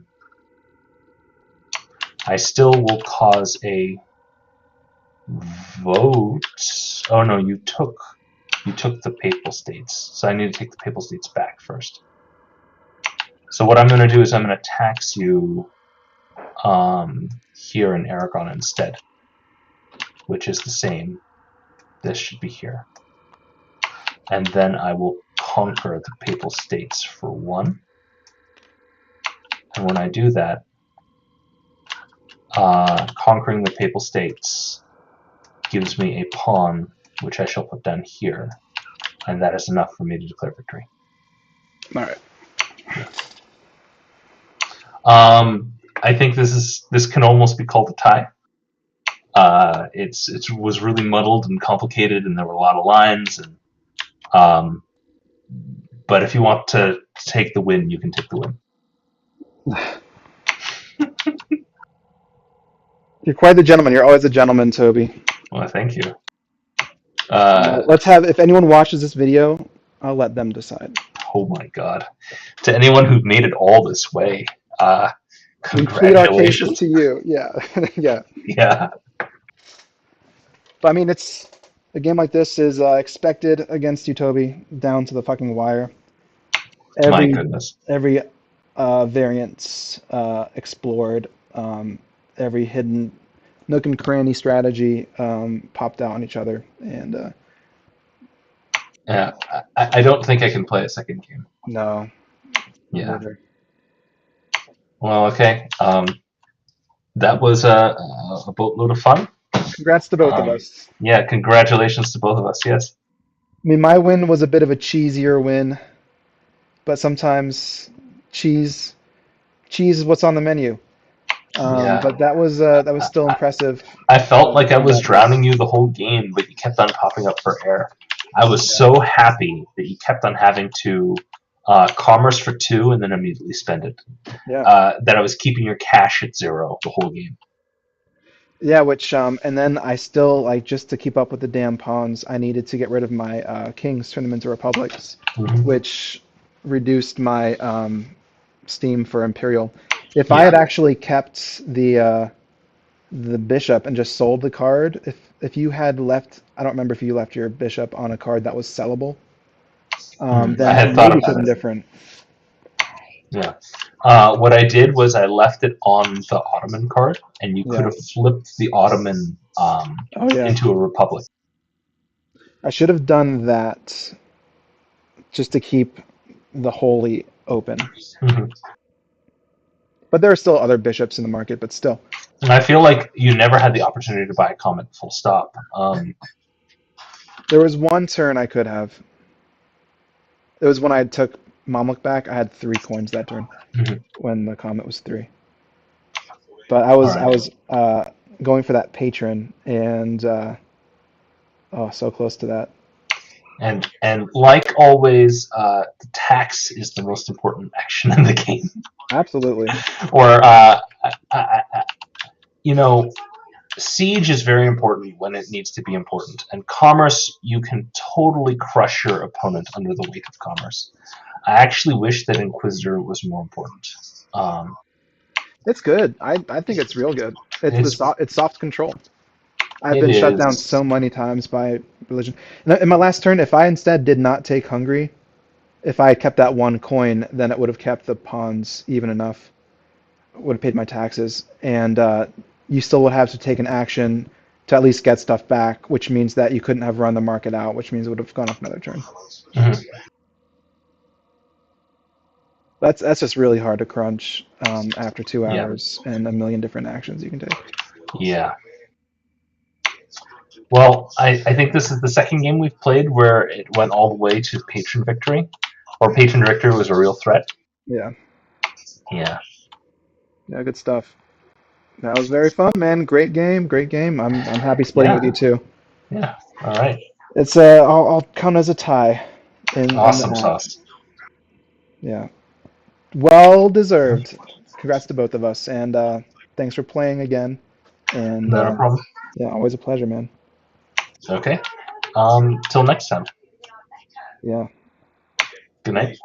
still will cause a vote. Oh no, you took the Papal States, so I need to take the Papal States back first. So what I'm going to do is I'm going to tax you here in Aragon instead, which is the same. This should be here. And then I will conquer the Papal States for 1. And when I do that, conquering the Papal States gives me a pawn, which I shall put down here. And that is enough for me to declare victory. All right. I think this can almost be called a tie. It was really muddled and complicated, and there were a lot of lines. But if you want to take the win, you can take the win. You're quite the gentleman. You're always a gentleman, Toby. Well, thank you. Let's have, if anyone watches this video, I'll let them decide. Oh my god! To anyone who made it all this way, We plead our cases congratulations. to you. Yeah, yeah. Yeah, But I mean, it's a game like this is expected against you, Toby, down to the fucking wire. my Every goodness. every variance explored, every hidden nook and cranny strategy popped out on each other, and Yeah, I don't think I can play a second game. no, me Yeah. neither. Well, okay. That was a boatload of fun. Congrats to both of Um, us. yeah, congratulations to both of us. Yes. I mean, my win was a bit of a cheesier win, but sometimes cheese cheese is what's on the menu. Yeah. But that was still I, impressive I felt like I was combat drowning choice. you the whole game, but you kept on popping up for air. I was Yeah, so happy that you kept on having to commerce for two and then immediately spend it. yeah, That I was keeping your cash at zero the whole game. yeah. Which and then I still like just to keep up with the damn pawns. I needed to get rid of my kings, turn them into republics, Hmm. which reduced my steam for imperial. If I Yeah. had actually kept the bishop and just sold the card, if you had left, I don't remember if you left your bishop on a card that was sellable, I then had thought maybe it about could have it. been different. Yeah. What I did was I left it on the Ottoman card, and you could Yeah. have flipped the Ottoman Oh yeah. into a republic. I should have done that just to keep the holy open. Mhm. But there are still other bishops in the market, but still. And I feel like you never had the opportunity to buy a comet full stop. There was one turn I could have. It was when I took Mamluk back. I had 3 coins that turn Mhm. when the comet was 3. But All I right. was going for that patron and oh, so close to that. And like always, the tax is the most important action in the game. Absolutely. Or you know, siege is very important when it needs to be important, and commerce you can totally crush your opponent under the weight of commerce. I actually wish that Inquisitor was more important. Um, It's good. I think it's real good. it's It's soft control. I've it been shut down is so many times by religion. In my last turn, if I instead did not take Hungary, if I had kept that 1 coin, then it would have kept the pawns even enough. Would have paid my taxes, and you still would have to take an action to at least get stuff back, which means that you couldn't have run the market out, which means it would have gone off another turn. mhm, That's just really hard to crunch after two yeah, hours and a million different actions you can take. yeah. Well, I think this is the second game we've played where it went all the way to patron victory, or patron victory was a real threat. Yeah, Yeah, yeah, good stuff. That was very fun, man. Great game, great game. I'm happy splitting yeah, with you too. yeah. All right, It's I'll count as a tie in the awesome hat. sauce. Yeah, well deserved. Congrats to both of us, and thanks for playing again. And Not a problem. yeah, always a pleasure, man. Okay. Till next time. Yeah. Good night.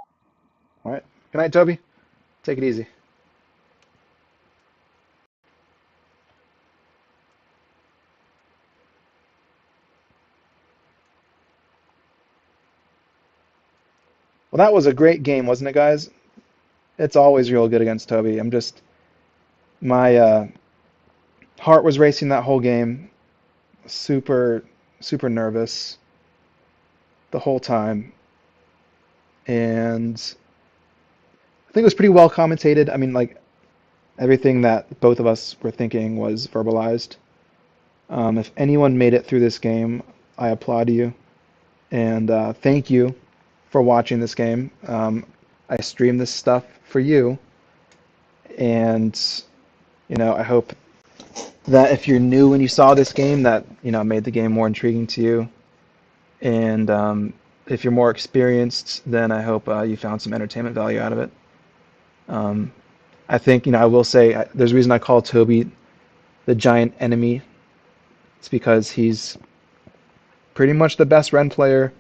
All right. Good night, Toby. Take it easy. Well, that was a great game, wasn't it, guys? It's always real good against Toby. My heart was racing that whole game. Super, super nervous the whole time. And I think it was pretty well commentated. I mean, like, everything that both of us were thinking was verbalized. If anyone made it through this game, I applaud you. And thank you for watching this game. I stream this stuff for you. And, I hope that if you're new and you saw this game, that, made the game more intriguing to you. And if you're more experienced, then I hope you found some entertainment value out of it. Um, I think, I will say there's a reason I call Toby the giant enemy. It's because he's pretty much the best Ren player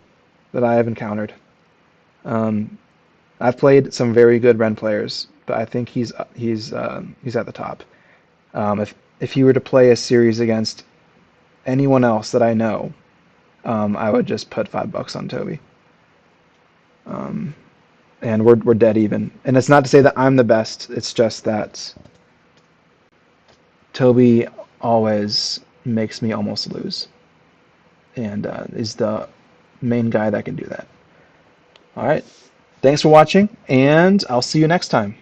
that I have encountered. I've played some very good Ren players, but I think he's at the top. If he were to play a series against anyone else that I know, I would just put $5 on Toby. Um, and we're dead even. And it's not to say that I'm the best. It's just that Toby always makes me almost lose, and is the main guy that can do that. All right. Thanks for watching, and I'll see you next time.